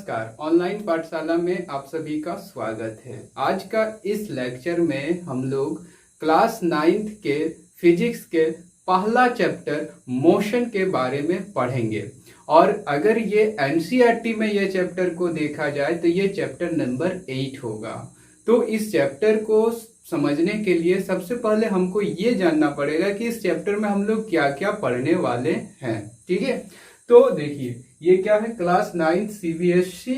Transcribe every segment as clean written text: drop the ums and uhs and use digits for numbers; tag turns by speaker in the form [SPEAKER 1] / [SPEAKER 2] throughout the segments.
[SPEAKER 1] नमस्कार, ऑनलाइन पाठशाला में आप सभी का स्वागत है। आज का इस लेक्चर में हम लोग क्लास 9th के फिजिक्स के पहला चैप्टर मोशन के बारे में पढ़ेंगे। और अगर ये एनसीईआरटी में ये चैप्टर को देखा जाए तो ये चैप्टर नंबर 8 होगा। तो इस चैप्टर को समझने के लिए सबसे पहले हमको ये जानना पड़ेगा कि इस चैप्टर में हम लोग क्या क्या पढ़ने वाले हैं। ठीक है, तो देखिए ये क्या है, क्लास 9 सीबीएसई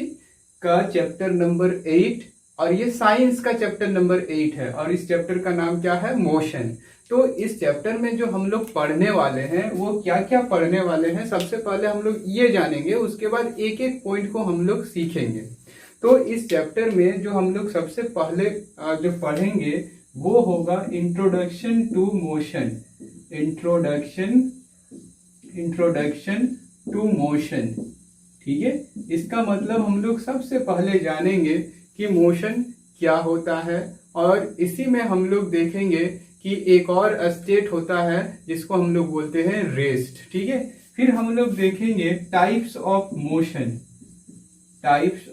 [SPEAKER 1] का चैप्टर नंबर 8 और ये साइंस का चैप्टर नंबर 8 है और इस चैप्टर का नाम क्या है, मोशन। तो इस चैप्टर में जो हम लोग पढ़ने वाले हैं वो क्या क्या पढ़ने वाले हैं, सबसे पहले हम लोग ये जानेंगे, उसके बाद एक एक पॉइंट को हम लोग सीखेंगे। तो इस चैप्टर में जो हम लोग सबसे पहले जो पढ़ेंगे वो होगा introduction to motion. Introduction to motion, ठीक है। इसका मतलब हम लोग सबसे पहले जानेंगे कि मोशन क्या होता है और इसी में हम लोग देखेंगे कि एक और स्टेट होता है जिसको हम लोग बोलते हैं रेस्ट, ठीक है। फिर हम लोग देखेंगे types of motion. Types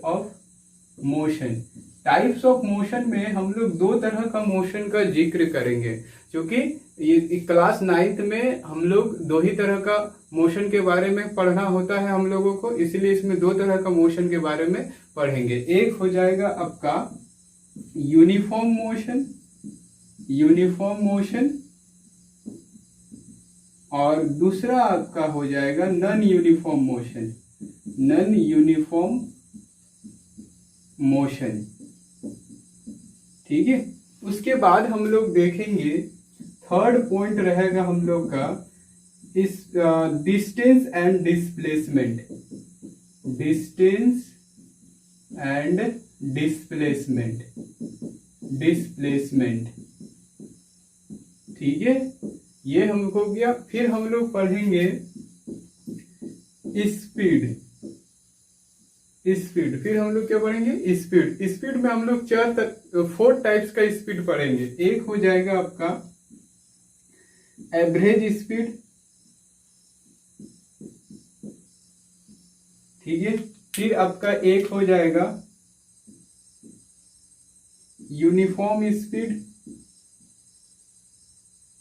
[SPEAKER 1] of motion में हम लोग दो तरह का मोशन का जिक्र करेंगे, क्योंकि ये क्लास 9th में हम लोग दो ही तरह का मोशन के बारे में पढ़ना होता है हम लोगों को, इसलिए इसमें दो तरह का मोशन के बारे में पढ़ेंगे। एक हो जाएगा आपका यूनिफॉर्म मोशन और दूसरा आपका हो जाएगा नॉन यूनिफॉर्म मोशन, ठीक है। उसके बाद हम लोग देखेंगे थर्ड पॉइंट रहेगा हम लोग का इस डिस्टेंस एंड डिस्प्लेसमेंट। ठीक है, ये हमको गया। फिर हम लोग पढ़ेंगे स्पीड। फिर हम लोग क्या पढ़ेंगे, स्पीड में हम लोग 4 टाइप्स का स्पीड पढ़ेंगे। एक हो जाएगा आपका एवरेज स्पीड, ठीक है। फिर आपका एक हो जाएगा यूनिफॉर्म स्पीड,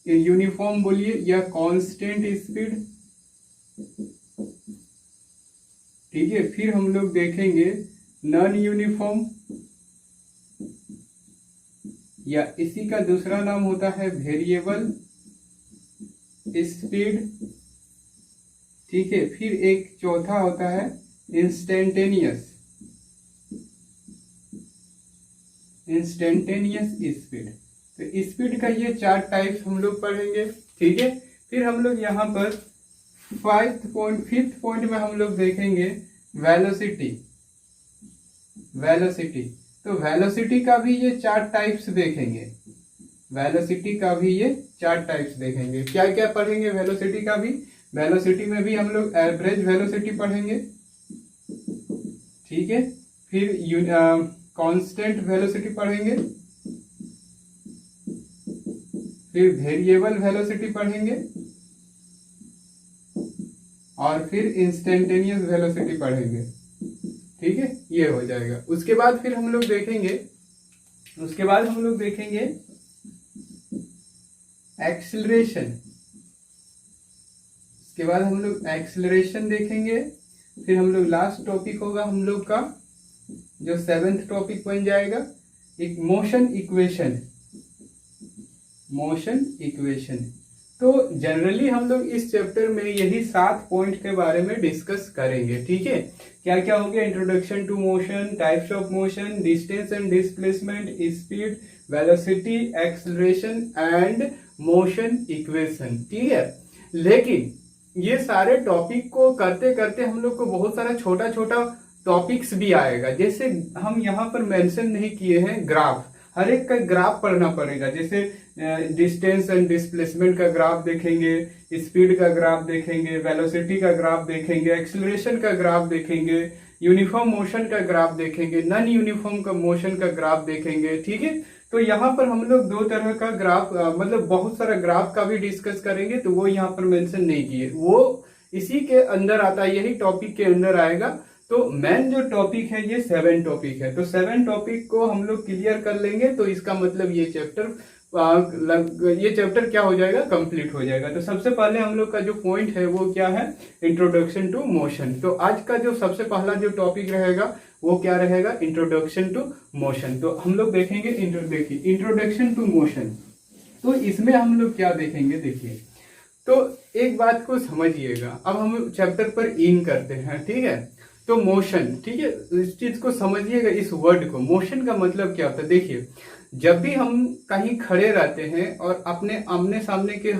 [SPEAKER 1] यूनिफॉर्म बोलिए या कांस्टेंट स्पीड, ठीक है। फिर हम लोग देखेंगे नॉन यूनिफॉर्म या इसी का दूसरा नाम होता है वेरिएबल स्पीड, ठीक है। फिर एक चौथा होता है इंस्टेंटेनियस स्पीड। तो स्पीड का ये 4 टाइप्स हम लोग पढ़ेंगे, ठीक है। फिर हम लोग यहाँ पर 5th पॉइंट में हम लोग देखेंगे वेलोसिटी। तो वेलोसिटी का भी ये 4 टाइप्स देखेंगे। क्या क्या पढ़ेंगे वेलोसिटी का भी। वेलोसिटी में भी हम लोग एवरेज वेलोसिटी पढ़ेंगे, ठीक है। फिर कांस्टेंट वेलोसिटी पढ़ेंगे, फिर वेरिएबल वेलोसिटी पढ़ेंगे और फिर इंस्टेंटेनियस वेलोसिटी पढ़ेंगे, ठीक है। ये हो जाएगा। उसके बाद फिर हम लोग देखेंगे एक्सेलरेशन देखेंगे। फिर हम लोग लास्ट टॉपिक होगा हम लोग का जो 7th टॉपिक बन जाएगा, एक मोशन इक्वेशन। तो जनरली हम लोग इस चैप्टर में यही 7 पॉइंट के बारे में डिस्कस करेंगे, ठीक है। क्या क्या हो गया, introduction to motion, types of motion, distance and displacement, speed, velocity, acceleration and motion equation, ठीक है। लेकिन ये सारे टॉपिक को करते करते हम लोग को बहुत सारा छोटा छोटा टॉपिक्स भी आएगा, जैसे हम यहाँ पर मेंशन नहीं किए हैं ग्राफ। हर एक का ग्राफ पढ़ना पड़ेगा, जैसे डिस्टेंस एंड डिस्प्लेसमेंट का ग्राफ देखेंगे, स्पीड का ग्राफ देखेंगे, वेलोसिटी का ग्राफ देखेंगे, एक्सेलरेशन का ग्राफ देखेंगे, यूनिफॉर्म मोशन का ग्राफ देखेंगे, नॉन यूनिफॉर्म का मोशन का ग्राफ देखेंगे, ठीक है। तो यहाँ पर हम लोग 2 तरह का ग्राफ मतलब बहुत सारा ग्राफ का भी डिस्कस करेंगे, तो वो यहाँ पर मेंशन नहीं किए, वो इसी के अंदर आता है, यही टॉपिक के अंदर आएगा। तो मेन जो टॉपिक है ये 7 टॉपिक है, तो 7 टॉपिक को हम लोग क्लियर कर लेंगे तो इसका मतलब ये चैप्टर क्या हो जाएगा, कंप्लीट हो जाएगा। तो सबसे पहले हम लोग का जो पॉइंट है वो क्या है, इंट्रोडक्शन टू मोशन। तो आज का जो सबसे पहला जो टॉपिक रहेगा वो क्या रहेगा, इंट्रोडक्शन टू मोशन। तो हम लोग देखेंगे देखिए इंट्रोडक्शन टू मोशन। तो इसमें हम लोग क्या देखेंगे, देखिए तो एक बात को समझिएगा। अब हम चैप्टर पर इन करते हैं, ठीक है। तो मोशन, ठीक है, इस चीज को समझिएगा, इस वर्ड को। मोशन का मतलब क्या होता है, देखिए जब भी हम कहीं खड़े रहते हैं और अपने आमने सामने के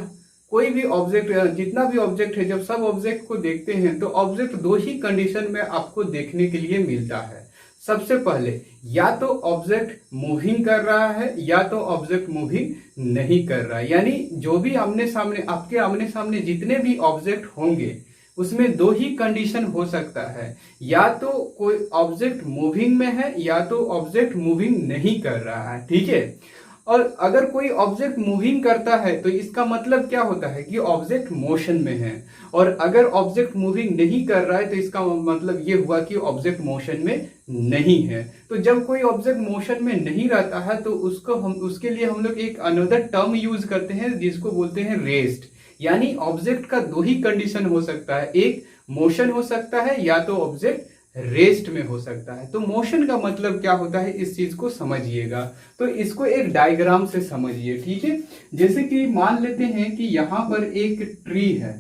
[SPEAKER 1] कोई भी ऑब्जेक्ट, जितना भी ऑब्जेक्ट है, जब सब ऑब्जेक्ट को देखते हैं तो ऑब्जेक्ट 2 ही कंडीशन में आपको देखने के लिए मिलता है। सबसे पहले या तो ऑब्जेक्ट मूविंग कर रहा है या तो ऑब्जेक्ट मूविंग नहीं कर रहा है। यानी जो भी आमने सामने, आपके आमने सामने जितने भी ऑब्जेक्ट होंगे उसमें 2 ही कंडीशन हो सकता है, या तो कोई ऑब्जेक्ट मूविंग में है या तो ऑब्जेक्ट मूविंग नहीं कर रहा है, ठीक है। और अगर कोई ऑब्जेक्ट मूविंग करता है तो इसका मतलब क्या होता है कि ऑब्जेक्ट मोशन में है, और अगर ऑब्जेक्ट मूविंग नहीं कर रहा है तो इसका मतलब ये हुआ कि ऑब्जेक्ट मोशन में नहीं है। तो जब कोई ऑब्जेक्ट मोशन में नहीं रहता है तो उसके लिए हम लोग एक अनदर टर्म यूज करते हैं जिसको बोलते हैं रेस्ट। यानी ऑब्जेक्ट का 2 ही कंडीशन हो सकता है, एक मोशन हो सकता है या तो ऑब्जेक्ट रेस्ट में हो सकता है। तो मोशन का मतलब क्या होता है, इस चीज को समझिएगा। तो इसको एक डायग्राम से समझिए, ठीक है। जैसे कि मान लेते हैं कि यहां पर एक ट्री है,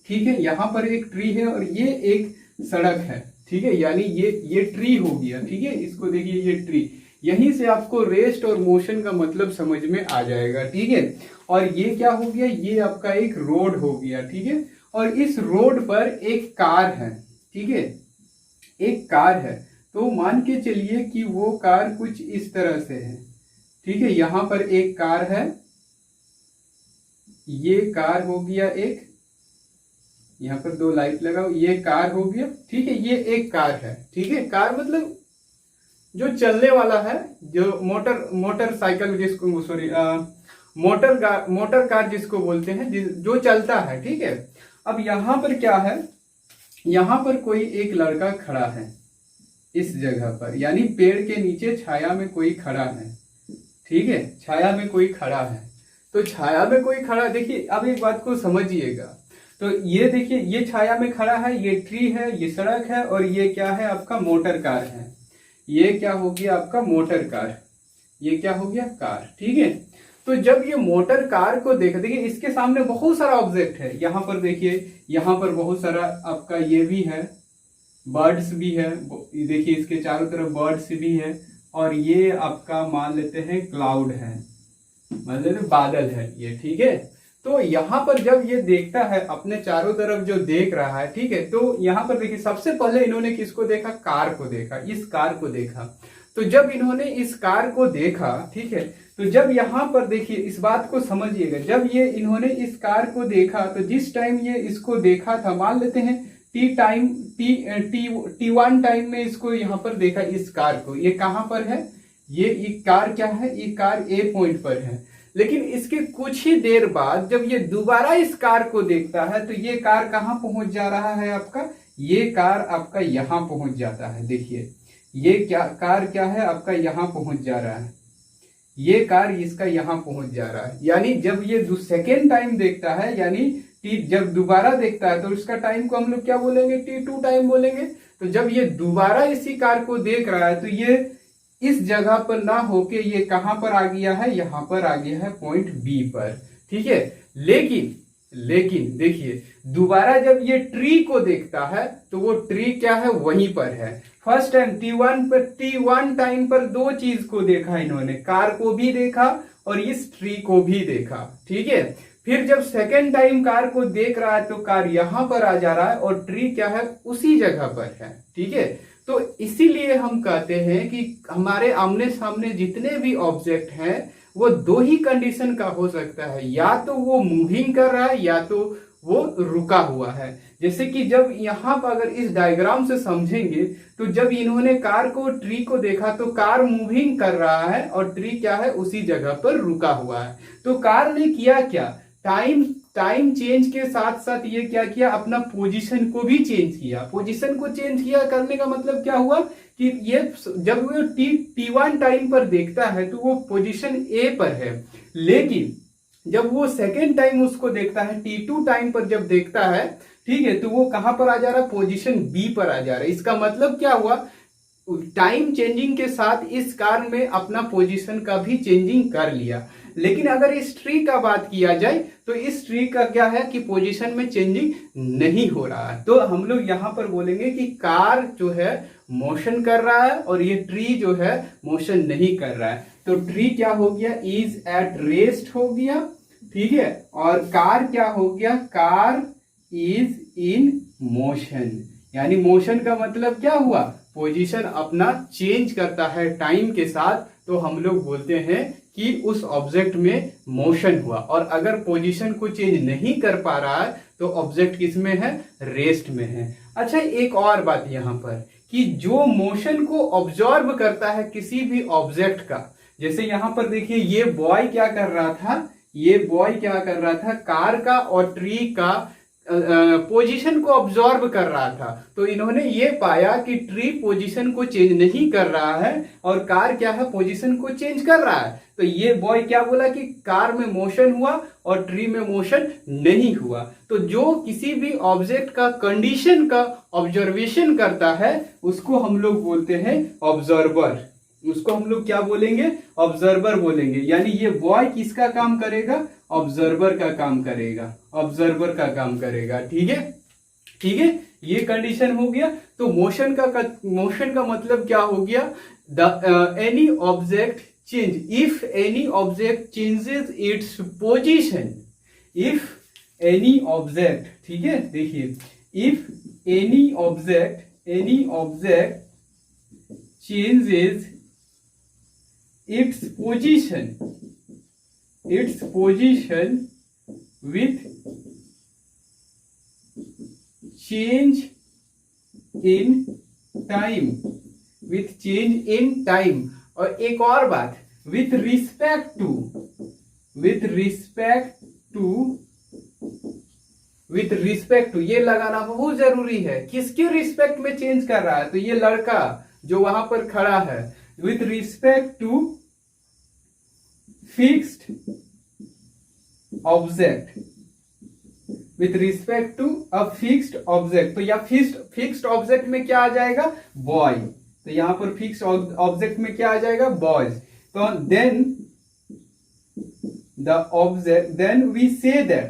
[SPEAKER 1] ठीक है, यहां पर एक ट्री है और ये एक सड़क है, ठीक है। यानी ये ट्री हो गया, ठीक है। इसको देखिए, ये ट्री, यहीं से आपको रेस्ट और मोशन का मतलब समझ में आ जाएगा, ठीक है। और ये क्या हो गया, ये आपका एक रोड हो गया, ठीक है। और इस रोड पर एक कार है, ठीक है, एक कार है। तो मान के चलिए कि वो कार कुछ इस तरह से है, ठीक है। यहां पर एक कार है, ये कार हो गया एक, यहां पर 2 लाइट लगाओ, ये कार हो गया, ठीक है। ये एक कार है, ठीक है। कार मतलब जो चलने वाला है, जो मोटरसाइकिल जिसको, सॉरी, मोटर कार जिसको बोलते हैं, जो चलता है, ठीक है। अब यहां पर क्या है, यहां पर कोई एक लड़का खड़ा है इस जगह पर, यानी पेड़ के नीचे छाया में कोई खड़ा है, ठीक है, छाया में कोई खड़ा है। तो छाया में कोई खड़ा, देखिए अब एक बात को समझिएगा। तो ये देखिए, ये छाया में खड़ा है, ये ट्री है, ये सड़क है, और ये क्या है, आपका मोटर कार है। ये क्या हो गया, आपका मोटर कार, ये क्या हो गया, कार, ठीक है। तो जब ये मोटर कार को देखिए, इसके सामने बहुत सारा ऑब्जेक्ट है। यहां पर देखिए, यहां पर बहुत सारा आपका ये भी है, बर्ड्स भी है, देखिए इसके चारों तरफ बर्ड्स भी है। और ये आपका मान लेते हैं क्लाउड है, मान लेते हैं बादल है ये, ठीक है। तो यहां पर जब ये देखता है, अपने चारों तरफ जो देख रहा है, ठीक है, तो यहां पर देखिए सबसे पहले इन्होंने किसको देखा, कार को देखा, इस कार को देखा। तो जब इन्होंने इस कार को देखा, ठीक है, तो जब यहां पर देखिए, इस बात को समझिएगा, जब ये इन्होंने इस कार को देखा तो जिस टाइम ये इसको देखा था, मान लेते हैं T1 टाइम में इसको यहां पर देखा, इस कार को, ये कहां पर है, ये कार क्या है, ये कार A पॉइंट पर है। लेकिन इसके कुछ ही देर बाद जब ये दोबारा इस कार को देखता है तो ये कार कहां पहुंच जा रहा है आपका, ये कार आपका यहां पहुंच जाता है। देखिए ये कार क्या है आपका, यहां पहुंच जा रहा है, ये कार इसका यहां पहुंच जा रहा है। यानी जब ये सेकेंड टाइम देखता है, यानी जब दोबारा देखता है तो इसका टाइम को हम लोग क्या बोलेंगे, T2 टाइम बोलेंगे। तो जब ये दोबारा इसी कार को देख रहा है तो ये इस जगह पर ना होके ये कहां पर आ गया है, यहां पर आ गया है पॉइंट बी पर, ठीक है। लेकिन देखिए दोबारा जब ये ट्री को देखता है तो वो ट्री क्या है, वहीं पर है। फर्स्ट टाइम T1 टाइम पर 2 चीज को देखा इन्होंने, कार को भी देखा और इस ट्री को भी देखा, ठीक है। फिर जब सेकेंड टाइम कार को देख रहा है तो कार यहां पर आ जा रहा है और ट्री क्या है, उसी जगह पर है, ठीक है। तो इसीलिए हम कहते हैं कि हमारे आमने सामने जितने भी ऑब्जेक्ट हैं वो 2 ही कंडीशन का हो सकता है, या तो वो मूविंग कर रहा है या तो वो रुका हुआ है। जैसे कि जब यहां पर अगर इस डायग्राम से समझेंगे तो जब इन्होंने कार को, ट्री को देखा तो कार मूविंग कर रहा है और ट्री क्या है, उसी जगह पर रुका हुआ है। तो कार ने किया क्या, टाइम चेंज के साथ साथ ये क्या किया, अपना पोजीशन को भी चेंज किया। पोजीशन को चेंज किया करने का मतलब क्या हुआ कि ये जब वो T1 टाइम पर देखता है तो वो पोजीशन ए पर है, लेकिन जब वो सेकेंड टाइम उसको देखता है T2 टाइम पर जब देखता है, ठीक है, तो वो कहां पर आ जा रहा है, पोजीशन बी पर आ जा रहा है। इसका मतलब क्या हुआ, टाइम चेंजिंग के साथ इस कार में अपना पोजीशन का भी चेंजिंग कर लिया। लेकिन अगर इस ट्री का बात किया जाए तो इस ट्री का क्या है कि पोजीशन में चेंजिंग नहीं हो रहा है। तो हम लोग यहां पर बोलेंगे कि कार जो है मोशन कर रहा है और ये ट्री जो है मोशन नहीं कर रहा है। तो ट्री क्या हो गया, इज एट रेस्ट हो गया, ठीक है, और कार क्या हो गया, कार इज इन मोशन। यानी मोशन का मतलब क्या हुआ, पोजीशन अपना चेंज करता है टाइम के साथ, तो हम लोग बोलते हैं कि उस ऑब्जेक्ट में मोशन हुआ। और अगर पोजीशन को चेंज नहीं कर पा रहा है तो ऑब्जेक्ट किस में है, रेस्ट में है। अच्छा, एक और बात यहां पर कि जो मोशन को ऑब्जर्व करता है किसी भी ऑब्जेक्ट का, जैसे यहां पर देखिए ये बॉय क्या कर रहा था, ये बॉय क्या कर रहा था, कार का और ट्री का पोजीशन को ऑब्जर्व कर रहा था। तो इन्होंने ये पाया कि ट्री पोजीशन को चेंज नहीं कर रहा है और कार क्या है, पोजीशन को चेंज कर रहा है। तो ये बॉय क्या बोला कि कार में मोशन हुआ और ट्री में मोशन नहीं हुआ। तो जो किसी भी ऑब्जेक्ट का कंडीशन का ऑब्जर्वेशन करता है उसको हम लोग बोलते हैं ऑब्जर्वर। उसको हम लोग क्या बोलेंगे, ऑब्जर्वर बोलेंगे। यानी ये बॉय किसका काम करेगा, ऑब्जर्वर का काम करेगा, ऑब्जर्वर का काम करेगा। ठीक है, ठीक है, ये कंडीशन हो गया। तो मोशन का मतलब क्या हो गया, the any object change, if any object changes its position, if any object, ठीक है, देखिए, if any object changes its position with change in time, और एक और बात, with respect to ये लगाना बहुत जरूरी है। किसके रिस्पेक्ट में चेंज कर रहा है, तो ये लड़का जो वहां पर खड़ा है, with respect to fixed object, with respect to a fixed object। तो या फिक्स्ड ऑब्जेक्ट में क्या आ जाएगा, बॉय। तो यहां पर फिक्स्ड ऑब्जेक्ट में क्या आ जाएगा, बॉयज। तो then the object, then we say that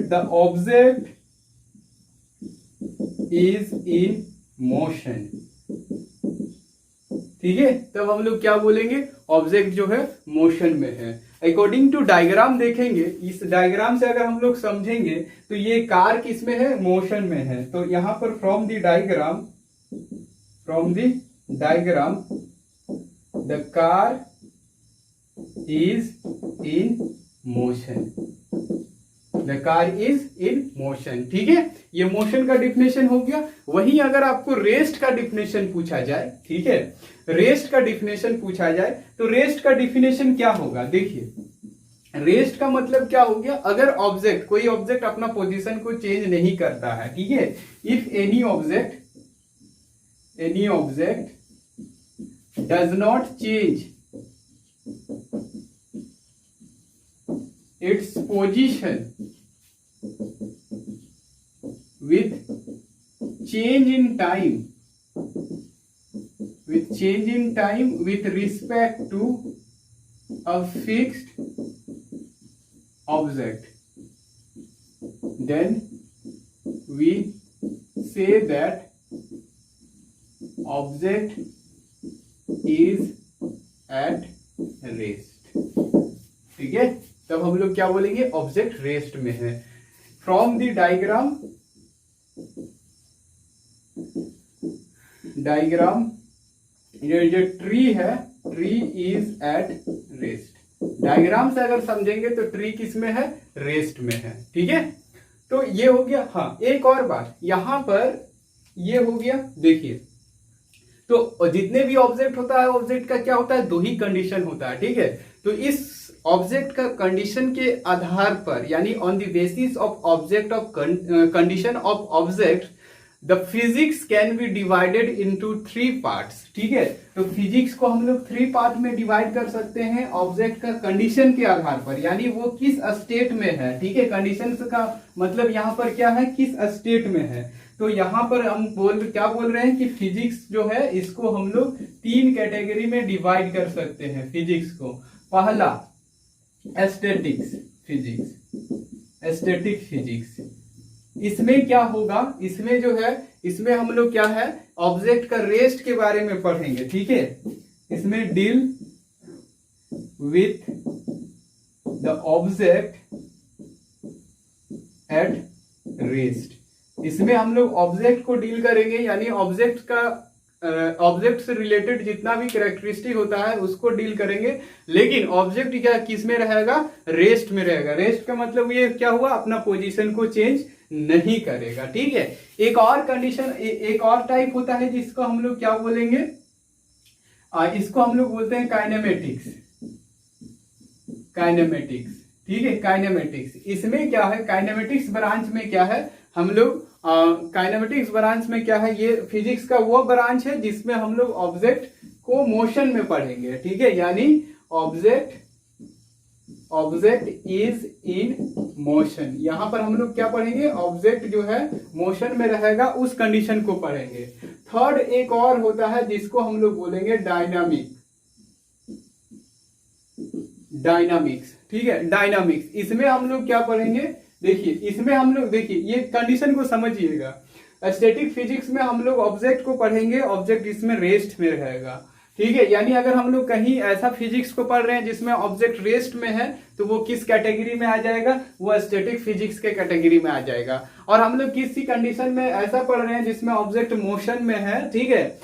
[SPEAKER 1] the object is in motion. ठीक है, तब हम लोग क्या बोलेंगे, ऑब्जेक्ट जो है मोशन में है। अकॉर्डिंग टू डायग्राम देखेंगे, इस डायग्राम से अगर हम लोग समझेंगे तो ये कार किस में है, मोशन में है। तो यहां पर from the diagram the car is in motion, the car is in motion. ठीक है, ये मोशन का डिफिनेशन हो गया। वहीं अगर आपको रेस्ट का डिफिनेशन पूछा जाए, ठीक है, रेस्ट का डिफिनेशन पूछा जाए तो रेस्ट का डिफिनेशन क्या होगा, देखिए, रेस्ट का मतलब क्या हो गया, अगर ऑब्जेक्ट, कोई ऑब्जेक्ट अपना पोजीशन को चेंज नहीं करता है, ठीक है, if any object does not change its position with change in time with respect to a fixed object, then we say that object is at rest। ठीक है, तब हम लोग क्या बोलेंगे, ऑब्जेक्ट रेस्ट में है। फ्रॉम द डायग्राम ये जो ट्री है, tree is at rest. Diagram से अगर समझेंगे तो ट्री किस में है, रेस्ट में है। ठीक है, तो ये हो गया। हाँ, एक और बात यहां पर ये हो गया, देखिए, तो जितने भी ऑब्जेक्ट होता है, ऑब्जेक्ट का क्या होता है, दो ही कंडीशन होता है। ठीक है, तो इस ऑब्जेक्ट का कंडीशन के आधार पर, यानी on the basis of object of condition of object, the physics can be divided into 3 parts. ठीक है, तो फिजिक्स को हम लोग 3 पार्ट में डिवाइड कर सकते हैं ऑब्जेक्ट का कंडीशन के आधार पर, यानी वो किस स्टेट में है। ठीक है, कंडीशन का मतलब यहाँ पर क्या है, किस स्टेट में है। तो यहाँ पर हम क्या बोल रहे हैं कि फिजिक्स जो है इसको हम लोग 3 कैटेगरी में डिवाइड कर सकते हैं फिजिक्स को। पहला एस्थेटिक्स फिजिक्स, एस्थेटिक फिजिक्स। इसमें क्या होगा, इसमें जो है, इसमें हम लोग क्या है, ऑब्जेक्ट का रेस्ट के बारे में पढ़ेंगे। ठीक है, इसमें deal with the object at rest. इसमें हम लोग ऑब्जेक्ट को डील करेंगे, यानी ऑब्जेक्ट का ऑब्जेक्ट से रिलेटेड जितना भी कैरेक्टरिस्टिक होता है उसको डील करेंगे। लेकिन ऑब्जेक्ट क्या किस में रहेगा, रेस्ट में रहेगा। रेस्ट का मतलब ये क्या हुआ, अपना पोजीशन को चेंज नहीं करेगा। ठीक है, एक और कंडीशन, एक और टाइप होता है जिसको हम लोग क्या बोलेंगे, इसको हम लोग बोलते हैं काइनेमेटिक्स। काइनेमेटिक्स, ठीक है, काइनेमेटिक्स। इसमें क्या है, काइनेमेटिक्स ब्रांच में क्या है, हम लोग काइनेमेटिक्स ब्रांच में क्या है, ये फिजिक्स का वो ब्रांच है जिसमें हम लोग ऑब्जेक्ट को मोशन में पढ़ेंगे। ठीक है, यानी ऑब्जेक्ट इज इन मोशन। यहां पर हम लोग क्या पढ़ेंगे, ऑब्जेक्ट जो है मोशन में रहेगा, उस कंडीशन को पढ़ेंगे। थर्ड एक और होता है जिसको हम लोग बोलेंगे डायनामिक्स। ठीक है, डायनामिक्स। इसमें हम लोग क्या पढ़ेंगे, देखिए इसमें हम लोग, देखिए ये कंडीशन को समझिएगा। स्टैटिक फिजिक्स में हम लोग ऑब्जेक्ट को पढ़ेंगे, ऑब्जेक्ट इसमें रेस्ट में रहेगा। ठीक है, यानी अगर हम लोग कहीं ऐसा फिजिक्स को पढ़ रहे हैं जिसमें ऑब्जेक्ट रेस्ट में है तो वो किस कैटेगरी में आ जाएगा, वो स्टैटिक फिजिक्स के कैटेगरी में आ जाएगा। और हम लोग किसी कंडीशन में ऐसा पढ़ रहे हैं जिसमें ऑब्जेक्ट मोशन में है, ठीक है,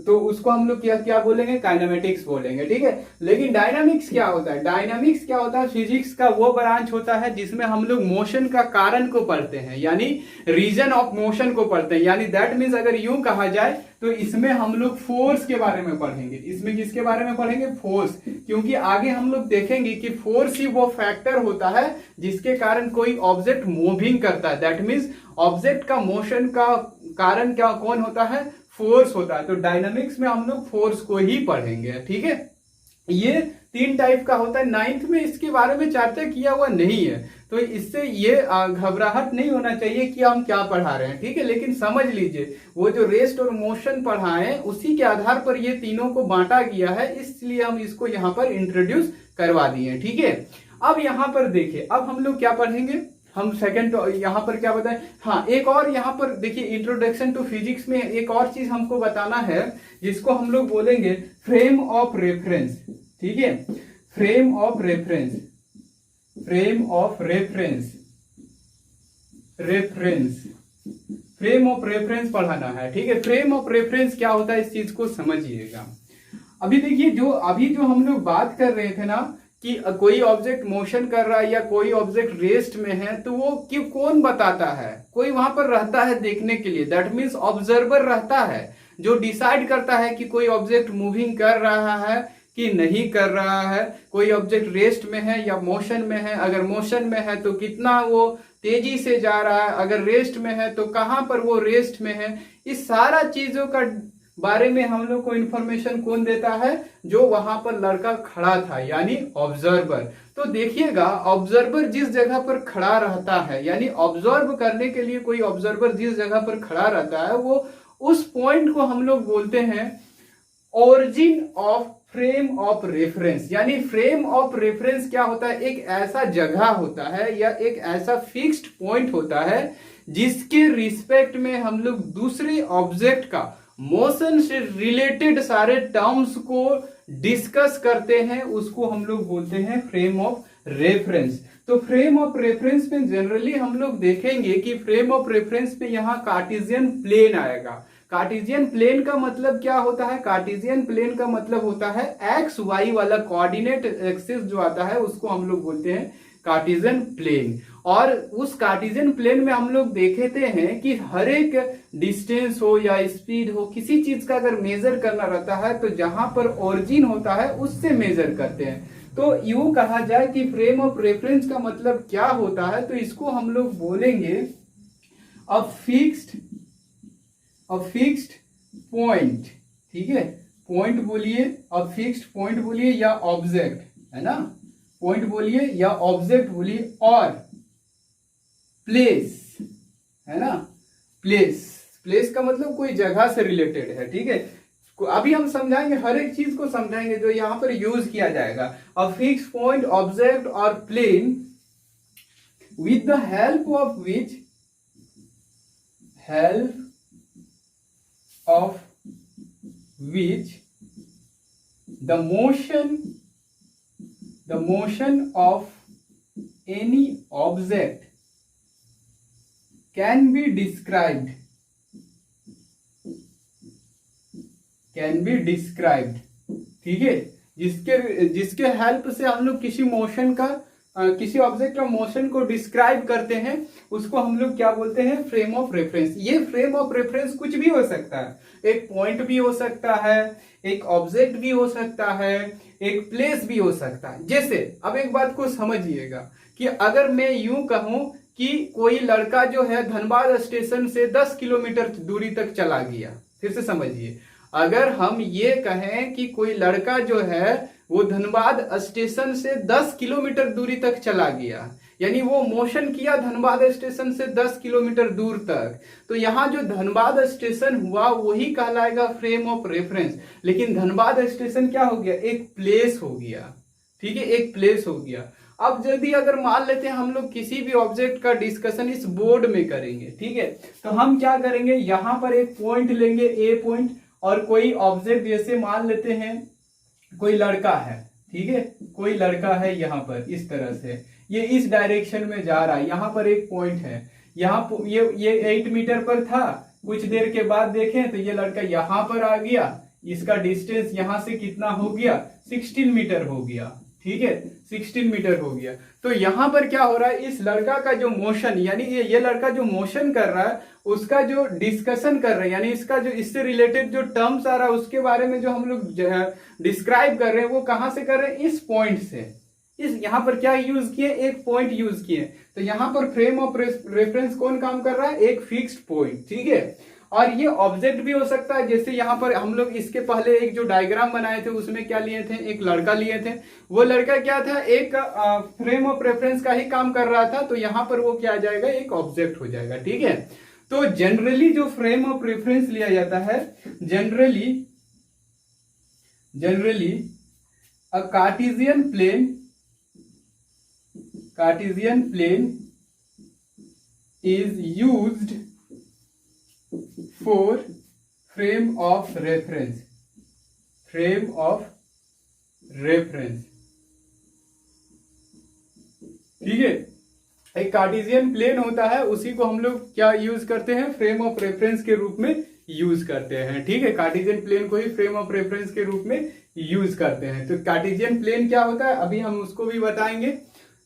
[SPEAKER 1] तो उसको हम लोग क्या बोलेंगे, काइनेमेटिक्स बोलेंगे। ठीक है, लेकिन डायनामिक्स क्या होता है, डायनामिक्स क्या होता है, फिजिक्स का वो ब्रांच होता है जिसमें हम लोग मोशन का कारण को पढ़ते हैं, यानी रीजन ऑफ मोशन को पढ़ते हैं। यानी दैट मीन्स अगर यूं कहा जाए तो इसमें हम लोग फोर्स के बारे में पढ़ेंगे। इसमें किसके बारे में पढ़ेंगे, फोर्स। क्योंकि आगे हम लोग देखेंगे कि फोर्स ही वो फैक्टर होता है जिसके कारण कोई ऑब्जेक्ट मूविंग करता है। दैट मीन्स ऑब्जेक्ट का मोशन का कारण क्या, कौन होता है, फोर्स होता है। तो डायनामिक्स में हम लोग फोर्स को ही पढ़ेंगे। ठीक है, ये 3 टाइप का होता है। 9th में इसके बारे में चर्चा किया हुआ नहीं है, तो इससे ये घबराहट नहीं होना चाहिए कि हम क्या पढ़ा रहे हैं। ठीक है, लेकिन समझ लीजिए वो जो रेस्ट और मोशन पढ़ाएं उसी के आधार पर ये तीनों को बांटा गया है, इसलिए हम इसको यहाँ पर इंट्रोड्यूस करवा दिए। ठीक है, अब यहाँ पर देखिए, अब हम लोग क्या पढ़ेंगे, हम सेकंड यहाँ पर क्या बताएं, हाँ एक और यहाँ पर देखिए, इंट्रोडक्शन टू फिजिक्स में एक और चीज हमको बताना है जिसको हम लोग बोलेंगे फ्रेम ऑफ रेफरेंस। ठीक है, frame of reference, frame of reference, frame of reference पढ़ाना है। ठीक है, फ्रेम ऑफ रेफरेंस क्या होता है इस चीज को समझिएगा। अभी देखिए, जो हम लोग बात कर रहे थे ना कि कोई ऑब्जेक्ट मोशन कर रहा है या कोई ऑब्जेक्ट रेस्ट में है, तो वो क्यों, कौन बताता है, कोई वहां पर रहता है देखने के लिए। दैट मीन्स ऑब्जर्वर रहता है जो डिसाइड करता है कि कोई ऑब्जेक्ट मूविंग कर रहा है कि नहीं कर रहा है, कोई ऑब्जेक्ट रेस्ट में है या मोशन में है। अगर मोशन में है तो कितना वो तेजी से जा रहा है, अगर रेस्ट में है तो कहां पर वो रेस्ट में है। इस सारा चीजों का बारे में हम लोग को इंफॉर्मेशन कौन देता है, जो वहां पर लड़का खड़ा था, यानी ऑब्जर्वर। तो देखिएगा, ऑब्जर्वर जिस जगह पर खड़ा रहता है, यानी ऑब्जर्व करने के लिए कोई ऑब्जर्वर जिस जगह पर खड़ा रहता है, वो उस पॉइंट को हम लोग बोलते हैं origin of frame of reference. यानी फ्रेम ऑफ रेफरेंस क्या होता है, एक ऐसा जगह होता है या एक ऐसा फिक्स्ड पॉइंट होता है जिसके रिस्पेक्ट में हम लोग दूसरे ऑब्जेक्ट का मोशन से रिलेटेड सारे टर्म्स को डिस्कस करते हैं, उसको हम लोग बोलते हैं फ्रेम ऑफ रेफरेंस। तो फ्रेम ऑफ रेफरेंस में जनरली हम लोग देखेंगे कि फ्रेम ऑफ रेफरेंस में यहाँ कार्टेशियन प्लेन आएगा। कार्टेशियन प्लेन का मतलब क्या होता है, कार्टेशियन प्लेन का मतलब होता है एक्स वाई वाला कोऑर्डिनेट एक्सिस जो आता है उसको हम लोग बोलते हैं कार्टेशियन प्लेन। और उस कार्टेशियन प्लेन में हम लोग देखते हैं कि हर एक डिस्टेंस हो या स्पीड हो, किसी चीज का अगर मेजर करना रहता है तो जहां पर ओरिजिन होता है उससे मेजर करते हैं। तो यूं कहा जाए कि फ्रेम ऑफ रेफरेंस का मतलब क्या होता है, तो इसको हम लोग बोलेंगे अ फिक्स्ड पॉइंट। ठीक है, पॉइंट बोलिए, अ फिक्स्ड पॉइंट बोलिए या ऑब्जेक्ट, है ना, पॉइंट बोलिए या ऑब्जेक्ट बोलिए, और प्लेस, है ना, प्लेस का मतलब कोई जगह से रिलेटेड है। ठीक है, अभी हम समझाएंगे, हर एक चीज को समझाएंगे जो यहां पर यूज किया जाएगा। अ फिक्स पॉइंट, ऑब्जेक्ट और plane with the help of which the motion of any object can be described ठीक है, जिसके हेल्प से हम लोग किसी मोशन का, किसी ऑब्जेक्ट का मोशन को डिस्क्राइब करते हैं, उसको हम लोग क्या बोलते हैं, फ्रेम ऑफ रेफरेंस। ये फ्रेम ऑफ रेफरेंस कुछ भी हो सकता है, एक पॉइंट भी हो सकता है, एक ऑब्जेक्ट भी हो सकता है, एक प्लेस भी हो सकता है। जैसे अब एक बात को समझिएगा कि अगर मैं यूं कहूं कि कोई लड़का जो है धनबाद स्टेशन से 10 किलोमीटर दूरी तक चला गया, फिर से समझिए, अगर हम ये कहें कि कोई लड़का जो है वो धनबाद स्टेशन से 10 किलोमीटर दूरी तक चला गया, यानी वो मोशन किया धनबाद स्टेशन से 10 किलोमीटर दूर तक, तो यहां जो धनबाद स्टेशन हुआ वही कहलाएगा फ्रेम ऑफ रेफरेंस। लेकिन धनबाद स्टेशन क्या हो गया, एक प्लेस हो गया। ठीक है, एक प्लेस हो गया। अब यदि अगर मान लेते हैं हम लोग किसी भी ऑब्जेक्ट का डिस्कशन इस बोर्ड में करेंगे, ठीक है, तो हम क्या करेंगे, यहां पर एक पॉइंट लेंगे, ए पॉइंट, और कोई ऑब्जेक्ट, जैसे मान लेते हैं कोई लड़का है, ठीक है, कोई लड़का है यहाँ पर इस तरह से, ये इस डायरेक्शन में जा रहा है, यहाँ पर एक पॉइंट है, यहाँ ये 8 मीटर पर था, कुछ देर के बाद देखें तो ये लड़का यहाँ पर आ गया, इसका डिस्टेंस यहाँ से कितना हो गया, 16 मीटर हो गया। ठीक है, 16 मीटर हो गया। तो यहां पर क्या हो रहा है, इस लड़का का जो मोशन, यानी ये लड़का जो मोशन कर रहा है उसका जो डिस्कशन कर रहे हैं, यानी इसका जो इससे रिलेटेड जो टर्म्स आ रहा है उसके बारे में जो हम लोग डिस्क्राइब कर रहे हैं, वो कहां से कर रहे हैं, इस पॉइंट से। इस यहां पर क्या यूज किए, एक पॉइंट यूज किए, तो यहां पर फ्रेम ऑफ रेफरेंस कौन काम कर रहा है, एक फिक्स्ड पॉइंट। ठीक है, और ये ऑब्जेक्ट भी हो सकता है, जैसे यहाँ पर हम लोग इसके पहले एक जो डायग्राम बनाए थे उसमें क्या लिए थे, एक लड़का लिए थे, वो लड़का क्या था, एक फ्रेम ऑफ रेफरेंस का ही काम कर रहा था, तो यहाँ पर वो क्या आ जाएगा, एक ऑब्जेक्ट हो जाएगा। ठीक है, तो जनरली जो फ्रेम ऑफ रेफरेंस लिया जाता है, generally a Cartesian plane is used for frame of reference। ठीक है, एक कार्टेशियन प्लेन होता है, उसी को हम लोग क्या यूज करते हैं, फ्रेम ऑफ रेफरेंस के रूप में यूज करते हैं। ठीक है, कार्टेशियन प्लेन को ही फ्रेम ऑफ रेफरेंस के रूप में यूज करते हैं। तो कार्टेशियन प्लेन क्या होता है अभी हम उसको भी बताएंगे,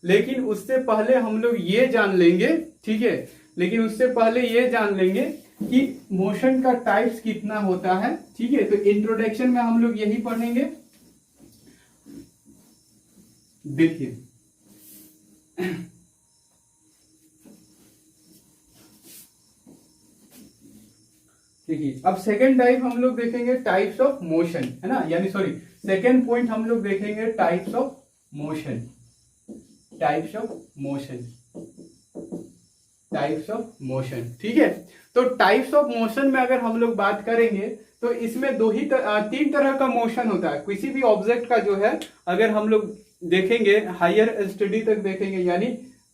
[SPEAKER 1] लेकिन उससे पहले हम लोग ये जान लेंगे, ठीक है, लेकिन उससे पहले ये जान लेंगे कि मोशन का टाइप्स कितना होता है। ठीक है, तो इंट्रोडक्शन में हम लोग यही पढ़ेंगे। देखिए अब सेकेंड टाइप हम लोग देखेंगे टाइप्स ऑफ मोशन, है ना, यानी सॉरी सेकेंड पॉइंट हम लोग देखेंगे टाइप्स ऑफ मोशन। ठीक है, तो टाइप्स ऑफ मोशन में अगर हम लोग बात करेंगे तो इसमें तीन तरह का मोशन होता है। किसी भी ऑब्जेक्ट का जो है, अगर हम लोग देखेंगे हायर स्टडी तक देखेंगे, यानी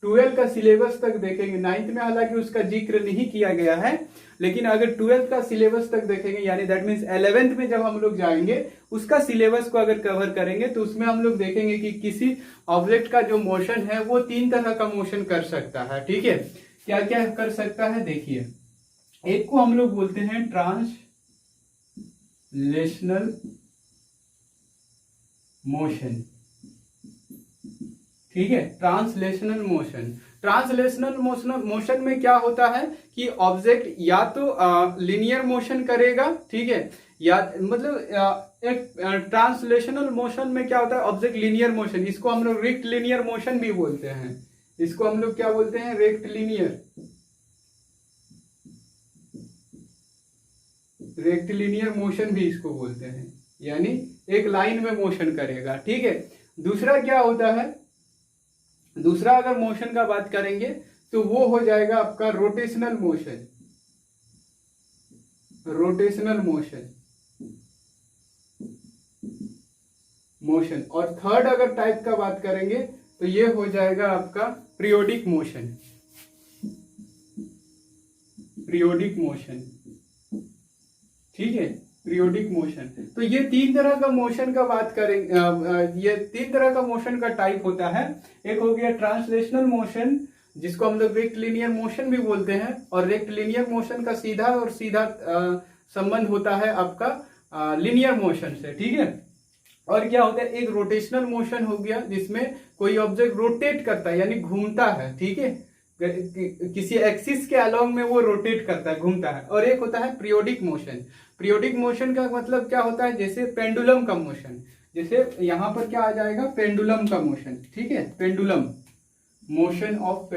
[SPEAKER 1] 12 का सिलेबस तक देखेंगे, 9th में हालांकि उसका जिक्र नहीं किया गया है, लेकिन अगर 12th का सिलेबस तक देखेंगे, यानी दैट मीन्स 11th में जब हम लोग जाएंगे उसका सिलेबस को अगर कवर करेंगे, तो उसमें हम लोग देखेंगे कि किसी ऑब्जेक्ट का जो मोशन है वो 3 तरह का मोशन कर सकता है। ठीक है, क्या क्या कर सकता है, देखिए, एक को हम लोग बोलते हैं ट्रांसलेशनल मोशन। ठीक है, ट्रांसलेशनल मोशन में क्या होता है कि ऑब्जेक्ट या तो लीनियर मोशन करेगा, ठीक है, या मतलब एक ट्रांसलेशनल मोशन में क्या होता है, ऑब्जेक्ट लीनियर मोशन, इसको हम लोग रेक्ट लीनियर मोशन भी बोलते हैं। इसको हम लोग क्या बोलते हैं, रेक्ट लीनियर मोशन भी इसको बोलते हैं, यानी एक लाइन में मोशन करेगा। ठीक है। दूसरा क्या होता है, दूसरा अगर मोशन का बात करेंगे तो वो हो जाएगा आपका रोटेशनल मोशन। और थर्ड अगर टाइप का बात करेंगे तो ये हो जाएगा आपका पीरियोडिक मोशन। ठीक है, पीरियोडिक मोशन। तो ये तीन तरह का मोशन का बात करेंगे, ये तीन तरह का मोशन का टाइप होता है। एक हो गया ट्रांसलेशनल मोशन, जिसको हम लोग रेक्ट लीनियर मोशन भी बोलते हैं, और रेक्ट लीनियर मोशन का सीधा संबंध होता है आपका लीनियर मोशन से। ठीक है। और क्या होता है, एक रोटेशनल मोशन हो गया, जिसमें कोई ऑब्जेक्ट रोटेट करता है, यानी घूमता है। ठीक है, किसी एक्सिस के अलोंग में वो रोटेट करता है, घूमता है। और एक होता है पीरियोडिक मोशन। पीरियोडिक मोशन का मतलब क्या होता है, जैसे पेंडुलम का मोशन, जैसे यहां पर क्या आ जाएगा, पेंडुलम का मोशन। ठीक है, पेंडुलम, मोशन ऑफ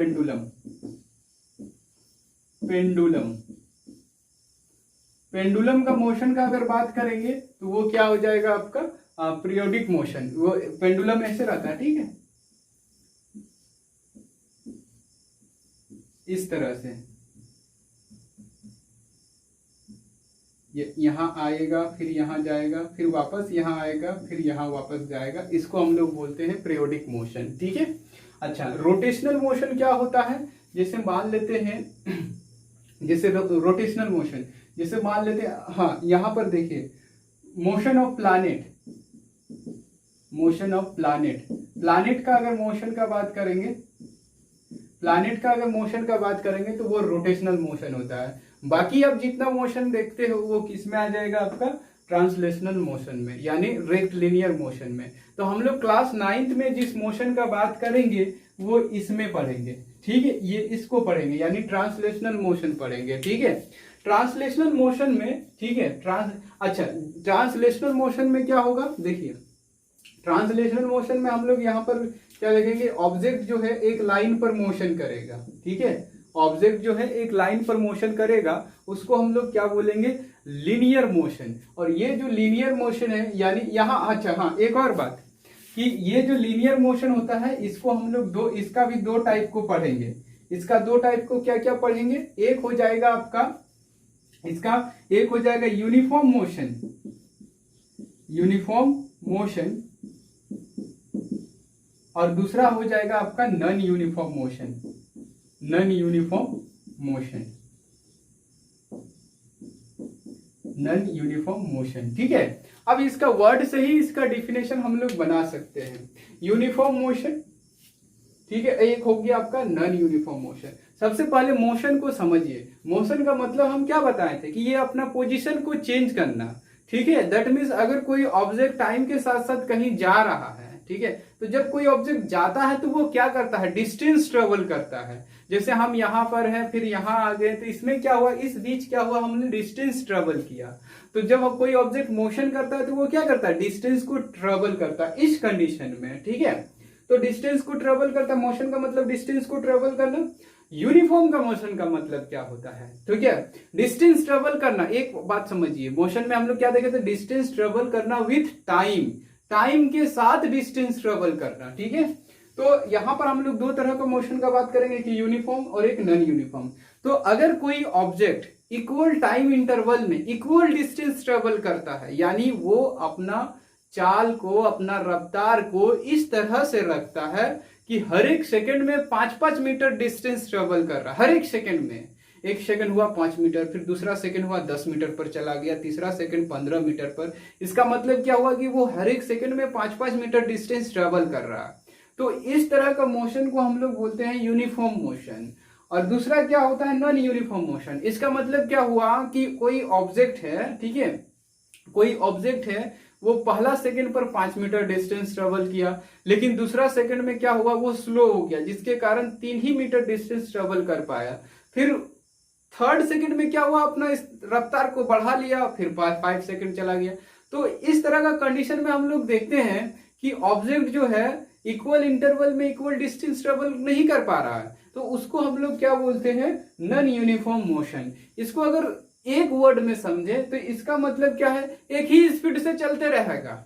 [SPEAKER 1] पेंडुलम का मोशन का अगर बात करेंगे तो वो क्या हो जाएगा आपका पीरियोडिक मोशन। वो पेंडुलम ऐसे रहता है। ठीक है, इस तरह से ये यहां आएगा, फिर यहां जाएगा, फिर वापस यहां आएगा, फिर यहां वापस जाएगा। इसको हम लोग बोलते हैं पीरियोडिक मोशन। ठीक है। अच्छा, रोटेशनल मोशन क्या होता है, जैसे मान लेते हैं, जैसे रोटेशनल मोशन, जैसे मान लेते हैं, हाँ यहां पर देखिए, मोशन ऑफ प्लैनेट का अगर मोशन का बात करेंगे, तो वो रोटेशनल मोशन होता है। बाकी आप जितना मोशन देखते हो वो किस में आ जाएगा, आपका ट्रांसलेशनल मोशन में, यानी रेक्ट लीनियर मोशन में। तो हम लोग क्लास 9th में जिस मोशन का बात करेंगे वो इसमें पढ़ेंगे। ठीक है, ये इसको पढ़ेंगे, यानी ट्रांसलेशनल मोशन पढ़ेंगे। ठीक है, ट्रांसलेशनल मोशन में, ठीक है, ट्रांसलेशनल मोशन में क्या होगा, देखिए ट्रांसलेशनल मोशन में हम लोग यहाँ पर क्या लिखेंगे, ऑब्जेक्ट जो है एक लाइन पर मोशन करेगा। ठीक है, ऑब्जेक्ट जो है एक लाइन पर मोशन करेगा, उसको हम लोग क्या बोलेंगे, लीनियर मोशन। और ये जो लीनियर मोशन है, यानी यहाँ, अच्छा हाँ, एक और बात कि ये जो लीनियर मोशन होता है, इसको हम लोग इसका भी दो टाइप को पढ़ेंगे। इसका दो टाइप को क्या क्या पढ़ेंगे, एक हो जाएगा आपका, इसका एक हो जाएगा यूनिफॉर्म मोशन, और दूसरा हो जाएगा आपका नॉन यूनिफॉर्म मोशन। ठीक है, अब इसका वर्ड से ही इसका डिफिनेशन हम लोग बना सकते हैं। यूनिफॉर्म मोशन, ठीक है, एक हो गया आपका नॉन यूनिफॉर्म मोशन। सबसे पहले मोशन को समझिए। मोशन का मतलब हम क्या बताए थे कि ये अपना पोजीशन को चेंज करना। ठीक है, दैट मीन्स अगर कोई ऑब्जेक्ट टाइम के साथ साथ कहीं जा रहा है, ठीक है, तो जब कोई ऑब्जेक्ट जाता है तो वो क्या करता है, डिस्टेंस ट्रेवल करता है। जैसे हम यहाँ पर हैं, फिर यहाँ आ गए, तो इसमें क्या हुआ, इस बीच क्या हुआ, हमने डिस्टेंस ट्रेवल किया। तो जब कोई ऑब्जेक्ट मोशन करता है तो वो क्या करता है, डिस्टेंस को ट्रेवल करता है इस कंडीशन में। ठीक है, तो डिस्टेंस को ट्रेवल करता, मोशन का मतलब डिस्टेंस को ट्रेवल करना। यूनिफॉर्म का मोशन का मतलब क्या होता है, ठीक है, डिस्टेंस ट्रेवल करना। एक बात समझिए, मोशन में हम लोग क्या देखे थे, डिस्टेंस ट्रेवल करना विथ टाइम के साथ डिस्टेंस ट्रेवल करना। ठीक है, तो यहां पर हम लोग दो तरह का मोशन का बात करेंगे, कि यूनिफॉर्म और एक नॉन यूनिफॉर्म। तो अगर कोई ऑब्जेक्ट इक्वल टाइम इंटरवल में इक्वल डिस्टेंस ट्रेवल करता है, यानी वो अपना चाल को, अपना रफ्तार को इस तरह से रखता है कि हर एक सेकंड में 5-5 मीटर डिस्टेंस ट्रेवल कर रहा है। हर एक सेकंड में, एक सेकंड हुआ 5 मीटर, फिर दूसरा सेकंड हुआ 10 मीटर पर चला गया, तीसरा सेकंड 15 मीटर पर। इसका मतलब क्या हुआ कि वो हर एक सेकंड में 5-5 मीटर डिस्टेंस ट्रेवल कर रहा है। तो इस तरह का मोशन को हम लोग बोलते हैं यूनिफॉर्म मोशन। और दूसरा क्या होता है, नॉन यूनिफॉर्म मोशन। इसका मतलब क्या हुआ कि कोई ऑब्जेक्ट है, ठीक है, कोई ऑब्जेक्ट है, वो पहला सेकंड पर 5 मीटर डिस्टेंस ट्रेवल किया, लेकिन दूसरा सेकंड में क्या हुआ, वो स्लो हो गया, जिसके कारण 3 ही मीटर डिस्टेंस ट्रेवल कर पाया। फिर थर्ड सेकंड में क्या हुआ, अपना इस रफ्तार को बढ़ा लिया, फिर 5 सेकंड चला गया। तो इस तरह का कंडीशन में हम लोग देखते हैं कि ऑब्जेक्ट जो है इक्वल इंटरवल में इक्वल डिस्टेंस ट्रेवल नहीं कर पा रहा है, तो उसको हम लोग क्या बोलते हैं, नॉन यूनिफॉर्म मोशन। इसको अगर एक वर्ड में समझे तो इसका मतलब क्या है, एक ही स्पीड से चलते रहेगा।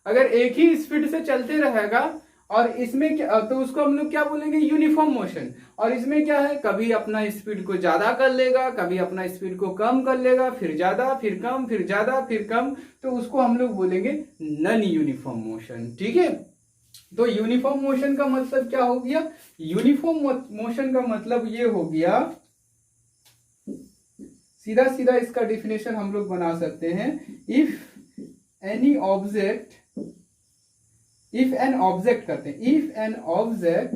[SPEAKER 1] अगर एक ही स्पीड से चलते रहेगा और इसमें क्या, तो उसको हम लोग क्या बोलेंगे, यूनिफॉर्म मोशन। और इसमें क्या है, कभी अपना स्पीड को ज्यादा कर लेगा, कभी अपना स्पीड को कम कर लेगा, फिर ज्यादा, फिर कम, फिर ज्यादा, फिर कम, तो उसको हम लोग बोलेंगे नॉन यूनिफॉर्म मोशन। ठीक है, तो यूनिफॉर्म मोशन का मतलब क्या हो गया, यूनिफॉर्म मोशन का मतलब ये हो गया, सीधा सीधा इसका डिफिनेशन हम लोग बना सकते हैं, if any object, if an object करते हैं, if an object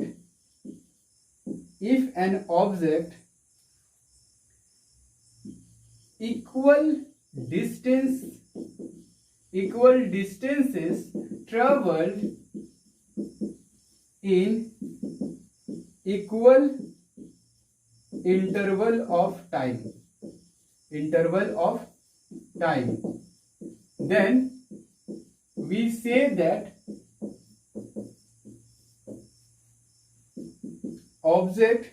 [SPEAKER 1] equal distances travelled in equal interval of time, then we say that object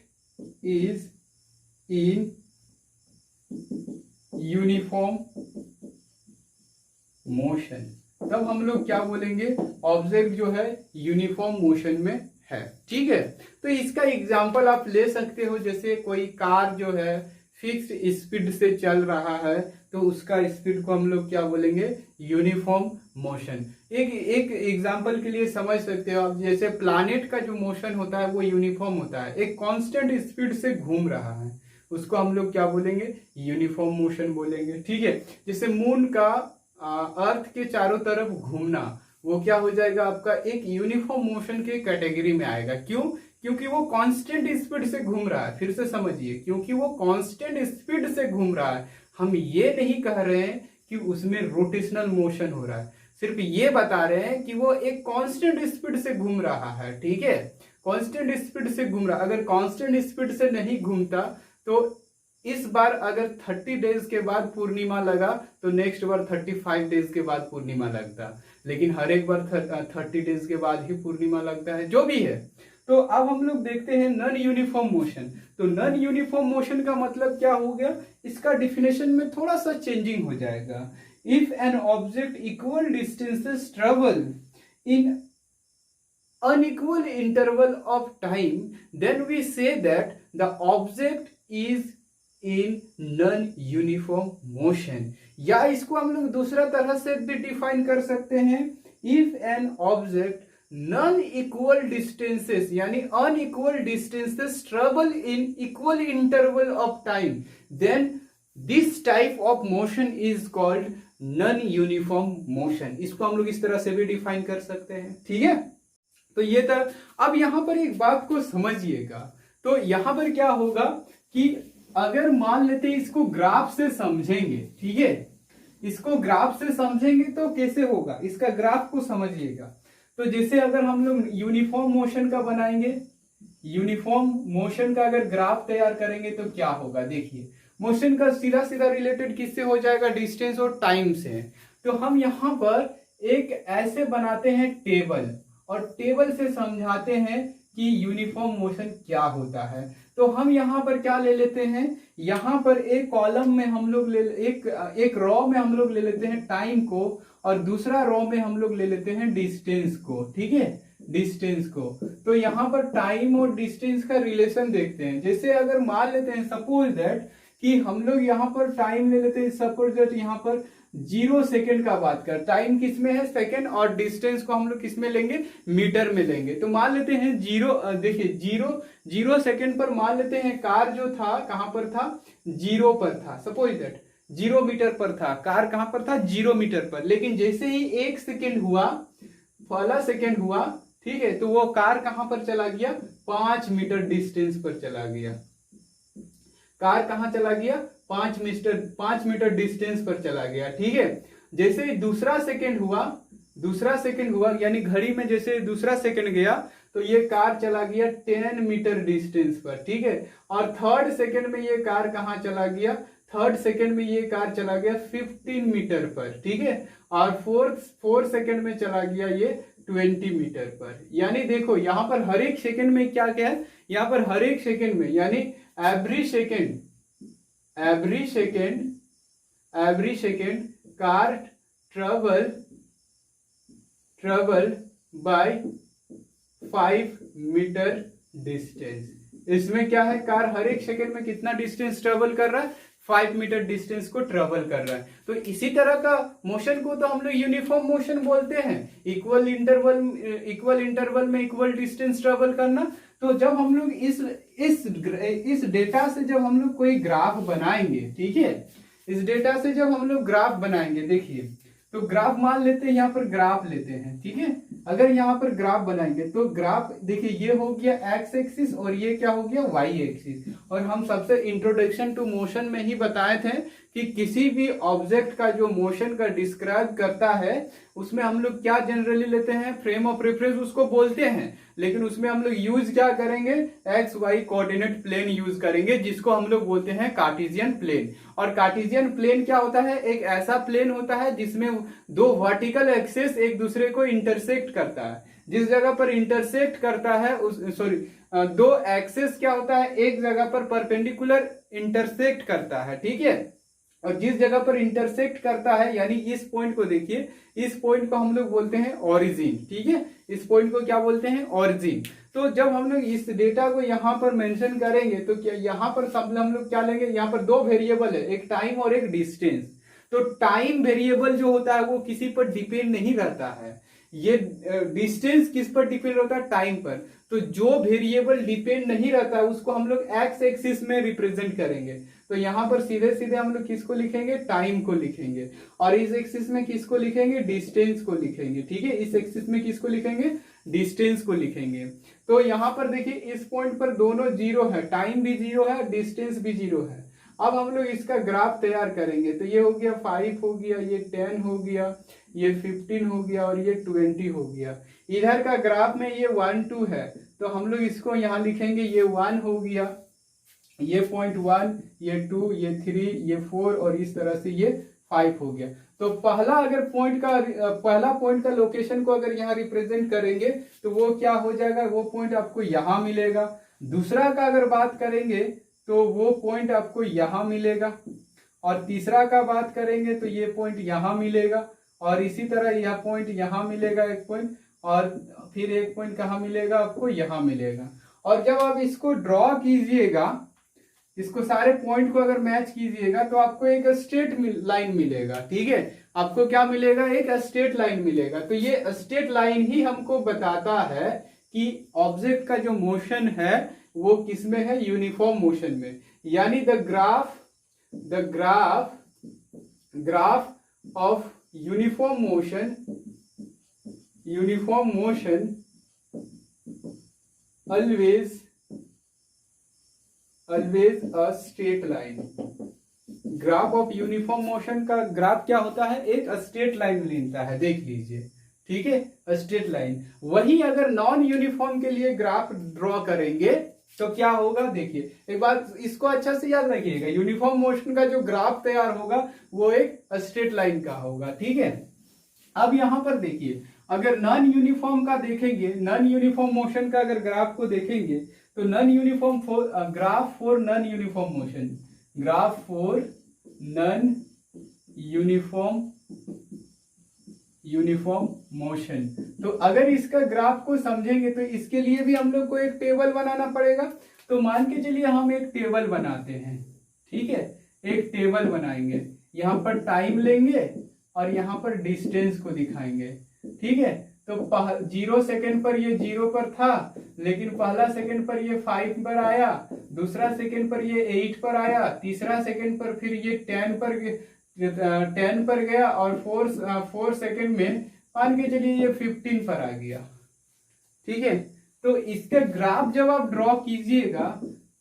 [SPEAKER 1] is in uniform motion। तब हम लोग क्या बोलेंगे, ऑब्जेक्ट जो है यूनिफॉर्म मोशन में है। ठीक है, तो इसका एग्जांपल आप ले सकते हो, जैसे कोई कार जो है फिक्स्ड स्पीड से चल रहा है तो उसका स्पीड को हम लोग क्या बोलेंगे, यूनिफॉर्म मोशन। एक एग्जांपल के लिए समझ सकते हो आप, जैसे प्लैनेट का जो मोशन होता है वो यूनिफॉर्म होता है, एक कांस्टेंट स्पीड से घूम रहा है, उसको हम लोग क्या बोलेंगे, यूनिफॉर्म मोशन बोलेंगे। ठीक है, जैसे मून का अर्थ के चारों तरफ घूमना, वो क्या हो जाएगा, आपका एक यूनिफॉर्म मोशन के कैटेगरी में आएगा। क्यों, क्योंकि वो कांस्टेंट स्पीड से घूम रहा है। फिर से समझिए, क्योंकि वो कांस्टेंट स्पीड से घूम रहा है। हम ये नहीं कह रहे हैं कि उसमें रोटेशनल मोशन हो रहा है, सिर्फ ये बता रहे हैं कि वो एक कांस्टेंट स्पीड से घूम रहा है। ठीक है, कांस्टेंट स्पीड से घूम रहा। अगर कांस्टेंट स्पीड से नहीं घूमता तो इस बार अगर 30 डेज के बाद पूर्णिमा लगा तो नेक्स्ट बार 35 डेज के बाद पूर्णिमा लगता, लेकिन हर एक बार 30 डेज के बाद ही पूर्णिमा लगता है, जो भी है। तो अब हम लोग देखते हैं नॉन यूनिफॉर्म मोशन। तो नॉन यूनिफॉर्म मोशन का मतलब क्या हो गया, इसका डिफिनेशन में थोड़ा सा चेंजिंग हो जाएगा। If an object equal distances travel in unequal interval of time, then we say that the object is in non-uniform motion। या इसको हम लोग दूसरा तरह से भी डिफाइन कर सकते हैं, if an object non-equal distances यानी unequal distances travel in equal interval of time, then this type of motion is called non-uniform motion। इसको हम लोग इस तरह से भी डिफाइन कर सकते हैं। ठीक है, तो ये था। अब यहां पर एक बात को समझिएगा, तो यहां पर क्या होगा कि अगर मान लेते हैं इसको ग्राफ से समझेंगे, ठीक है, इसको ग्राफ से समझेंगे तो कैसे होगा, इसका ग्राफ को समझिएगा। तो जैसे अगर हम लोग यूनिफॉर्म मोशन का बनाएंगे, यूनिफॉर्म मोशन का अगर ग्राफ तैयार करेंगे तो क्या होगा, देखिए मोशन का सीधा सीधा रिलेटेड किससे हो जाएगा, डिस्टेंस और टाइम से। तो हम यहां पर एक ऐसे बनाते हैं टेबल, और टेबल से समझाते हैं कि यूनिफॉर्म मोशन क्या होता है। तो हम यहाँ पर क्या ले लेते हैं, यहाँ पर एक कॉलम में हम लोग एक रॉ में हम लोग ले लेते हैं टाइम को, और दूसरा रॉ में हम लोग ले लेते हैं डिस्टेंस को। ठीक है, डिस्टेंस को। तो यहाँ पर टाइम और डिस्टेंस का रिलेशन देखते हैं। जैसे अगर मान लेते हैं सपोज दैट कि हम लोग यहाँ पर टाइम ले लेते हैं, सपोज दैट यहाँ पर 0 सेकेंड का बात कर, टाइम किस में है, सेकेंड, और डिस्टेंस को हम लोग किस में लेंगे, मीटर में लेंगे। तो मान लेते हैं 0, देखिए 0 सेकेंड पर मान लेते हैं कार जो था कहां पर था, 0 पर था, सपोज दैट 0 मीटर पर था, कार कहां पर था, 0 मीटर पर। लेकिन जैसे ही 1 सेकेंड हुआ, पहला सेकेंड हुआ, ठीक है, तो वो कार कहां पर चला गया, 5 मीटर डिस्टेंस पर चला गया। कार कहां चला गया, 5 मीटर डिस्टेंस पर चला गया। ठीक है, जैसे दूसरा सेकंड हुआ यानी घड़ी में जैसे दूसरा सेकंड गया तो ये कार चला गया 10 मीटर डिस्टेंस पर। ठीक है, और थर्ड सेकंड में ये कार कहां चला गया, थर्ड सेकंड में ये कार चला गया 15 मीटर पर, ठीक है, और फोर्थ सेकंड में चला गया ये 20 मीटर पर। यानी देखो यहाँ पर हर एक सेकंड में क्या क्या है, यहाँ पर हर एक सेकंड में यानी every second car travel by 5 metre distance. इसमें क्या है, कार हर एक सेकंड में कितना डिस्टेंस ट्रेवल कर रहा है, 5 मीटर डिस्टेंस को ट्रेवल कर रहा है। तो इसी तरह का मोशन को तो हम लोग यूनिफॉर्म मोशन बोलते हैं, इक्वल इंटरवल में इक्वल डिस्टेंस ट्रेवल करना। तो जब हम लोग इस डेटा से जब हम लोग कोई ग्राफ बनाएंगे, ठीक है, इस डेटा से जब हम लोग ग्राफ बनाएंगे, देखिए तो ग्राफ मान लेते हैं, यहाँ पर ग्राफ लेते हैं, ठीक है। अगर यहाँ पर ग्राफ बनाएंगे तो ग्राफ देखिए ये हो गया एक्स एक्सिस और ये क्या हो गया वाई एक्सिस। और हम सबसे इंट्रोडक्शन टू मोशन में ही बताए थे कि किसी भी ऑब्जेक्ट का जो मोशन का डिस्क्राइब करता है उसमें हम लोग क्या जनरली लेते हैं, फ्रेम ऑफ रेफरेंस उसको बोलते हैं, लेकिन उसमें हम लोग यूज क्या करेंगे, X Y coordinate plane use करेंगे, जिसको हम लोग बोलते हैं कार्टेशियन प्लेन। और कार्टेशियन प्लेन क्या होता है, एक ऐसा प्लेन होता है जिसमें दो वर्टिकल एक्सिस एक दूसरे को इंटरसेक्ट करता है। जिस जगह पर इंटरसेक्ट करता है दो एक्सिस क्या होता है, एक जगह पर परपेंडिकुलर इंटरसेक्ट करता है, ठीक है। और जिस जगह पर इंटरसेक्ट करता है यानी इस पॉइंट को देखिए, इस पॉइंट को हम लोग बोलते हैं ओरिजिन, ठीक है, इस पॉइंट को क्या बोलते हैं, ओरिजिन। तो जब हम लोग इस डेटा को यहाँ पर मेंशन करेंगे तो क्या यहाँ पर सब हम लोग क्या लेंगे, यहाँ पर दो वेरिएबल है, एक टाइम और एक डिस्टेंस। तो टाइम वेरिएबल जो होता है वो किसी पर डिपेंड नहीं रहता है, ये डिस्टेंस किस पर डिपेंड होता है, टाइम पर। तो जो वेरिएबल डिपेंड नहीं रहता है उसको हम लोग एक्स एक्सिस में रिप्रेजेंट करेंगे। तो यहाँ पर सीधे सीधे हम लोग किसको लिखेंगे, टाइम को लिखेंगे, और इस एक्सिस में किसको लिखेंगे, डिस्टेंस को लिखेंगे, ठीक है, इस एक्सिस में किसको लिखेंगे, डिस्टेंस को लिखेंगे। तो यहाँ पर देखिए इस पॉइंट पर दोनों जीरो है, टाइम भी जीरो है, डिस्टेंस भी जीरो है। अब हम लोग इसका ग्राफ तैयार करेंगे, तो ये हो गया 5 हो गया, ये 10 हो गया, ये 15 हो गया और ये 20 हो गया। इधर का ग्राफ में ये 1 2 है, तो हम लोग इसको यहाँ लिखेंगे, ये 1 हो गया, ये पॉइंट 1, ये 2, ये 3, ये 4 और इस तरह से ये 5 हो गया। तो पहला पॉइंट का लोकेशन को अगर यहाँ रिप्रेजेंट करेंगे तो वो क्या हो जाएगा, वो पॉइंट आपको यहाँ मिलेगा। दूसरा का अगर बात करेंगे तो वो पॉइंट आपको यहाँ मिलेगा, और तीसरा का बात करेंगे तो ये पॉइंट यहाँ मिलेगा, और इसी तरह यह पॉइंट यहाँ मिलेगा एक पॉइंट, और फिर एक पॉइंट कहाँ मिलेगा आपको, यहाँ मिलेगा। और जब आप इसको ड्रॉ कीजिएगा, इसको सारे पॉइंट को अगर मैच कीजिएगा तो आपको एक स्ट्रेट लाइन मिलेगा, ठीक है, आपको क्या मिलेगा, एक स्ट्रेट लाइन मिलेगा। तो ये स्ट्रेट लाइन ही हमको बताता है कि ऑब्जेक्ट का जो मोशन है वो किसमें है, यूनिफॉर्म मोशन में। यानी the graph of uniform motion always a straight line। Graph of uniform motion का ग्राफ क्या होता है, एक स्ट्रेट लाइन लेता है, देख लीजिए, ठीक है, स्ट्रेट लाइन। वही अगर नॉन यूनिफॉर्म के लिए ग्राफ ड्रॉ करेंगे तो क्या होगा, देखिए एक बात इसको अच्छा से याद रखिएगा, यूनिफॉर्म मोशन का जो ग्राफ तैयार होगा वो एक स्ट्रेट लाइन का होगा, ठीक है। अब यहां पर देखिए, अगर नॉन यूनिफॉर्म का देखेंगे, नॉन यूनिफॉर्म मोशन का अगर ग्राफ को देखेंगे तो graph for non uniform motion, graph for non uniform motion. तो अगर इसका ग्राफ को समझेंगे तो इसके लिए भी हम लोग को एक टेबल बनाना पड़ेगा। तो मान के चलिए हम एक टेबल बनाते हैं, ठीक है, एक टेबल बनाएंगे, यहाँ पर टाइम लेंगे और यहाँ पर डिस्टेंस को दिखाएंगे, ठीक है। तो 0 सेकंड पर ये 0 पर था, लेकिन पहला सेकंड पर ये 5 पर आया, दूसरा सेकंड पर ये 8 पर आया, तीसरा सेकंड पर फिर ये 10 पर गया, और 4 सेकंड में मान के चलिए ये 15 पर आ गया, ठीक है। तो इसका ग्राफ जब आप ड्रॉ कीजिएगा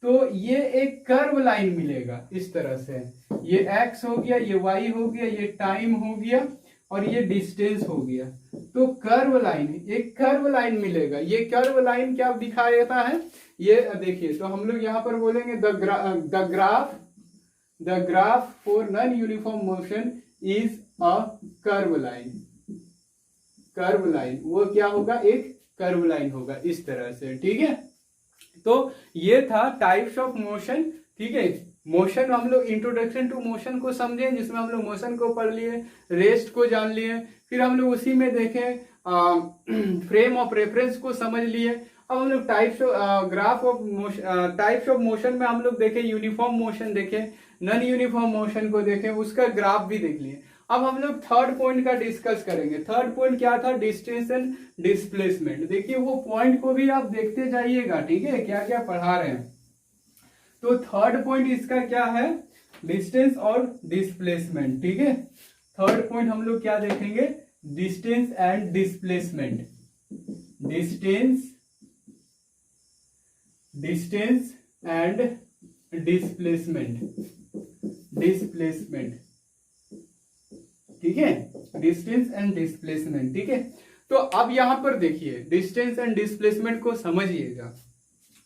[SPEAKER 1] तो ये एक कर्व लाइन मिलेगा इस तरह से, ये x हो गया, ये y हो गया, ये टाइम हो गया और ये डिस्टेंस हो गया। तो कर्व लाइन, एक कर्व लाइन मिलेगा। ये कर्व लाइन क्या दिखाता है, ये देखिए, तो हम लोग यहाँ पर बोलेंगे the the graph for non uniform motion is a curve line. Curve line वो क्या होगा, एक कर्व लाइन होगा इस तरह से, ठीक है। तो ये था टाइप्स ऑफ मोशन, ठीक है। मोशन हम लोग इंट्रोडक्शन टू मोशन को समझे, जिसमें हम लोग मोशन को पढ़ लिए, रेस्ट को जान लिए, फिर हम लोग उसी में देखें फ्रेम ऑफ रेफरेंस को समझ लिए। अब हम लोग types graph of motion, types of motion में हम लोग देखें यूनिफॉर्म मोशन देखें, नॉन यूनिफॉर्म मोशन को देखें, उसका ग्राफ भी देख लिए। अब हम लोग थर्ड पॉइंट का डिस्कस करेंगे। थर्ड पॉइंट क्या था, डिस्टेंस एंड डिस्प्लेसमेंट। देखिए वो पॉइंट को भी आप देखते जाइएगा, ठीक है, क्या क्या पढ़ा रहे हैं। तो थर्ड पॉइंट इसका क्या है, डिस्टेंस और डिस्प्लेसमेंट, ठीक है। थर्ड पॉइंट हम लोग क्या देखेंगे, distance and displacement. Distance and displacement, ठीक है, डिस्टेंस एंड डिस्प्लेसमेंट, ठीक है। तो अब यहां पर देखिए डिस्टेंस एंड डिस्प्लेसमेंट को समझिएगा।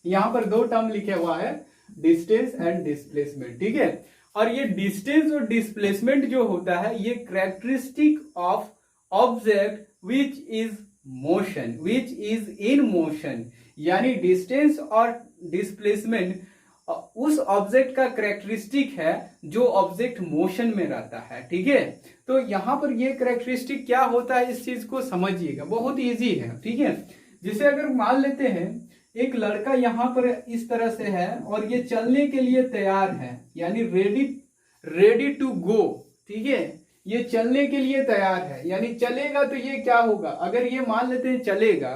[SPEAKER 1] यहां पर दो टर्म लिखे हुआ है, डिस्टेंस एंड डिस्प्लेसमेंट, ठीक है। और ये डिस्टेंस और डिस्प्लेसमेंट जो होता है, ये characteristic of object which is motion, which is in motion. यानी डिस्टेंस और डिस्प्लेसमेंट उस ऑब्जेक्ट का कैरेक्टरिस्टिक है जो ऑब्जेक्ट मोशन में रहता है, ठीक है। तो यहां पर ये कैरेक्टरिस्टिक क्या होता है, इस चीज को समझिएगा, बहुत इजी है, ठीक है। जैसे अगर मान लेते हैं एक लड़का यहां पर इस तरह से है और ये चलने के लिए तैयार है, यानी रेडी टू गो, ठीक है। ये चलने के लिए तैयार है, यानी चलेगा तो ये क्या होगा, अगर ये मान लेते हैं चलेगा,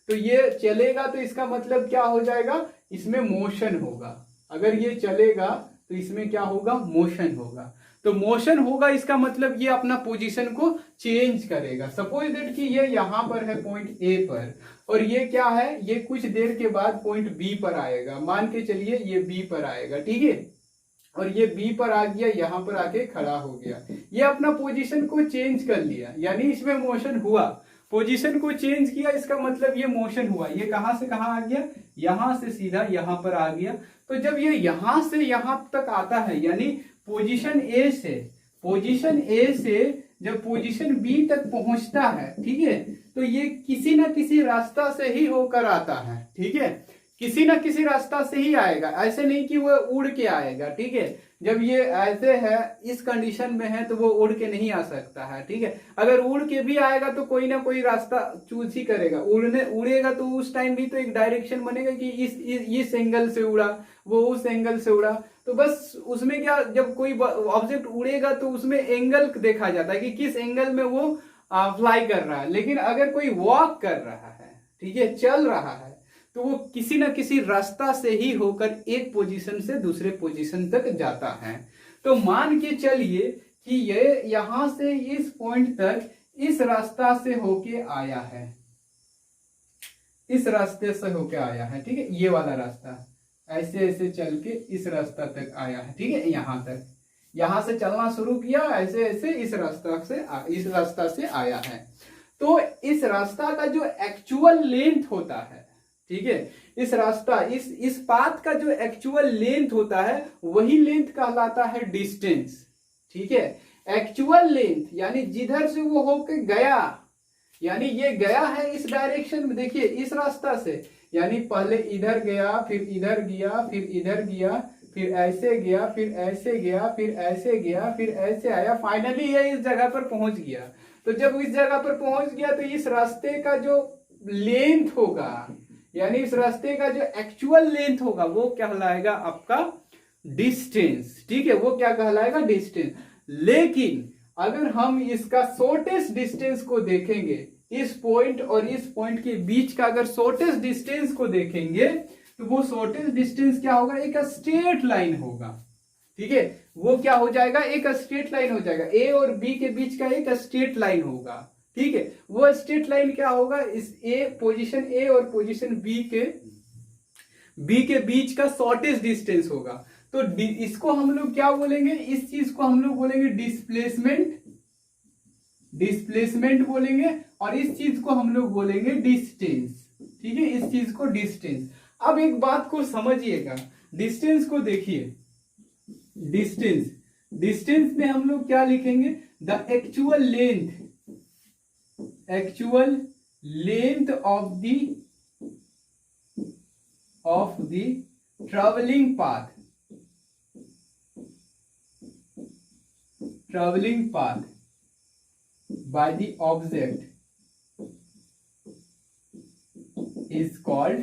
[SPEAKER 1] तो ये चलेगा तो इसका मतलब क्या हो जाएगा, इसमें मोशन होगा। अगर ये चलेगा तो इसमें क्या होगा, मोशन होगा। तो मोशन होगा इसका मतलब ये अपना पोजीशन को चेंज करेगा। सपोज दैट कि ये यहां पर है पॉइंट ए पर, और ये क्या है, ये कुछ देर के बाद पॉइंट बी पर आएगा। मान के चलिए ये बी पर आएगा, ठीक है, और ये बी पर आ गया, यहां पर आके खड़ा हो गया। ये अपना पोजीशन को चेंज कर लिया, यानी इसमें मोशन हुआ। पोजीशन को चेंज किया, इसका मतलब ये मोशन हुआ। ये कहां से कहां आ गया, यहां से सीधा यहां पर आ गया। तो जब ये यहां से यहां तक आता है, यानी पोजीशन ए से जब पोजीशन बी तक पहुंचता है, ठीक है, तो ये किसी ना किसी रास्ता से ही होकर आता है, ठीक है, किसी ना किसी रास्ता से ही आएगा। ऐसे नहीं कि वो उड़ के आएगा, ठीक है। जब ये ऐसे है, इस कंडीशन में है, तो वो उड़ के नहीं आ सकता है, ठीक है। अगर उड़ के भी आएगा तो कोई ना कोई रास्ता चूज ही करेगा। उड़ेगा तो उस टाइम भी तो एक डायरेक्शन बनेगा कि इस एंगल से उड़ा, वो उस एंगल से उड़ा। तो बस उसमें क्या, जब कोई ऑब्जेक्ट उड़ेगा तो उसमें एंगल देखा जाता है कि किस एंगल में वो फ्लाई कर रहा है। लेकिन अगर कोई वॉक कर रहा है, ठीक है, चल रहा है, तो वो किसी ना किसी रास्ता से ही होकर एक पोजीशन से दूसरे पोजीशन तक जाता है। तो मान के चलिए कि ये यहां से इस पॉइंट तक इस रास्ता से होके आया है, इस रास्ते से होके आया है, ठीक है। ये वाला रास्ता ऐसे ऐसे चल के इस रास्ता तक आया है, ठीक है, यहां तक, यहां से चलना शुरू किया, ऐसे ऐसे इस रास्ता से आया है। तो इस रास्ता का जो एक्चुअल लेंथ होता है, ठीक है, इस रास्ता इस पाथ का जो एक्चुअल लेंथ होता है, वही लेंथ कहलाता है डिस्टेंस, ठीक है। एक्चुअल लेंथ यानी जिधर से वो होके गया, यानी ये गया है इस डायरेक्शन में, देखिए इस रास्ता से, यानी पहले इधर गया, फिर इधर गया, फिर इधर गया, फिर ऐसे गया, फिर ऐसे गया, फिर ऐसे गया, फिर ऐसे आया, फाइनली ये इस जगह पर पहुंच गया। तो जब इस जगह पर पहुंच गया तो इस रास्ते का जो लेंथ होगा, यानी इस रास्ते का जो एक्चुअल लेंथ होगा, वो कहलाएगा आपका डिस्टेंस, ठीक है, वो क्या कहलाएगा, डिस्टेंस। लेकिन अगर हम इसका शॉर्टेस्ट डिस्टेंस को देखेंगे, इस पॉइंट और इस पॉइंट के बीच का अगर शॉर्टेस्ट डिस्टेंस को देखेंगे, तो वो शॉर्टेस्ट डिस्टेंस क्या होगा, एक स्ट्रेट लाइन होगा, ठीक है। वो क्या हो जाएगा, एक स्ट्रेट लाइन हो जाएगा, ए और बी के बीच का एक स्ट्रेट लाइन होगा, ठीक है। वो स्ट्रेट लाइन क्या होगा, इस पोजीशन ए और पोजीशन बी के बीच का शॉर्टेस्ट डिस्टेंस होगा। तो इसको हम लोग क्या बोलेंगे, इस चीज को हम लोग बोलेंगे डिस्प्लेसमेंट बोलेंगे, और इस चीज को हम लोग बोलेंगे डिस्टेंस, ठीक है, इस चीज को डिस्टेंस। अब एक बात को समझिएगा, डिस्टेंस को देखिए, डिस्टेंस, डिस्टेंस में हम लोग क्या लिखेंगे, the actual length, actual length of the travelling path, travelling path by the object is called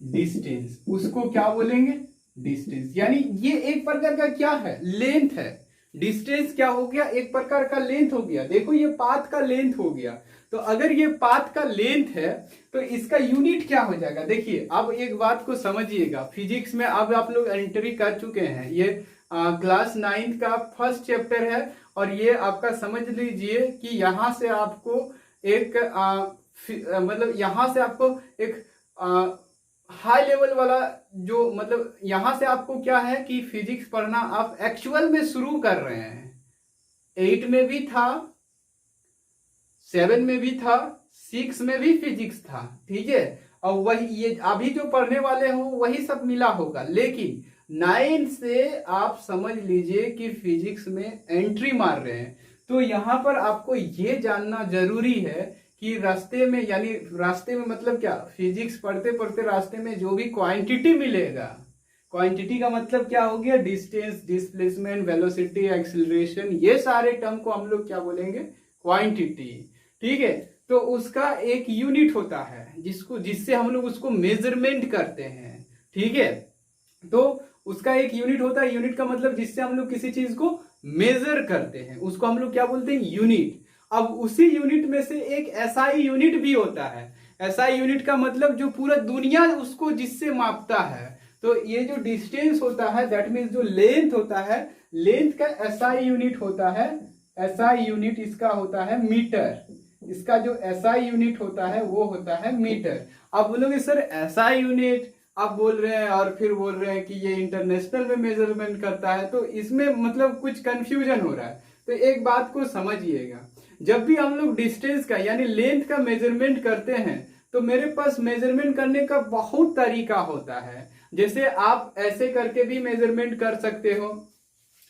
[SPEAKER 1] distance. उसको क्या बोलेंगे, डिस्टेंस। यानी ये एक प्रकार का क्या है, लेंथ है। डिस्टेंस क्या हो गया, एक प्रकार का लेंथ हो गया। देखो ये पाथ का लेंथ हो गया, तो अगर ये पाथ का लेंथ है तो इसका यूनिट क्या हो जाएगा। देखिए अब एक बात को समझिएगा, फिजिक्स में अब आप लोग एंट्री कर चुके हैं, ये क्लास 9 का फर्स्ट चैप्टर है, और ये आपका समझ लीजिए कि यहां से आपको एक मतलब यहां से आपको एक हाई लेवल वाला जो मतलब यहां से आपको क्या है कि फिजिक्स पढ़ना आप एक्चुअल में शुरू कर रहे हैं। 8 में भी था, 7 में भी था, 6 में भी फिजिक्स था, ठीक है। और वही ये अभी जो पढ़ने वाले हो वही सब मिला होगा, लेकिन 9 से आप समझ लीजिए कि फिजिक्स में एंट्री मार रहे हैं। तो यहां पर आपको ये जानना जरूरी है कि रास्ते में, यानी रास्ते में मतलब क्या, फिजिक्स पढ़ते पढ़ते रास्ते में जो भी क्वांटिटी मिलेगा, क्वांटिटी का मतलब क्या हो गया, डिस्टेंस, डिस्प्लेसमेंट, वेलोसिटी, एक्सीलरेशन, ये सारे टर्म को हम लोग क्या बोलेंगे, क्वांटिटी, ठीक है। तो उसका एक यूनिट होता है जिससे हम लोग उसको मेजरमेंट करते हैं, ठीक है। तो उसका एक यूनिट होता है, यूनिट का मतलब जिससे हम लोग किसी चीज को मेजर करते हैं उसको हम लोग क्या बोलते हैं, यूनिट। अब उसी यूनिट में से एक एसआई यूनिट भी होता है। एसआई यूनिट का मतलब जो पूरा दुनिया उसको जिससे मापता है। तो ये जो डिस्टेंस होता है, दैट मीन्स जो लेंथ होता है, लेंथ का एसआई यूनिट होता है, एसआई यूनिट इसका होता है मीटर। इसका जो एसआई यूनिट होता है वो होता है मीटर। आप बोलोगे सर एसआई यूनिट आप बोल रहे हैं और फिर बोल रहे हैं कि ये इंटरनेशनल में मेजरमेंट करता है, तो इसमें मतलब कुछ कंफ्यूजन हो रहा है। तो एक बात को समझिएगा, जब भी हम लोग डिस्टेंस का यानी लेंथ का मेजरमेंट करते हैं तो मेरे पास मेजरमेंट करने का बहुत तरीका होता है। जैसे आप ऐसे करके भी मेजरमेंट कर सकते हो,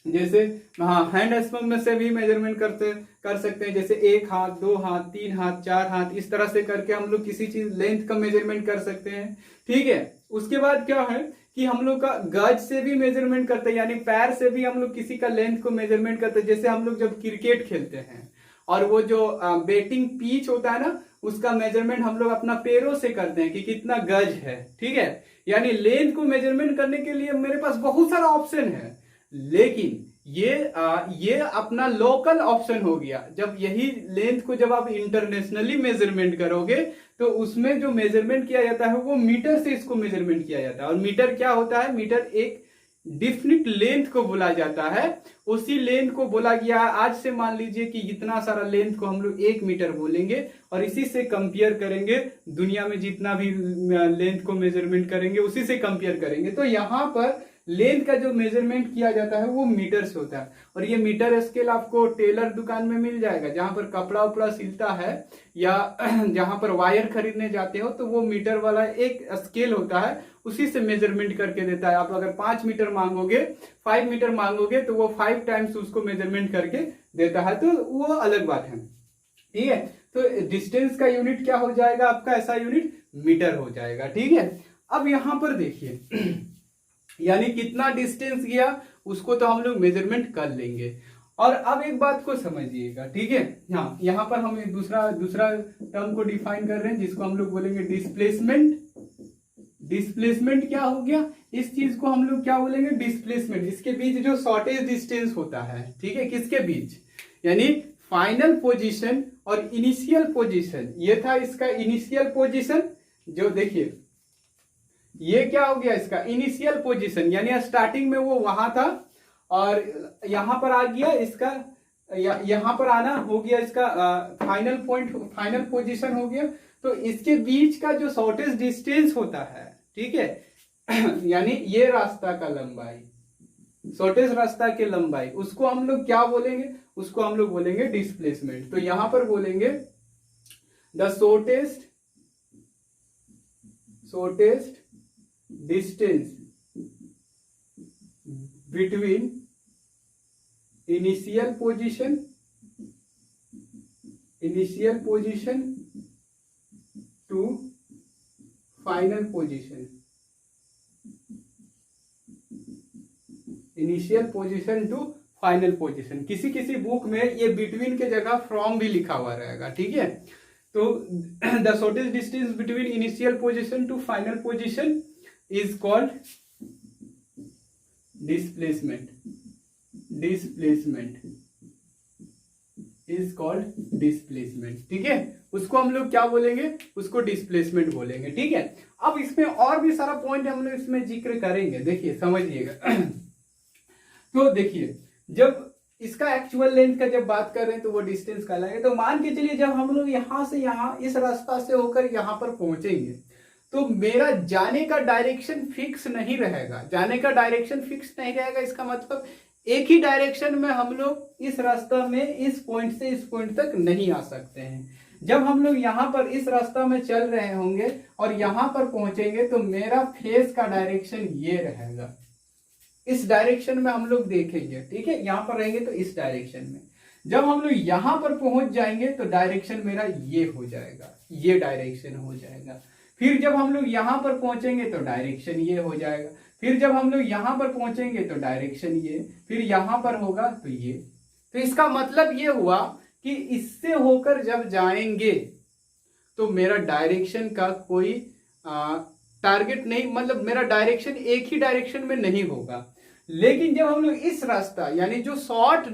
[SPEAKER 1] जैसे हाँ हैंड स्पम में से भी मेजरमेंट कर सकते हैं, जैसे 1 हाथ, 2 हाथ, 3 हाथ, 4 हाथ, इस तरह से करके हम लोग किसी चीज लेंथ का मेजरमेंट कर सकते हैं, ठीक है। उसके बाद क्या है कि हम लोग का गज से भी मेजरमेंट करते हैं, यानी पैर से भी हम लोग किसी का लेंथ को मेजरमेंट करते हैं। जैसे हम लोग जब क्रिकेट खेलते हैं और वो जो बैटिंग पिच होता है ना, उसका मेजरमेंट हम लोग अपना पैरों से करते हैं कि कितना गज है, ठीक है। यानी लेंथ को मेजरमेंट करने के लिए मेरे पास बहुत सारा ऑप्शन है, लेकिन ये अपना लोकल ऑप्शन हो गया। जब यही लेंथ को जब आप इंटरनेशनली मेजरमेंट करोगे तो उसमें जो मेजरमेंट किया जाता है वो मीटर से इसको मेजरमेंट किया जाता है। और मीटर क्या होता है, मीटर एक डिफिनिट लेंथ को बोला जाता है। उसी लेंथ को बोला गया, आज से मान लीजिए कि इतना सारा लेंथ को हम लोग 1 मीटर बोलेंगे और इसी से कंपेयर करेंगे, दुनिया में जितना भी लेंथ को मेजरमेंट करेंगे उसी से कंपेयर करेंगे। तो यहां पर लेंथ का जो मेजरमेंट किया जाता है वो मीटर से होता है। और ये मीटर स्केल आपको टेलर दुकान में मिल जाएगा, जहां पर कपड़ा उपड़ा सिलता है या जहां पर वायर खरीदने जाते हो तो वो मीटर वाला एक स्केल होता है, उसी से मेजरमेंट करके देता है। आप अगर 5 मीटर मांगोगे, 5 मीटर मांगोगे तो वो 5 टाइम्स उसको मेजरमेंट करके देता है, तो वो अलग बात है, ठीक है। तो डिस्टेंस का यूनिट क्या हो जाएगा आपका, ऐसा यूनिट मीटर हो जाएगा, ठीक है। अब यहां पर देखिए यानी कितना डिस्टेंस गया उसको तो हम लोग मेजरमेंट कर लेंगे। और अब एक बात को समझिएगा, ठीक है। हाँ, यहां पर हम एक दूसरा टर्म को डिफाइन कर रहे हैं जिसको हम लोग बोलेंगे डिस्प्लेसमेंट। डिस्प्लेसमेंट क्या हो गया, इस चीज को हम लोग क्या बोलेंगे, डिस्प्लेसमेंट। इसके बीच जो शॉर्टेज डिस्टेंस होता है, ठीक है, किसके बीच, यानी फाइनल पोजीशन और इनिशियल पोजीशन। ये था इसका इनिशियल पोजीशन, जो देखिए ये क्या हो गया इसका इनिशियल पोजीशन, यानी स्टार्टिंग में वो वहां था और यहां पर आ गया इसका, यहां पर आना हो गया इसका फाइनल पॉइंट, फाइनल पोजीशन हो गया। तो इसके बीच का जो शॉर्टेज डिस्टेंस होता है, ठीक है, यानी ये रास्ता का लंबाई, शॉर्टेज रास्ता की लंबाई, उसको हम लोग क्या बोलेंगे, उसको हम लोग बोलेंगे डिस्प्लेसमेंट। तो यहां पर बोलेंगे the shortest distance between initial position to final position, initial position to final position. किसी किसी बुक में ये बिटवीन के जगह फ्रॉम भी लिखा हुआ रहेगा, ठीक है। तो the shortest distance between initial position to final position is called displacement is called displacement, ठीक है। उसको हम लोग क्या बोलेंगे, उसको डिस्प्लेसमेंट बोलेंगे, ठीक है। अब इसमें और भी सारा पॉइंट हम लोग इसमें जिक्र करेंगे, देखिए समझिएगा। तो देखिए जब इसका एक्चुअल लेंथ का जब बात कर रहे हैं तो वो डिस्टेंस कहलाएगा। तो मान के चलिए जब हम लोग यहां से यहां इस रास्ता से होकर यहां पर पहुंचेंगे तो मेरा जाने का डायरेक्शन फिक्स नहीं रहेगा, इसका मतलब एक ही डायरेक्शन में हम लोग इस रास्ता में इस पॉइंट से इस पॉइंट तक नहीं आ सकते हैं। जब हम लोग यहाँ पर इस रास्ता में चल रहे होंगे और यहाँ पर पहुंचेंगे तो मेरा फेस का डायरेक्शन ये रहेगा, इस डायरेक्शन में हम लोग देखेंगे, ठीक है। यहाँ पर रहेंगे तो इस डायरेक्शन में। जब हम लोग यहाँ पर पहुंच जाएंगे तो डायरेक्शन मेरा ये हो जाएगा, ये डायरेक्शन हो जाएगा। फिर जब हम लोग यहाँ पर पहुंचेंगे तो डायरेक्शन ये हो जाएगा। फिर जब हम लोग यहाँ पर पहुंचेंगे तो डायरेक्शन ये, फिर यहाँ पर होगा तो ये। तो इसका मतलब ये हुआ कि इससे होकर जब जाएंगे तो मेरा डायरेक्शन का कोई टारगेट नहीं, मतलब मेरा डायरेक्शन एक ही डायरेक्शन में नहीं होगा। लेकिन जब हम लोग इस रास्ता यानी जो शॉर्ट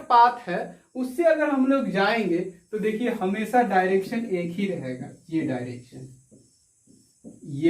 [SPEAKER 1] पाथ है उससे अगर हम लोग जाएंगे तो देखिए हमेशा डायरेक्शन एक ही रहेगा, ये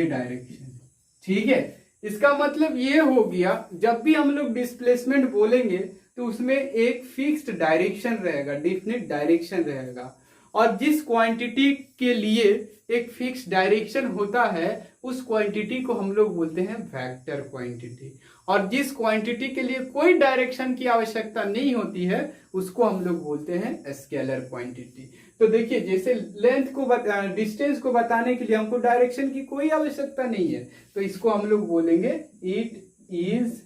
[SPEAKER 1] डायरेक्शन, ठीक है। इसका मतलब ये हो गया जब भी हम लोग डिस्प्लेसमेंट बोलेंगे तो उसमें एक फिक्स्ड डायरेक्शन रहेगा, डेफिनेट डायरेक्शन रहेगा। और जिस क्वांटिटी के लिए एक फिक्स डायरेक्शन होता है उस क्वांटिटी को हम लोग बोलते हैं वेक्टर क्वांटिटी। और जिस क्वांटिटी के लिए कोई डायरेक्शन की आवश्यकता नहीं होती है उसको हम लोग बोलते हैं स्केलर क्वांटिटी। तो देखिए जैसे लेंथ को डिस्टेंस को बताने के लिए हमको डायरेक्शन की कोई आवश्यकता नहीं है तो इसको हम लोग बोलेंगे इट इज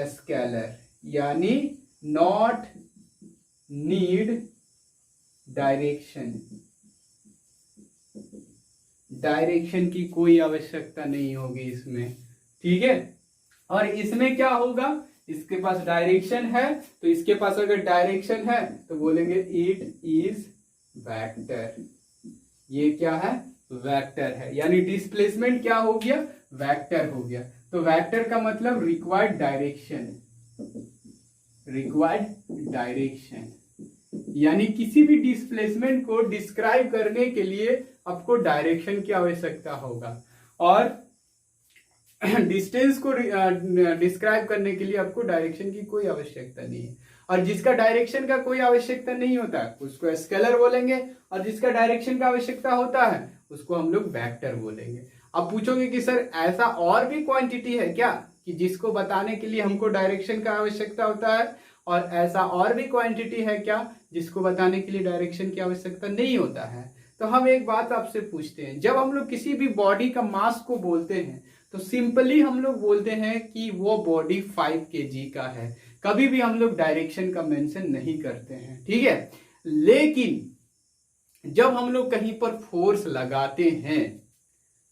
[SPEAKER 1] स्केलर, यानी नॉट नीड डायरेक्शन की कोई आवश्यकता नहीं होगी इसमें, ठीक है। और इसमें क्या होगा, इसके पास डायरेक्शन है तो इसके पास अगर डायरेक्शन है तो बोलेंगे इट इज वेक्टर। ये क्या है, वेक्टर है, यानी डिस्प्लेसमेंट क्या हो गया, वेक्टर हो गया। तो वेक्टर का मतलब रिक्वायर्ड डायरेक्शन, यानी किसी भी डिस्प्लेसमेंट को डिस्क्राइब करने के लिए आपको डायरेक्शन की आवश्यकता होगा और डिस्टेंस को डिस्क्राइब करने के लिए आपको डायरेक्शन की कोई आवश्यकता नहीं है। और जिसका डायरेक्शन का कोई आवश्यकता नहीं होता उसको स्केलर बोलेंगे और जिसका डायरेक्शन का आवश्यकता होता है उसको हम लोग वेक्टर बोलेंगे। अब पूछोगे कि सर ऐसा और भी क्वांटिटी है क्या कि जिसको बताने के लिए हमको डायरेक्शन का आवश्यकता होता है, और ऐसा और भी क्वांटिटी है क्या जिसको बताने के लिए डायरेक्शन की आवश्यकता नहीं होता है। तो हम एक बात आपसे पूछते हैं, जब हम लोग किसी भी बॉडी का मास को बोलते हैं तो सिंपली हम लोग बोलते हैं कि वो बॉडी 5 kg का है, कभी भी हम लोग डायरेक्शन का मेंशन नहीं करते हैं, ठीक है। लेकिन जब हम लोग कहीं पर फोर्स लगाते हैं,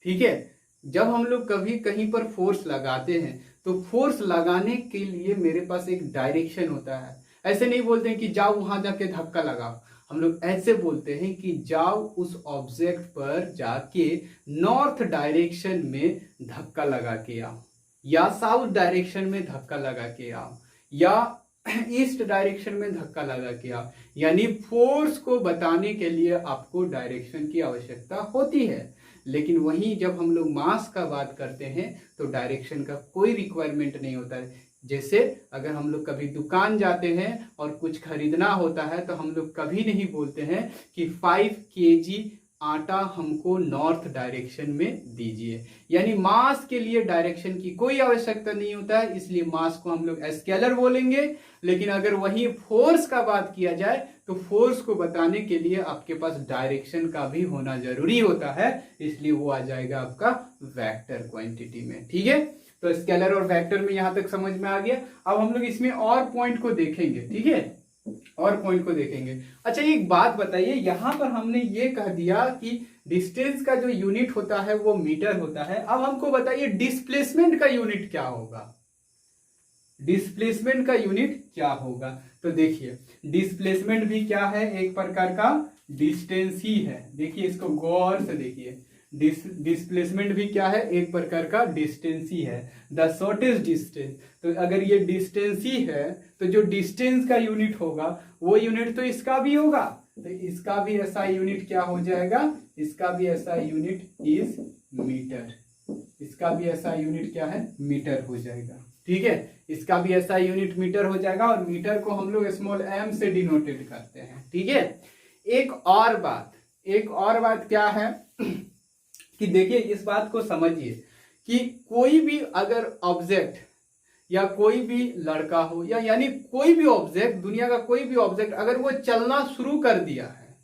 [SPEAKER 1] ठीक है, जब हम लोग कभी कहीं पर फोर्स लगाते हैं तो फोर्स लगाने के लिए मेरे पास एक डायरेक्शन होता है। ऐसे नहीं बोलते हैं कि जाओ वहां जाके धक्का लगाओ, हम लोग ऐसे बोलते हैं कि जाओ उस ऑब्जेक्ट पर जाके नॉर्थ डायरेक्शन में धक्का लगा के आओ, या साउथ डायरेक्शन में धक्का लगा के आओ, या ईस्ट डायरेक्शन में धक्का लगा के आओ। यानी फोर्स को बताने के लिए आपको डायरेक्शन की आवश्यकता होती है। लेकिन वहीं जब हम लोग मास का बात करते हैं तो डायरेक्शन का कोई रिक्वायरमेंट नहीं होता है। जैसे अगर हम लोग कभी दुकान जाते हैं और कुछ खरीदना होता है तो हम लोग कभी नहीं बोलते हैं कि 5 kg आटा हमको नॉर्थ डायरेक्शन में दीजिए, यानी मास के लिए डायरेक्शन की कोई आवश्यकता नहीं होता है, इसलिए मास को हम लोग स्केलर बोलेंगे। लेकिन अगर वही फोर्स का बात किया जाए तो फोर्स को बताने के लिए आपके पास डायरेक्शन का भी होना जरूरी होता है, इसलिए वो आ जाएगा आपका वेक्टर क्वांटिटी में, ठीक है। तो स्केलर और वेक्टर में यहां तक समझ में आ गया। अब हम लोग इसमें और पॉइंट को देखेंगे, ठीक है, और पॉइंट को देखेंगे। अच्छा एक बात बताइए, यहां पर हमने ये कह दिया कि डिस्टेंस का जो यूनिट होता है वो मीटर होता है। अब हमको बताइए डिस्प्लेसमेंट का यूनिट क्या होगा, डिस्प्लेसमेंट का यूनिट क्या होगा। तो देखिए डिस्प्लेसमेंट भी क्या है, एक प्रकार का डिस्टेंस ही है। देखिए इसको गौर से देखिए, डिस्प्लेसमेंट भी क्या है, एक प्रकार का डिस्टेंस ही है, द शॉर्टेस्ट डिस्टेंस। तो अगर ये डिस्टेंस ही है तो जो डिस्टेंस का यूनिट होगा वो यूनिट तो इसका भी होगा, तो इसका भी ऐसा यूनिट क्या हो जाएगा, इसका भी ऐसा यूनिट इज मीटर, इसका भी ऐसा यूनिट क्या है, मीटर हो जाएगा, ठीक है, इसका भी ऐसा यूनिट मीटर हो जाएगा। और मीटर को हम लोग स्मॉल m से डिनोटेड करते हैं, ठीक है। एक और बात क्या है कि देखिए इस बात को समझिए कि कोई भी अगर ऑब्जेक्ट या कोई भी लड़का हो या यानी कोई भी ऑब्जेक्ट, दुनिया का कोई भी ऑब्जेक्ट अगर वो चलना शुरू कर दिया है,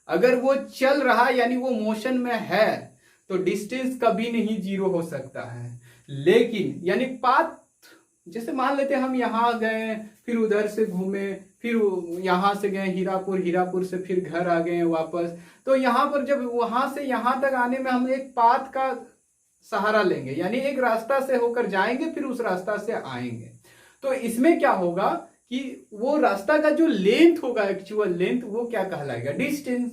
[SPEAKER 1] अगर वो चल रहा यानी वो मोशन में है, तो डिस्टेंस कभी नहीं जीरो हो सकता है। लेकिन यानी पाथ, जैसे मान लेते हैं हम यहाँ गए, फिर उधर से घूमे, फिर यहाँ से गए हीरापुर, हीरापुर से फिर घर आ गए वापस, तो यहाँ पर जब वहां से यहाँ तक आने में हम एक पाथ का सहारा लेंगे, यानी एक रास्ता से होकर जाएंगे फिर उस रास्ता से आएंगे। तो इसमें क्या होगा कि वो रास्ता का जो लेंथ होगा, एक्चुअल लेंथ, वो क्या कहलाएगा, डिस्टेंस।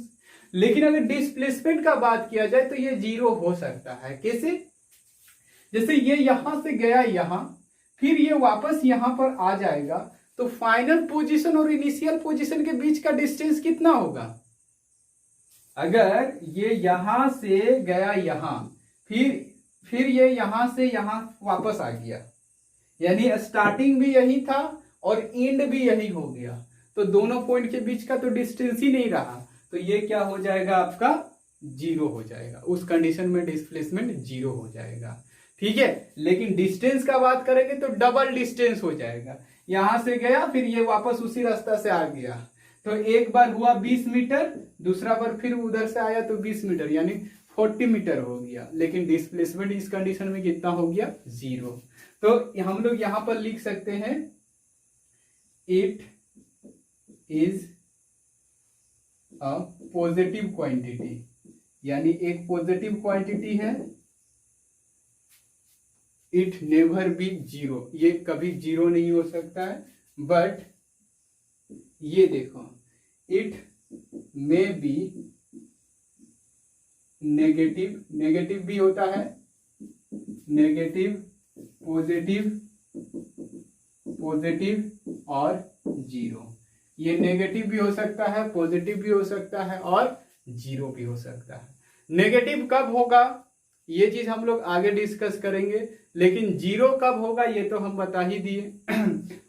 [SPEAKER 1] लेकिन अगर डिस्प्लेसमेंट का बात किया जाए तो ये जीरो हो सकता है। कैसे, जैसे ये यहां से गया यहाँ, फिर ये वापस यहां पर आ जाएगा, तो फाइनल पोजीशन और इनिशियल पोजीशन के बीच का डिस्टेंस कितना होगा। अगर ये यहां से गया यहां, फिर ये यहां से यहां वापस आ गया, यानी स्टार्टिंग भी यही था और एंड भी यही हो गया, तो दोनों पॉइंट के बीच का तो डिस्टेंस ही नहीं रहा, तो ये क्या हो जाएगा, आपका जीरो हो जाएगा। उस कंडीशन में डिस्प्लेसमेंट जीरो हो जाएगा, ठीक है। लेकिन डिस्टेंस का बात करेंगे तो डबल डिस्टेंस हो जाएगा, यहां से गया फिर ये वापस उसी रास्ता से आ गया, तो एक बार हुआ 20 मीटर, दूसरा बार फिर उधर से आया तो 20 मीटर, यानी 40 मीटर हो गया। लेकिन डिस्प्लेसमेंट इस कंडीशन में कितना हो गया, जीरो। तो हम लोग यहां पर लिख सकते हैं it is a positive quantity, यानी एक पॉजिटिव क्वांटिटी है। इट नेवर बी जीरो, ये कभी जीरो नहीं हो सकता है। बट ये देखो, it may be negative, negative भी होता है, नेगेटिव, पॉजिटिव, पॉजिटिव और जीरो। ये नेगेटिव भी हो सकता है, पॉजिटिव भी हो सकता है और जीरो भी हो सकता है। नेगेटिव कब होगा ये चीज हम लोग आगे डिस्कस करेंगे, लेकिन जीरो कब होगा ये तो हम बता ही दिए।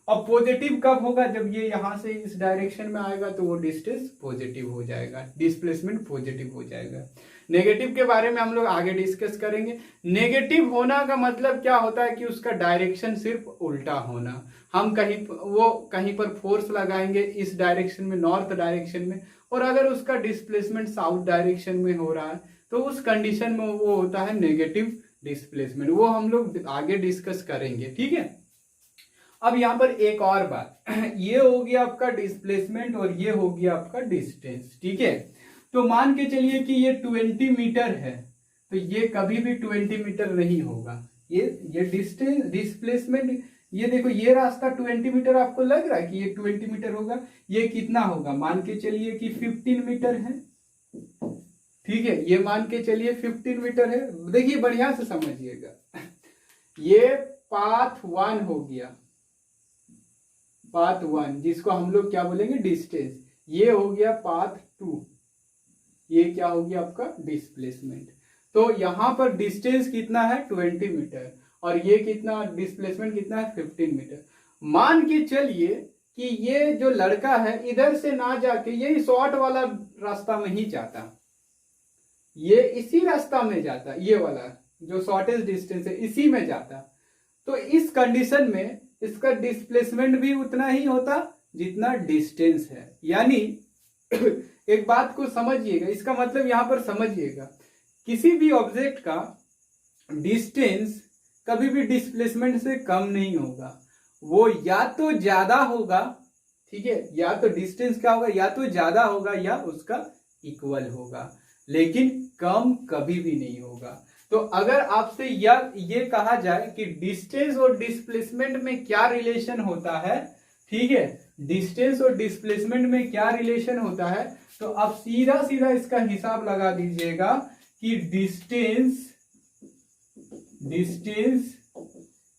[SPEAKER 1] और पॉजिटिव कब होगा, जब ये यहां से इस डायरेक्शन में आएगा तो वो डिस्टेंस पॉजिटिव हो जाएगा, डिस्प्लेसमेंट पॉजिटिव हो जाएगा। नेगेटिव के बारे में हम लोग आगे डिस्कस करेंगे। नेगेटिव होना का मतलब क्या होता है कि उसका डायरेक्शन सिर्फ उल्टा होना। हम कहीं पर फोर्स लगाएंगे इस डायरेक्शन में, नॉर्थ डायरेक्शन में, और अगर उसका डिस्प्लेसमेंट साउथ डायरेक्शन में हो रहा है तो उस कंडीशन में वो होता है नेगेटिव डिस्प्लेसमेंट। वो हम लोग आगे डिस्कस करेंगे, ठीक है। अब यहां पर एक और बात, ये हो गया आपका डिस्प्लेसमेंट और ये हो गया आपका डिस्टेंस, ठीक है। तो मान के चलिए कि ये 20 मीटर है, तो ये कभी भी 20 मीटर नहीं होगा। ये डिस्टेंस, डिस्प्लेसमेंट, ये देखो ये रास्ता 20 मीटर आपको लग रहा है कि ये 20 मीटर होगा, ये कितना होगा, मान के चलिए कि 15 मीटर है, ठीक है। ये मान के चलिए 15 मीटर है। देखिए बढ़िया से समझिएगा, ये पाथ 1 हो गया, पाथ 1 जिसको हम लोग क्या बोलेंगे, डिस्टेंस। ये हो गया पाथ 2, ये क्या हो गया आपका डिस्प्लेसमेंट। तो यहां पर डिस्टेंस कितना है 20 मीटर और ये कितना, डिस्प्लेसमेंट कितना है 15 मीटर। मान के चलिए कि ये जो लड़का है इधर से ना जाके ये शॉर्ट वाला रास्ता में ही जाता, ये इसी रास्ता में जाता, ये वाला जो शॉर्टेस्ट डिस्टेंस है इसी में जाता, तो इस कंडीशन में इसका डिस्प्लेसमेंट भी उतना ही होता जितना डिस्टेंस है। यानी एक बात को समझिएगा, इसका मतलब यहां पर समझिएगा, किसी भी ऑब्जेक्ट का डिस्टेंस कभी भी डिस्प्लेसमेंट से कम नहीं होगा, वो या तो ज्यादा होगा, ठीक है, या तो डिस्टेंस क्या होगा, या तो ज्यादा होगा या उसका इक्वल होगा, लेकिन कम कभी भी नहीं होगा। तो अगर आपसे ये कहा जाए कि डिस्टेंस और डिस्प्लेसमेंट में क्या रिलेशन होता है, ठीक है, डिस्टेंस और डिस्प्लेसमेंट में क्या रिलेशन होता है, तो आप सीधा सीधा इसका हिसाब लगा दीजिएगा कि डिस्टेंस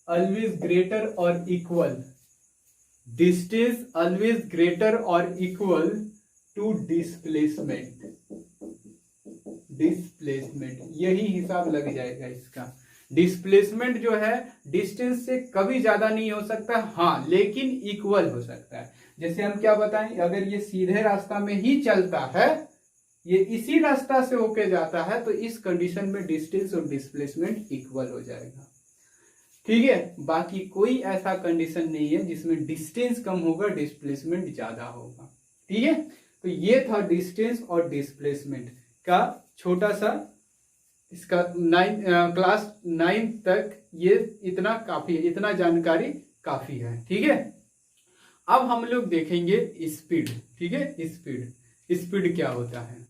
[SPEAKER 1] ऑलवेज ग्रेटर और इक्वल, डिस्टेंस ऑलवेज ग्रेटर और इक्वल टू डिस्प्लेसमेंट, यही हिसाब लग जाएगा इसका। डिस्प्लेसमेंट जो है डिस्टेंस से कभी ज्यादा नहीं हो सकता, हाँ लेकिन इक्वल हो सकता है। जैसे हम क्या बताएं, अगर ये सीधे रास्ता में ही चलता है, ये इसी रास्ता से होके जाता है, तो इस कंडीशन में डिस्टेंस और डिस्प्लेसमेंट इक्वल हो जाएगा, ठीक है। बाकी कोई ऐसा कंडीशन नहीं है जिसमें डिस्टेंस कम होगा डिस्प्लेसमेंट ज्यादा होगा, ठीक है। तो ये था डिस्टेंस और डिस्प्लेसमेंट का छोटा सा, इसका क्लास 9 तक ये इतना काफी है, इतना जानकारी काफी है, ठीक है। अब हम लोग देखेंगे स्पीड, ठीक है, स्पीड क्या होता है।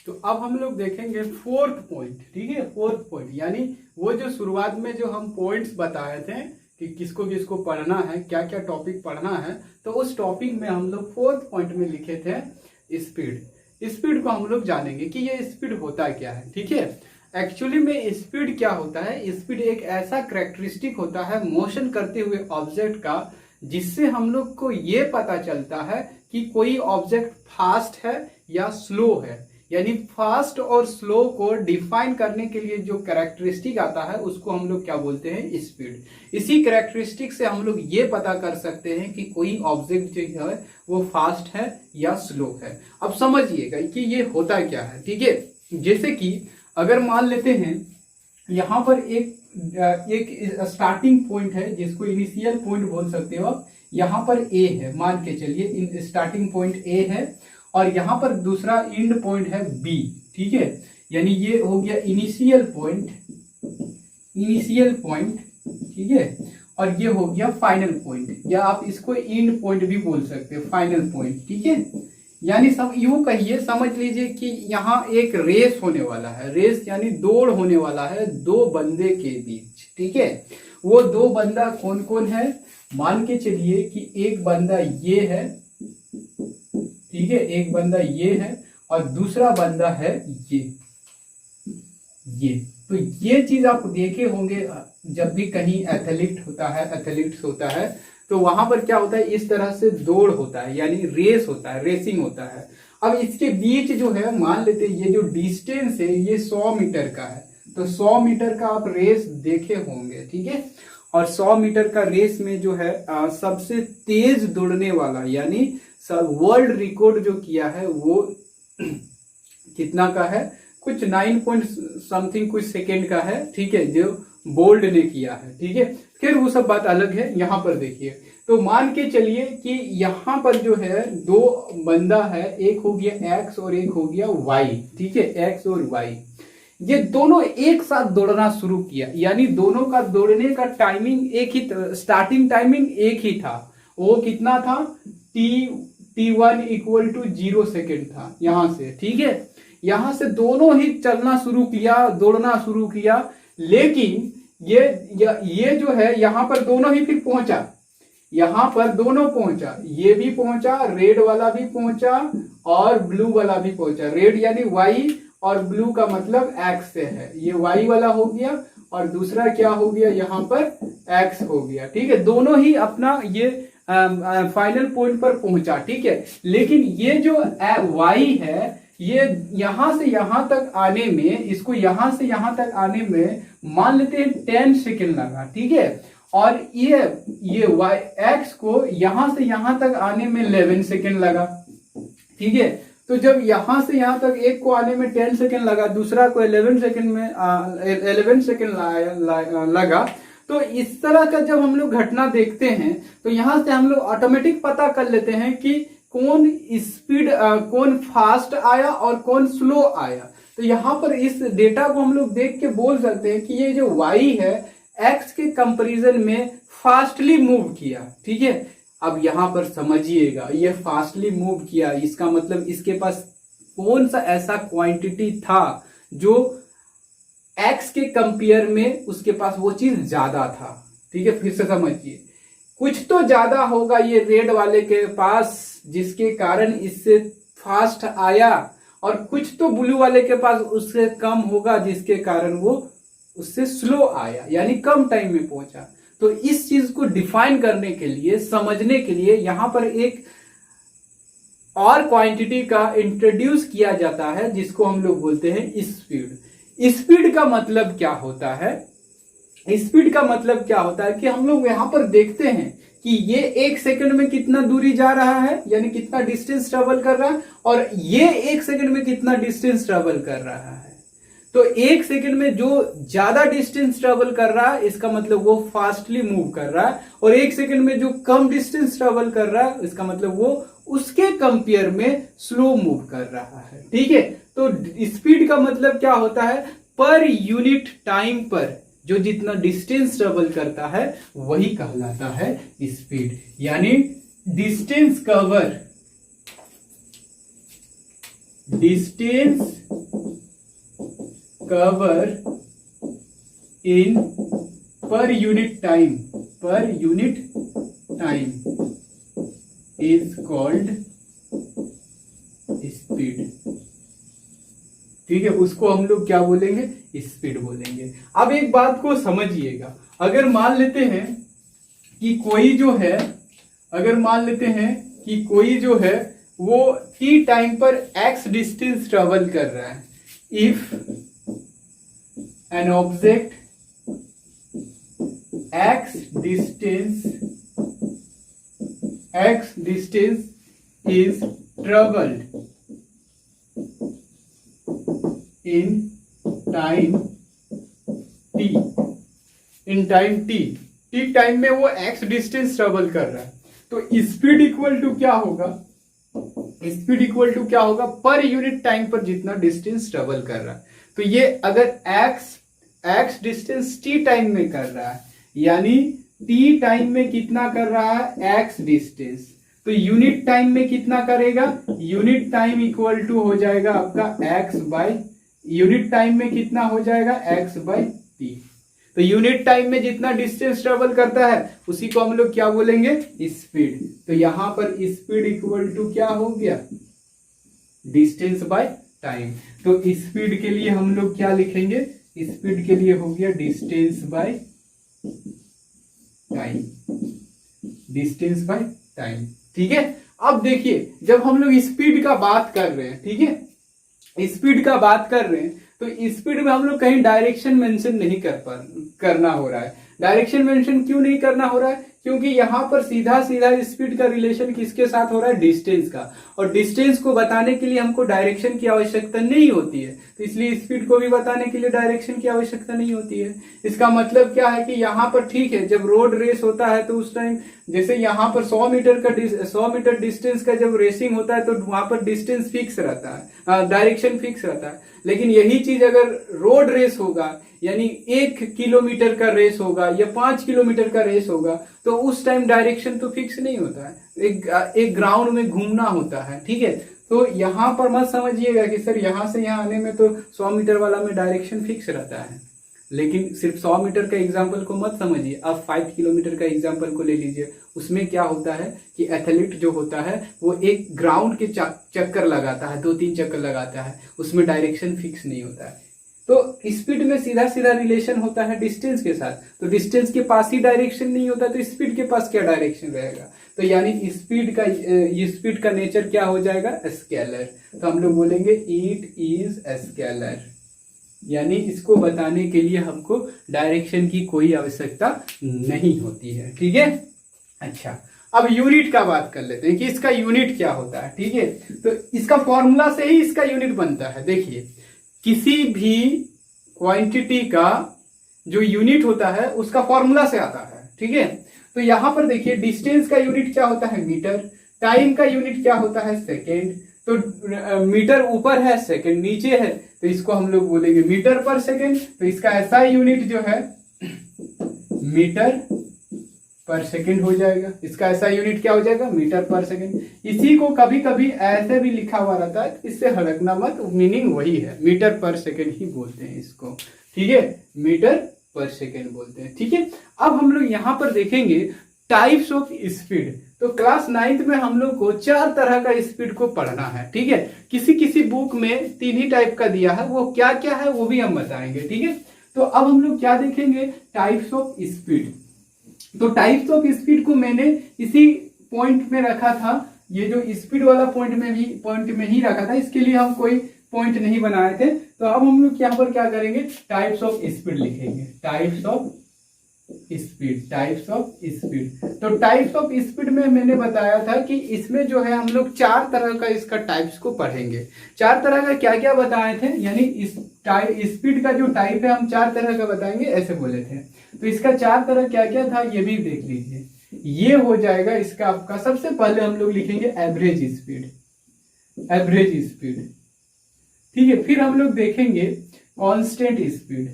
[SPEAKER 1] तो अब हम लोग देखेंगे फोर्थ पॉइंट, ठीक है, फोर्थ पॉइंट, यानी वो जो शुरुआत में जो हम पॉइंट्स बताए थे कि किसको किसको पढ़ना है, क्या क्या टॉपिक पढ़ना है, तो उस टॉपिक में हम लोग फोर्थ पॉइंट में लिखे थे स्पीड को हम लोग जानेंगे कि ये स्पीड होता क्या है, ठीक है। एक्चुअली में स्पीड क्या होता है, स्पीड एक ऐसा कैरेक्टरिस्टिक होता है मोशन करते हुए ऑब्जेक्ट का, जिससे हम लोग को ये पता चलता है कि कोई ऑब्जेक्ट फास्ट है या स्लो है। यानी फास्ट और स्लो को डिफाइन करने के लिए जो कैरेक्टरिस्टिक आता है उसको हम लोग क्या बोलते हैं, स्पीड। इसी कैरेक्टरिस्टिक से हम लोग ये पता कर सकते हैं कि कोई ऑब्जेक्ट जो है वो फास्ट है या स्लो है। अब समझिएगा कि ये होता क्या है, ठीक है। जैसे कि अगर मान लेते हैं यहां पर एक स्टार्टिंग पॉइंट है जिसको इनिशियल पॉइंट बोल सकते हो आप, यहां पर ए है, मान के चलिए स्टार्टिंग पॉइंट ए है और यहां पर दूसरा एंड पॉइंट है बी, ठीक है। यानी ये हो गया इनिशियल पॉइंट, ठीक है, और ये हो गया फाइनल पॉइंट, या आप इसको एंड पॉइंट भी बोल सकते हो, फाइनल पॉइंट, ठीक है। यानी सब यूं कहिए, समझ लीजिए कि यहाँ एक रेस होने वाला है, रेस यानी दौड़ होने वाला है दो बंदे के बीच, ठीक है। वो दो बंदा कौन कौन है, मान के चलिए कि एक बंदा ये है, ठीक है, एक बंदा ये है और दूसरा बंदा है ये। तो ये चीज आप देखे होंगे जब भी कहीं एथलीट्स होता है तो वहां पर क्या होता है, इस तरह से दौड़ होता है, यानी रेस होता है, रेसिंग होता है। अब इसके बीच जो है, मान लेते हैं ये जो डिस्टेंस है ये 100 मीटर का है, तो 100 मीटर का आप रेस देखे होंगे, ठीक है। और 100 मीटर का रेस में जो है सबसे तेज दौड़ने वाला, यानी वर्ल्ड रिकॉर्ड जो किया है वो कितना का है, कुछ 9 पॉइंट समथिंग कुछ सेकेंड का है, ठीक है, जो बोल्ट ने किया है, ठीक है। फिर वो सब बात अलग है। यहाँ पर देखिए, तो मान के चलिए कि यहाँ पर जो है दो बंदा है, एक हो गया एक्स और एक हो गया वाई, ठीक है, एक्स और वाई, ये दोनों एक साथ दौड़ना शुरू किया, यानी दोनों का दौड़ने का टाइमिंग एक ही, स्टार्टिंग टाइमिंग एक ही था। वो कितना था, t1 इक्वल टू 0 सेकेंड था यहां से, ठीक है। यहां से दोनों ही चलना शुरू किया, दौड़ना शुरू किया, लेकिन ये जो है यहां पर दोनों ही फिर पहुंचा, यहां पर दोनों पहुंचा, ये भी पहुंचा, रेड वाला भी पहुंचा और ब्लू वाला भी पहुंचा। रेड यानी वाई और ब्लू का मतलब एक्स से है, ये वाई वाला हो गया और दूसरा क्या हो गया, यहां पर एक्स हो गया, ठीक है। दोनों ही अपना ये फाइनल पॉइंट पर पहुंचा, ठीक है। लेकिन ये जो वाई है, ये यहां से यहां तक आने में, इसको यहां से यहां तक आने में मान लेते हैं 10 सेकेंड लगा, ठीक है। और ये वाई एक्स को यहां से यहां तक आने में 11 सेकेंड लगा, ठीक है। तो जब यहां से यहां तक एक को आने में 10 सेकेंड लगा, दूसरा को 11 सेकेंड में 11 सेकेंड लगा, तो इस तरह का जब हम लोग घटना देखते हैं तो यहां से हम लोग ऑटोमेटिक पता कर लेते हैं कि कौन स्पीड, कौन फास्ट आया और कौन स्लो आया। तो यहां पर इस डेटा को हम लोग देख के बोल सकते हैं कि ये जो y है, एक्स के कंपैरिजन में फास्टली मूव किया। ठीक है, अब यहां पर समझिएगा, ये फास्टली मूव किया इसका मतलब इसके पास कौन सा ऐसा क्वांटिटी था जो एक्स के कंपेयर में उसके पास वो चीज ज्यादा था। ठीक है, फिर से समझिए, कुछ तो ज्यादा होगा ये रेड वाले के पास जिसके कारण इससे फास्ट आया, और कुछ तो ब्लू वाले के पास उससे कम होगा जिसके कारण वो उससे स्लो आया, यानी कम टाइम में पहुंचा। तो इस चीज को डिफाइन करने के लिए, समझने के लिए यहां पर एक और क्वांटिटी का इंट्रोड्यूस किया जाता है जिसको हम लोग बोलते हैं स्पीड। स्पीड का मतलब क्या होता है? स्पीड का मतलब क्या होता है कि हम लोग यहां पर देखते हैं कि ये 1 सेकंड में कितना दूरी जा रहा है, यानी कितना डिस्टेंस ट्रेवल कर रहा है, और ये 1 सेकंड में कितना डिस्टेंस ट्रेवल कर रहा है। तो 1 सेकंड में जो ज्यादा डिस्टेंस ट्रेवल कर रहा है इसका मतलब वो फास्टली मूव कर रहा है, और 1 सेकंड में जो कम डिस्टेंस ट्रेवल कर रहा है इसका मतलब वो उसके कंपेयर में स्लो मूव कर रहा है। ठीक है, तो स्पीड का मतलब क्या होता है? पर यूनिट टाइम पर जो जितना डिस्टेंस ट्रेवल करता है वही कहलाता है स्पीड, यानी distance cover in per unit time is called speed. ठीक है, उसको हम लोग क्या बोलेंगे? स्पीड बोलेंगे। अब एक बात को समझिएगा, अगर मान लेते हैं कि कोई जो है वो t टाइम पर x डिस्टेंस ट्रेवल कर रहा है, if an object x distance is travelled in time t time में वो x डिस्टेंस ट्रेवल कर रहा है, तो स्पीड इक्वल टू क्या होगा? पर यूनिट टाइम पर जितना डिस्टेंस ट्रेवल कर रहा है। तो ये अगर x डिस्टेंस t टाइम में कर रहा है, यानी t टाइम में कितना कर रहा है? x डिस्टेंस, तो यूनिट टाइम में कितना करेगा? यूनिट टाइम इक्वल टू हो जाएगा आपका x बाय, यूनिट टाइम में कितना हो जाएगा? x by t। तो यूनिट टाइम में जितना डिस्टेंस ट्रेवल करता है उसी को हम लोग क्या बोलेंगे? स्पीड। तो यहां पर स्पीड इक्वल टू क्या हो गया? Distance by time. तो स्पीड के लिए हम लोग क्या लिखेंगे? स्पीड के लिए हो गया डिस्टेंस बाय टाइम। ठीक है, अब देखिए जब हम लोग स्पीड का बात कर रहे हैं, ठीक है, स्पीड का बात कर रहे हैं, तो स्पीड में हम लोग कहीं डायरेक्शन मेंशन नहीं करना हो रहा है। डायरेक्शन मेंशन क्यों नहीं करना हो रहा है? क्योंकि यहां पर सीधा स्पीड का रिलेशन किसके साथ हो रहा है? डिस्टेंस का, और डिस्टेंस को बताने के लिए हमको डायरेक्शन की आवश्यकता नहीं होती है, तो इसलिए स्पीड को भी बताने के लिए डायरेक्शन की आवश्यकता नहीं होती है। इसका मतलब क्या है कि यहाँ पर ठीक है, जब रोड रेस होता है तो उस टाइम जैसे यहाँ पर 100 मीटर डिस्टेंस का जब रेसिंग होता है तो वहां पर डिस्टेंस फिक्स रहता है, डायरेक्शन फिक्स रहता है। लेकिन यही चीज अगर रोड रेस होगा, यानी 1 किलोमीटर का रेस होगा या 5 किलोमीटर का रेस होगा, तो उस टाइम डायरेक्शन तो फिक्स नहीं होता है, एक ग्राउंड में घूमना होता है। ठीक है, तो यहां पर मत समझिएगा कि सर यहां से यहां आने में तो 100 मीटर वाला में डायरेक्शन फिक्स रहता है, लेकिन सिर्फ 100 मीटर का एग्जाम्पल को मत समझिए, आप 5 किलोमीटर का एग्जाम्पल को ले लीजिए। उसमें क्या होता है कि एथलीट जो होता है वो एक ग्राउंड के चक्कर लगाता है, 2-3 चक्कर लगाता है, उसमें डायरेक्शन फिक्स नहीं होता है। तो स्पीड में सीधा रिलेशन होता है डिस्टेंस के साथ, तो डिस्टेंस के पास ही डायरेक्शन नहीं होता, तो स्पीड के पास क्या डायरेक्शन रहेगा? तो यानी स्पीड का नेचर क्या हो जाएगा? स्केलर। तो हम लोग बोलेंगे इट इज स्केलर, यानी इसको बताने के लिए हमको डायरेक्शन की कोई आवश्यकता नहीं होती है। ठीक है, अच्छा अब यूनिट का बात कर लेते हैं कि इसका यूनिट क्या होता है। ठीक है, तो इसका फॉर्मूला से ही इसका यूनिट बनता है। देखिए, किसी भी क्वांटिटी का जो यूनिट होता है उसका फॉर्मूला से आता है। ठीक है, तो यहां पर देखिए डिस्टेंस का यूनिट क्या होता है? मीटर। टाइम का यूनिट क्या होता है? सेकेंड। तो मीटर ऊपर है, सेकेंड नीचे है, तो इसको हम लोग बोलेंगे मीटर पर सेकेंड। तो इसका ऐसा यूनिट जो है मीटर पर सेकंड हो जाएगा। इसका ऐसा यूनिट क्या हो जाएगा, मीटर पर सेकंड। इसी को कभी कभी ऐसे भी लिखा हुआ रहता है, इससे हड़कना मत, मीनिंग वही है, मीटर पर सेकंड ही बोलते हैं इसको, ठीक है, मीटर पर सेकंड बोलते हैं, ठीक है। अब हम लोग यहाँ पर देखेंगे टाइप्स ऑफ स्पीड। तो क्लास 9th में हम लोग को 4 तरह का स्पीड को पढ़ना है, ठीक है। किसी किसी बुक में 3 ही टाइप का दिया है, वो क्या क्या है वो भी हम बताएंगे, ठीक है। तो अब हम लोग क्या देखेंगे, टाइप्स ऑफ स्पीड। तो टाइप्स ऑफ स्पीड को मैंने इसी पॉइंट में रखा था, ये जो स्पीड वाला पॉइंट में ही रखा था, इसके लिए हम कोई पॉइंट नहीं बनाए थे। तो अब हम लोग यहाँ पर क्या करेंगे, टाइप्स ऑफ स्पीड लिखेंगे, types of speed, types of speed. तो टाइप्स ऑफ स्पीड में मैंने बताया था कि इसमें जो है हम लोग 4 तरह का इसका टाइप्स को पढ़ेंगे। 4 तरह का क्या क्या बताए थे, यानी इस स्पीड का जो टाइप है हम 4 तरह का बताएंगे, ऐसे बोले थे। तो इसका 4 तरह क्या क्या था ये भी देख लीजिए। ये हो जाएगा इसका आपका, सबसे पहले हम लोग लिखेंगे एवरेज स्पीड, एवरेज स्पीड, ठीक है। फिर हम लोग देखेंगे कांस्टेंट स्पीड,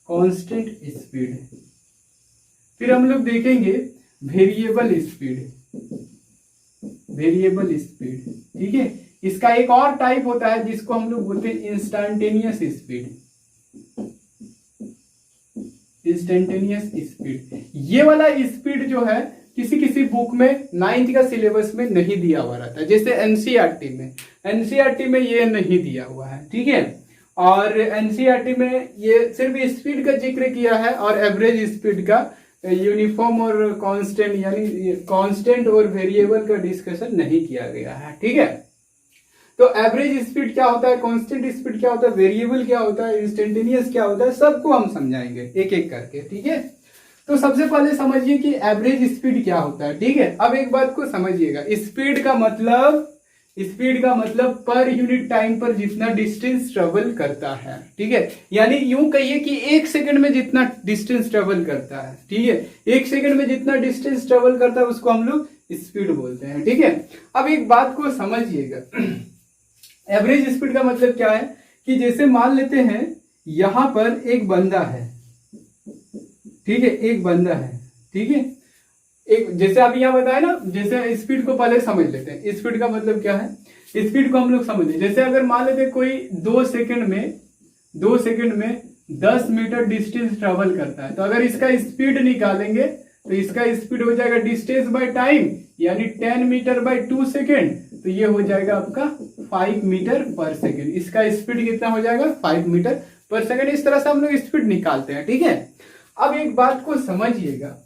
[SPEAKER 1] कांस्टेंट स्पीड। फिर हम लोग देखेंगे वेरिएबल स्पीड, वेरिएबल स्पीड, ठीक है। इसका एक और टाइप होता है जिसको हम लोग बोलते हैं इंस्टैन्टेनियस स्पीड, इंस्टैन्टेनियस स्पीड। ये वाला स्पीड जो है किसी किसी बुक में 9th का सिलेबस में नहीं दिया हुआ रहता है, जैसे एनसीईआरटी में ये नहीं दिया हुआ है, ठीक है। और एनसीईआरटी में ये सिर्फ स्पीड का जिक्र किया है और एवरेज स्पीड का यूनिफॉर्म और कांस्टेंट, यानी कांस्टेंट और वेरिएबल का डिस्कशन नहीं किया गया है, ठीक है। तो एवरेज स्पीड क्या होता है, कांस्टेंट स्पीड क्या होता है, वेरिएबल क्या होता है, इंस्टेंटेनियस क्या होता है, सबको हम समझाएंगे एक एक करके, ठीक है। तो सबसे पहले समझिए कि एवरेज स्पीड क्या होता है, ठीक है। अब एक बात को समझिएगा, स्पीड का मतलब पर यूनिट टाइम पर जितना डिस्टेंस ट्रेवल करता है, ठीक है। यानी यूं कहिए कि 1 सेकंड में जितना डिस्टेंस ट्रेवल करता है, ठीक है, 1 सेकंड में जितना डिस्टेंस ट्रेवल करता है उसको हम लोग स्पीड बोलते हैं, ठीक है। अब एक बात को समझिएगा, एवरेज स्पीड का मतलब क्या है कि जैसे मान लेते हैं यहां पर एक बंदा है, ठीक है, एक बंदा है, ठीक है। एक जैसे अभी यहाँ बताया ना, जैसे स्पीड को पहले समझ लेते हैं। स्पीड का मतलब क्या है, स्पीड को हम लोग समझ लें। जैसे अगर मान लेते कोई 2 सेकंड में 10 मीटर डिस्टेंस ट्रेवल करता है, तो अगर इसका स्पीड निकालेंगे तो इसका स्पीड हो जाएगा डिस्टेंस बाय टाइम, यानी 10 मीटर बाय 2 सेकेंड, तो ये हो जाएगा आपका 5 मीटर पर सेकेंड। इसका स्पीड कितना हो जाएगा, 5 मीटर पर सेकेंड। इस तरह से हम लोग स्पीड निकालते हैं, ठीक है। अब एक बात को समझिएगा,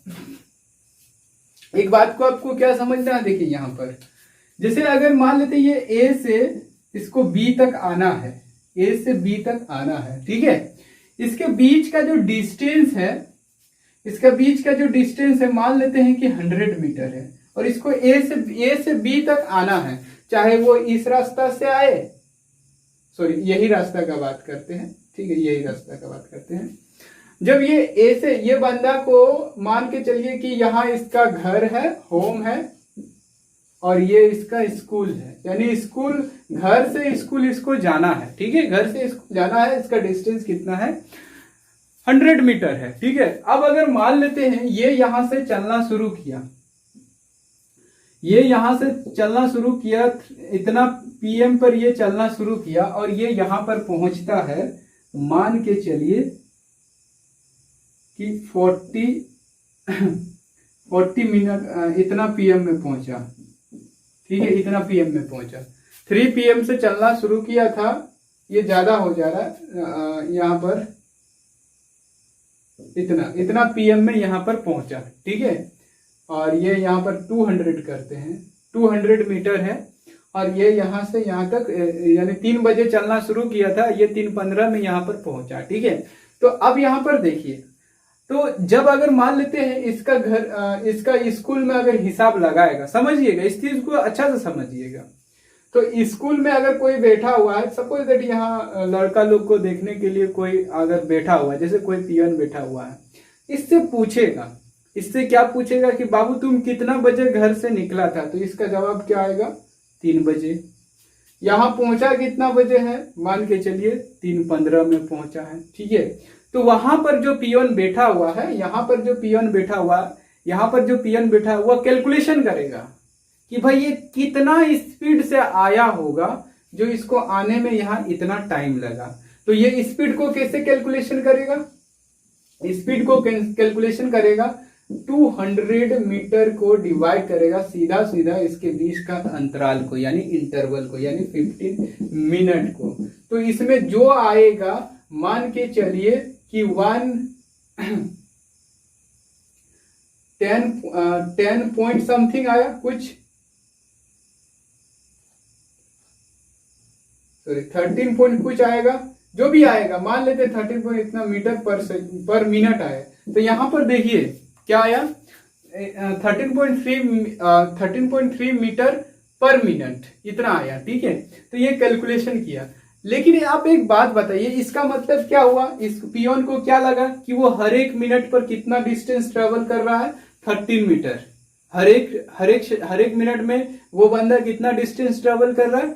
[SPEAKER 1] एक बात को आपको क्या समझना है, देखिए यहां पर जैसे अगर मान लेते ये ए से इसको बी तक आना है, ए से बी तक आना है, ठीक है। इसके बीच का जो डिस्टेंस है, इसका बीच का जो डिस्टेंस है मान लेते हैं कि 100 मीटर है, और इसको ए से बी तक आना है, चाहे वो इस रास्ता से आए, सॉरी यही रास्ता का बात करते हैं, ठीक है, यही रास्ता का बात करते हैं। जब ये ए से, ये बंदा को मान के चलिए कि यहाँ इसका घर है, होम है, और ये इसका स्कूल है, यानी स्कूल, घर से स्कूल इसको जाना है, ठीक है, घर से स्कूल जाना है। इसका डिस्टेंस कितना है, 100 मीटर है, ठीक है। अब अगर मान लेते हैं ये यहां से चलना शुरू किया, ये यहां से चलना शुरू किया, इतना पीएम पर ये चलना शुरू किया, और ये यहां पर पहुंचता है, मान के चलिए कि 40 मिनट, इतना पीएम में पहुंचा, ठीक है, इतना पीएम में पहुंचा। 3 PM से चलना शुरू किया था, ये ज्यादा हो जा रहा है, यहां पर इतना पीएम में यहां पर पहुंचा, ठीक है। और ये यहां पर 200 करते हैं, 200 मीटर है, और ये यहां से यहां तक, यानी 3 बजे चलना शुरू किया था, ये 3:15 में यहां पर पहुंचा, ठीक है। तो अब यहां पर देखिए, तो जब अगर मान लेते हैं इसका घर, इसका स्कूल में अगर हिसाब लगाएगा, समझिएगा इस चीज को अच्छा से समझिएगा। तो स्कूल में अगर कोई बैठा हुआ है, सपोज दैट यहाँ लड़का लोग को देखने के लिए कोई अगर बैठा हुआ है, जैसे कोई पियन बैठा हुआ है, इससे पूछेगा, इससे क्या पूछेगा कि बाबू तुम कितना बजे घर से निकला था, तो इसका जवाब क्या आएगा, 3 बजे। यहाँ पहुंचा कितना बजे है, मान के चलिए 3:15 में पहुंचा है, ठीक है। तो वहां पर जो पियोन बैठा हुआ है, यहाँ पर जो पियोन बैठा हुआ है, यहाँ पर जो पियोन बैठा हुआ कैलकुलेशन करेगा कि भाई ये कितना स्पीड से आया होगा जो इसको आने में यहाँ इतना टाइम लगा। तो ये स्पीड को कैसे कैलकुलेशन करेगा? स्पीड को कैलकुलेशन करेगा 200 मीटर को डिवाइड करेगा सीधा सीधा इसके बीच का अंतराल को, यानी इंटरवल को, यानी 15 मिनट को। तो इसमें जो आएगा मान के चलिए कि 10 पॉइंट समथिंग आया, कुछ सॉरी 13 पॉइंट कुछ आएगा, जो भी आएगा मान लेते 13 पॉइंट इतना मीटर पर मिनट आए। तो यहां पर देखिए क्या आया 13.3 मीटर पर मिनट इतना आया। ठीक है, तो ये कैलकुलेशन किया। लेकिन आप एक बात बताइए, इसका मतलब क्या हुआ? इस पियोन को क्या लगा कि वो हर एक मिनट पर कितना डिस्टेंस ट्रेवल कर रहा है? 13 मीटर। हर एक मिनट में वो बंदा कितना डिस्टेंस ट्रेवल कर रहा है?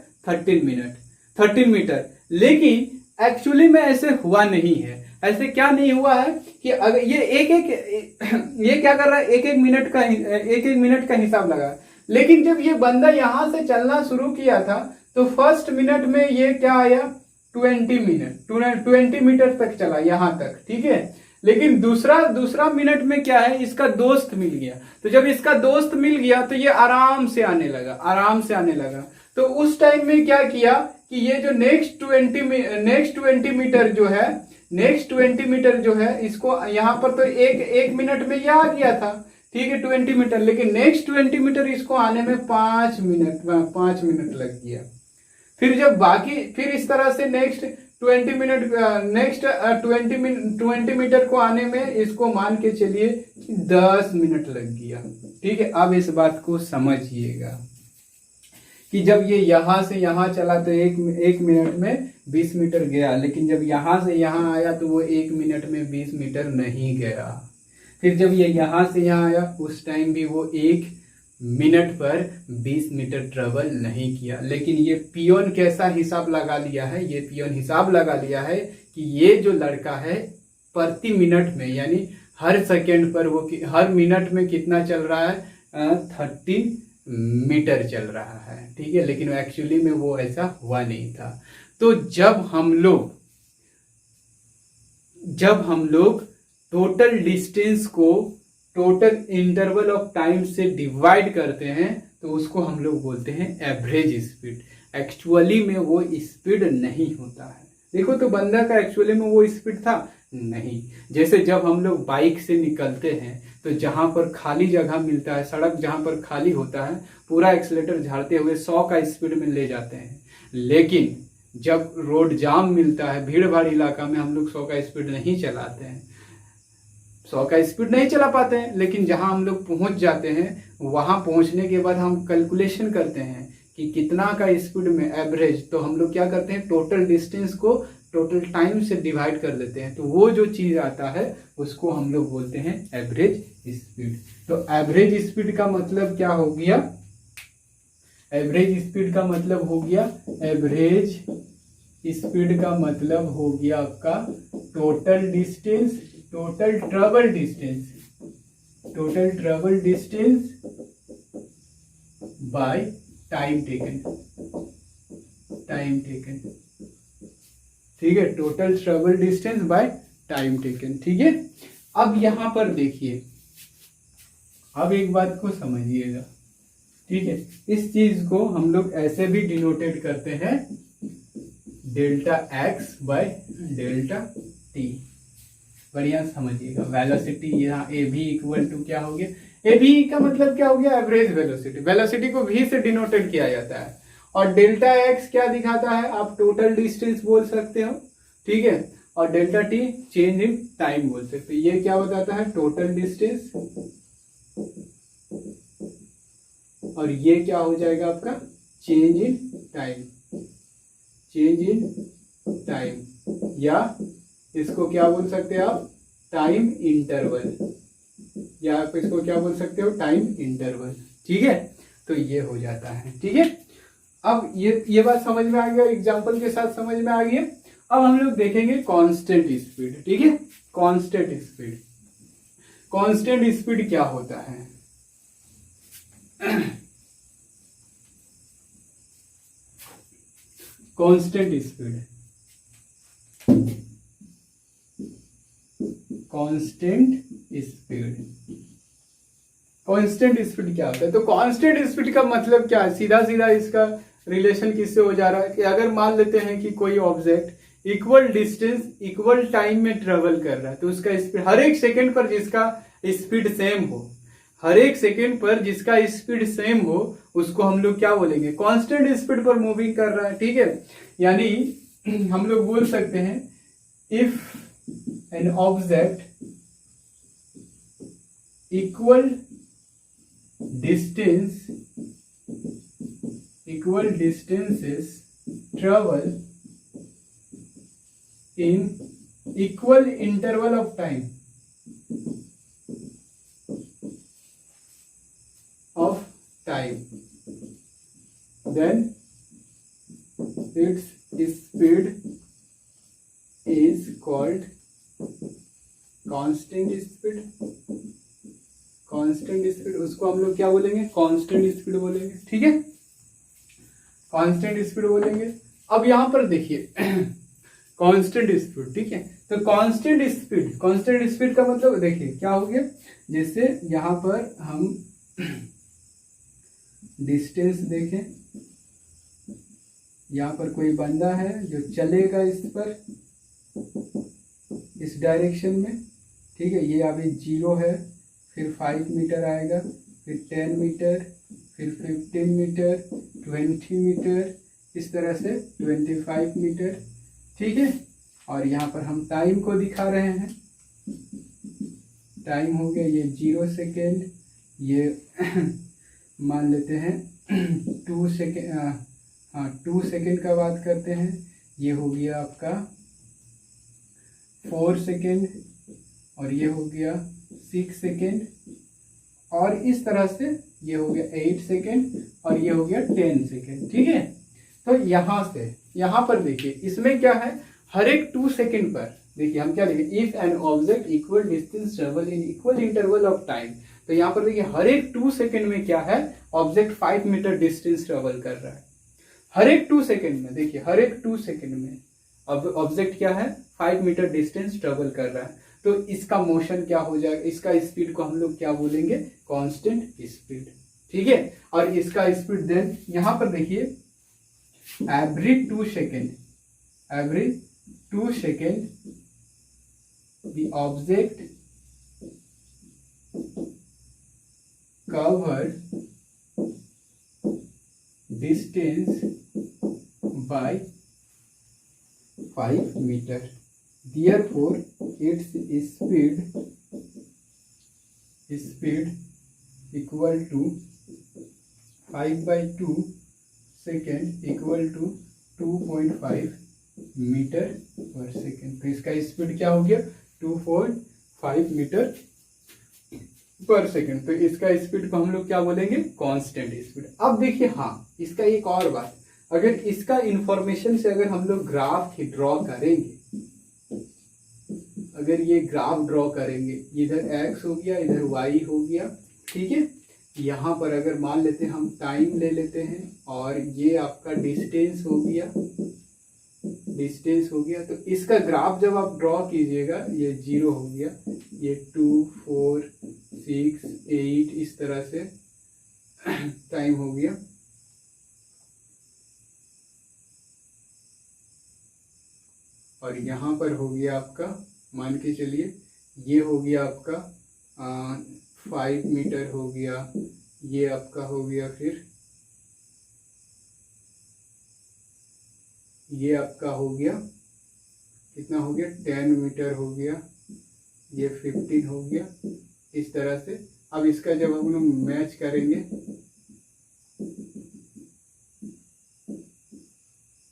[SPEAKER 1] 13 मीटर। लेकिन एक्चुअली में ऐसे हुआ नहीं है। ऐसे क्या नहीं हुआ है कि अगर ये क्या कर रहा है, एक एक मिनट का हिसाब लगा। लेकिन जब ये बंदा यहां से चलना शुरू किया था तो फर्स्ट मिनट में ये क्या आया 20 मीटर तक चला यहां तक। ठीक है, लेकिन दूसरा मिनट में क्या है, इसका दोस्त मिल गया। तो जब इसका दोस्त मिल गया तो ये आराम से आने लगा। तो उस टाइम में क्या किया कि ये जो नेक्स्ट 20 मीटर जो है इसको यहाँ पर तो एक मिनट में ये आ गया था। ठीक है 20 मीटर, लेकिन नेक्स्ट 20 मीटर इसको आने में 5 मिनट लग गया। फिर इस तरह से नेक्स्ट 20 मीटर को आने में इसको मान के चलिए 10 मिनट लग गया। ठीक है, अब इस बात को समझिएगा कि जब ये यहां से यहां चला तो एक मिनट में 20 मीटर गया, लेकिन जब यहां से यहां आया तो वो 1 मिनट में 20 मीटर नहीं गया। फिर जब ये यहां से यहां आया उस टाइम भी वो 1 मिनट पर 20 मीटर ट्रेवल नहीं किया। लेकिन ये पियोन कैसा हिसाब लगा लिया है? ये पियोन हिसाब लगा लिया है कि ये जो लड़का है प्रति मिनट में, यानी हर सेकेंड पर वो हर मिनट में कितना चल रहा है? 13 मीटर चल रहा है। ठीक है, लेकिन एक्चुअली में वो ऐसा हुआ नहीं था। तो जब हम लोग टोटल डिस्टेंस को टोटल इंटरवल ऑफ टाइम से डिवाइड करते हैं तो उसको हम लोग बोलते हैं एवरेज स्पीड। एक्चुअली में वो स्पीड नहीं होता है। देखो तो बंदा का एक्चुअली में वो स्पीड था नहीं। जैसे जब हम लोग बाइक से निकलते हैं तो जहां पर खाली जगह मिलता है, सड़क जहां पर खाली होता है, पूरा एक्सीलेटर झाड़ते हुए 100 का स्पीड में ले जाते हैं। लेकिन जब रोड जाम मिलता है, भीड़ भाड़ इलाका में, हम लोग 100 का स्पीड नहीं चलाते हैं, 100 का स्पीड नहीं चला पाते हैं। लेकिन जहां हम लोग पहुंच जाते हैं, वहां पहुंचने के बाद हम कैलकुलेशन करते हैं कि कितना का स्पीड में एवरेज, तो हम लोग क्या करते हैं टोटल डिस्टेंस को टोटल टाइम से डिवाइड कर लेते हैं। तो वो जो चीज आता है उसको हम लोग बोलते हैं एवरेज स्पीड। तो एवरेज स्पीड का मतलब क्या हो गया? एवरेज स्पीड का मतलब हो गया आपका total travel distance by time taken. ठीक है, total travel distance by time taken. ठीक है, अब यहां पर देखिए, अब एक बात को समझिएगा। ठीक है, इस चीज को हम लोग ऐसे भी डिनोटेट करते हैं delta x by delta T. बढ़िया समझिएगा। वेलोसिटी यहाँ ए भी इक्वल टू क्या हो गया? ए भी का मतलब क्या हो गया? Average velocity. वेलोसिटी को भी से डिनोटेट किया जाता है। और डेल्टा एक्स क्या दिखाता है? आप टोटल डिस्टेंस बोल सकते हो। ठीक है, और delta T change in time बोल सकते हो। ये क्या बताता है? Total distance. और ये क्या हो जाएगा आपका? चेंज इन टाइम, या इसको क्या बोल सकते हैं आप? टाइम इंटरवल, या आप इसको क्या बोल सकते हो? Time interval. ठीक है, तो ये हो जाता है। ठीक है, अब ये बात समझ में आ गया, एग्जांपल के साथ समझ में आ गया। अब हम लोग देखेंगे कांस्टेंट स्पीड। ठीक है, कांस्टेंट स्पीड, कांस्टेंट स्पीड क्या होता है? Constant speed, constant speed, constant speed क्या होता है? तो कांस्टेंट स्पीड का मतलब क्या है? सीधा सीधा इसका रिलेशन किससे हो जा रहा है कि अगर मान लेते हैं कि कोई object equal distance equal time में ट्रेवल कर रहा है, तो उसका स्पीड हर एक सेकंड पर जिसका स्पीड सेम हो, हर एक सेकंड पर जिसका स्पीड सेम हो, उसको हम लोग क्या बोलेंगे? कांस्टेंट स्पीड पर मूविंग कर रहा है। ठीक है, यानी हम लोग बोल सकते हैं if an object equal distances travel in equal interval of time, then its speed is called constant speed. Constant speed उसको हम लोग क्या बोलेंगे? कांस्टेंट स्पीड बोलेंगे। ठीक है, कांस्टेंट स्पीड बोलेंगे। अब यहां पर देखिए कांस्टेंट स्पीड। ठीक है, तो कांस्टेंट स्पीड का मतलब देखिए क्या हो गया? जैसे यहां पर हम डिस्टेंस देखें, यहां पर कोई बंदा है जो चलेगा इस पर, इस डायरेक्शन में। ठीक है, ये अभी 0 है, फिर 5 मीटर आएगा, फिर 10 मीटर, फिर 15 मीटर, 20 मीटर, इस तरह से 25 मीटर। ठीक है, और यहाँ पर हम टाइम को दिखा रहे हैं। टाइम हो गया ये 0 सेकेंड, ये मान लेते हैं 2 सेकेंड, हाँ 2 सेकेंड का बात करते हैं, ये हो गया आपका 4 सेकेंड, और ये हो गया 6 सेकेंड, और इस तरह से ये हो गया 8 सेकेंड, और ये हो गया 10 सेकेंड। ठीक है, तो यहाँ से यहाँ पर देखिए इसमें क्या है? हर एक 2 सेकेंड पर देखिए हम क्या लिखे? If an object equal distance travel in equal interval of time. तो यहाँ पर देखिए हर एक 2 सेकेंड में क्या है? ऑब्जेक्ट 5 मीटर डिस्टेंस ट्रेवल कर रहा है। हर एक 2 सेकेंड में देखिए, हर एक 2 सेकेंड में ऑब्जेक्ट क्या है? 5 मीटर डिस्टेंस ट्रेवल कर रहा है। तो इसका मोशन क्या हो जाएगा? इसका स्पीड को हम लोग क्या बोलेंगे? Constant speed. ठीक है, और इसका स्पीड देन यहां पर देखिए every 2 second, every 2 second the object cover distance by 5 metre, therefore its speed equal to 5/2 second equal to 2.5 metre per second. तो इसका स्पीड क्या हो गया? 2.5 मीटर पर सेकेंड। तो इसका स्पीड को हम लोग क्या बोलेंगे? Constant speed. अब देखिए, हाँ इसका एक और बात, अगर इसका इंफॉर्मेशन से अगर हम लोग ग्राफ ड्रॉ करेंगे, अगर ये ग्राफ ड्रॉ करेंगे, इधर x हो गया, इधर y हो गया। ठीक है, यहाँ पर अगर मान लेते हैं हम टाइम ले लेते हैं, और ये आपका डिस्टेंस हो गया, डिस्टेंस हो गया। तो इसका ग्राफ जब आप ड्रॉ कीजिएगा, ये 0 हो गया, ये 2 4 6 8 इस तरह से टाइम हो गया। और यहाँ पर हो गया आपका, मान के चलिए ये हो गया आपका 5 मीटर हो गया, ये आपका हो गया, फिर ये आपका हो गया, कितना हो गया? 10 मीटर हो गया, ये 15 हो गया, इस तरह से। अब इसका जब हम लोग मैच करेंगे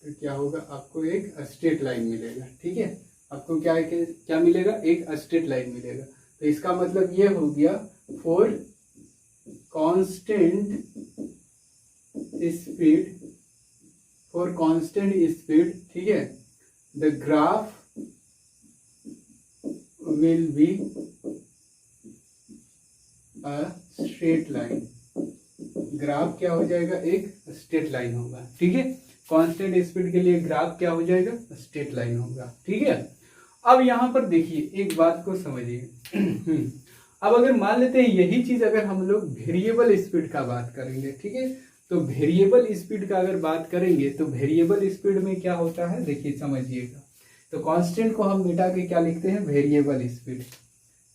[SPEAKER 1] तो क्या होगा? आपको एक स्ट्रेट लाइन मिलेगा। ठीक है, आपको क्या है, क्या मिलेगा? एक स्ट्रेट लाइन मिलेगा। तो इसका मतलब ये हो गया for constant speed, for constant speed. ठीक है, the graph will be a straight line. Graph क्या हो जाएगा, एक स्ट्रेट लाइन होगा, ठीक है। कांस्टेंट स्पीड के लिए ग्राफ क्या हो जाएगा, स्ट्रेट लाइन होगा, ठीक है। अब यहां पर देखिए एक बात को समझिए अब अगर मान लेते हैं यही चीज अगर हम लोग वेरिएबल स्पीड का बात करेंगे, ठीक है, तो वेरिएबल स्पीड का अगर बात करेंगे तो वेरिएबल स्पीड में क्या होता है, देखिए समझिएगा। तो कांस्टेंट को हम मिटा के क्या लिखते हैं, वेरिएबल स्पीड,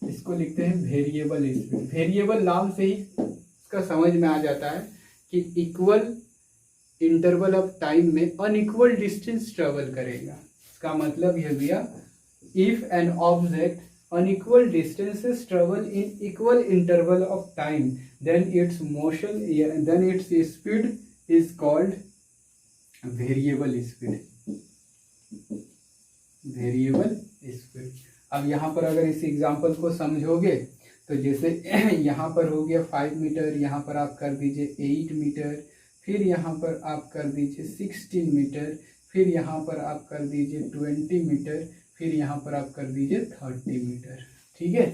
[SPEAKER 1] इसको लिखते हैं वेरिएबल स्पीड। वेरिएबल नाम से ही इसका समझ में आ जाता है कि इक्वल इंटरवल ऑफ टाइम में अनइक्वल डिस्टेंस ट्रेवल करेगा। इसका मतलब यह भैया, if an object unequal distances travel in equal interval of time, then its motion, then its speed is called variable speed, variable speed। अब यहाँ पर अगर इस एग्जांपल को समझोगे तो जैसे यहाँ पर हो गया 5 मीटर, यहाँ पर आप कर दीजिए 8 मीटर, फिर यहाँ पर आप कर दीजिए 16 मीटर, फिर यहाँ पर आप कर दीजिए 20 मीटर, फिर यहाँ पर आप कर दीजिए 30 मीटर, ठीक है।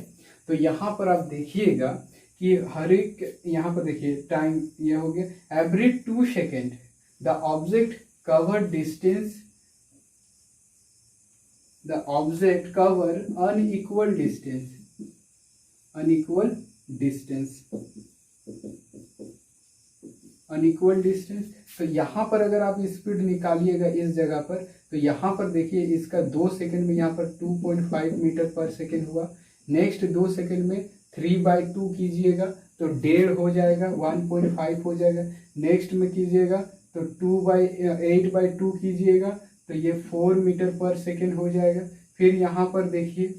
[SPEAKER 1] तो यहाँ पर आप देखिएगा कि हर एक, यहाँ पर देखिए टाइम ये हो गया every 2 second the object cover distance, the object cover unequal distance, unequal distance, unequal distance. तो यहाँ पर अगर आप स्पीड निकालिएगा इस जगह पर, तो यहाँ पर देखिए इसका 2 सेकंड में यहाँ पर 2.5 मीटर पर सेकंड हुआ। नेक्स्ट 2 सेकंड में 3/2 कीजिएगा तो 1.5 हो जाएगा, 1.5 हो जाएगा। नेक्स्ट में कीजिएगा तो 8/2 कीजिएगा तो ये 4 मीटर पर सेकंड हो जाएगा। फिर यहाँ पर देखिए,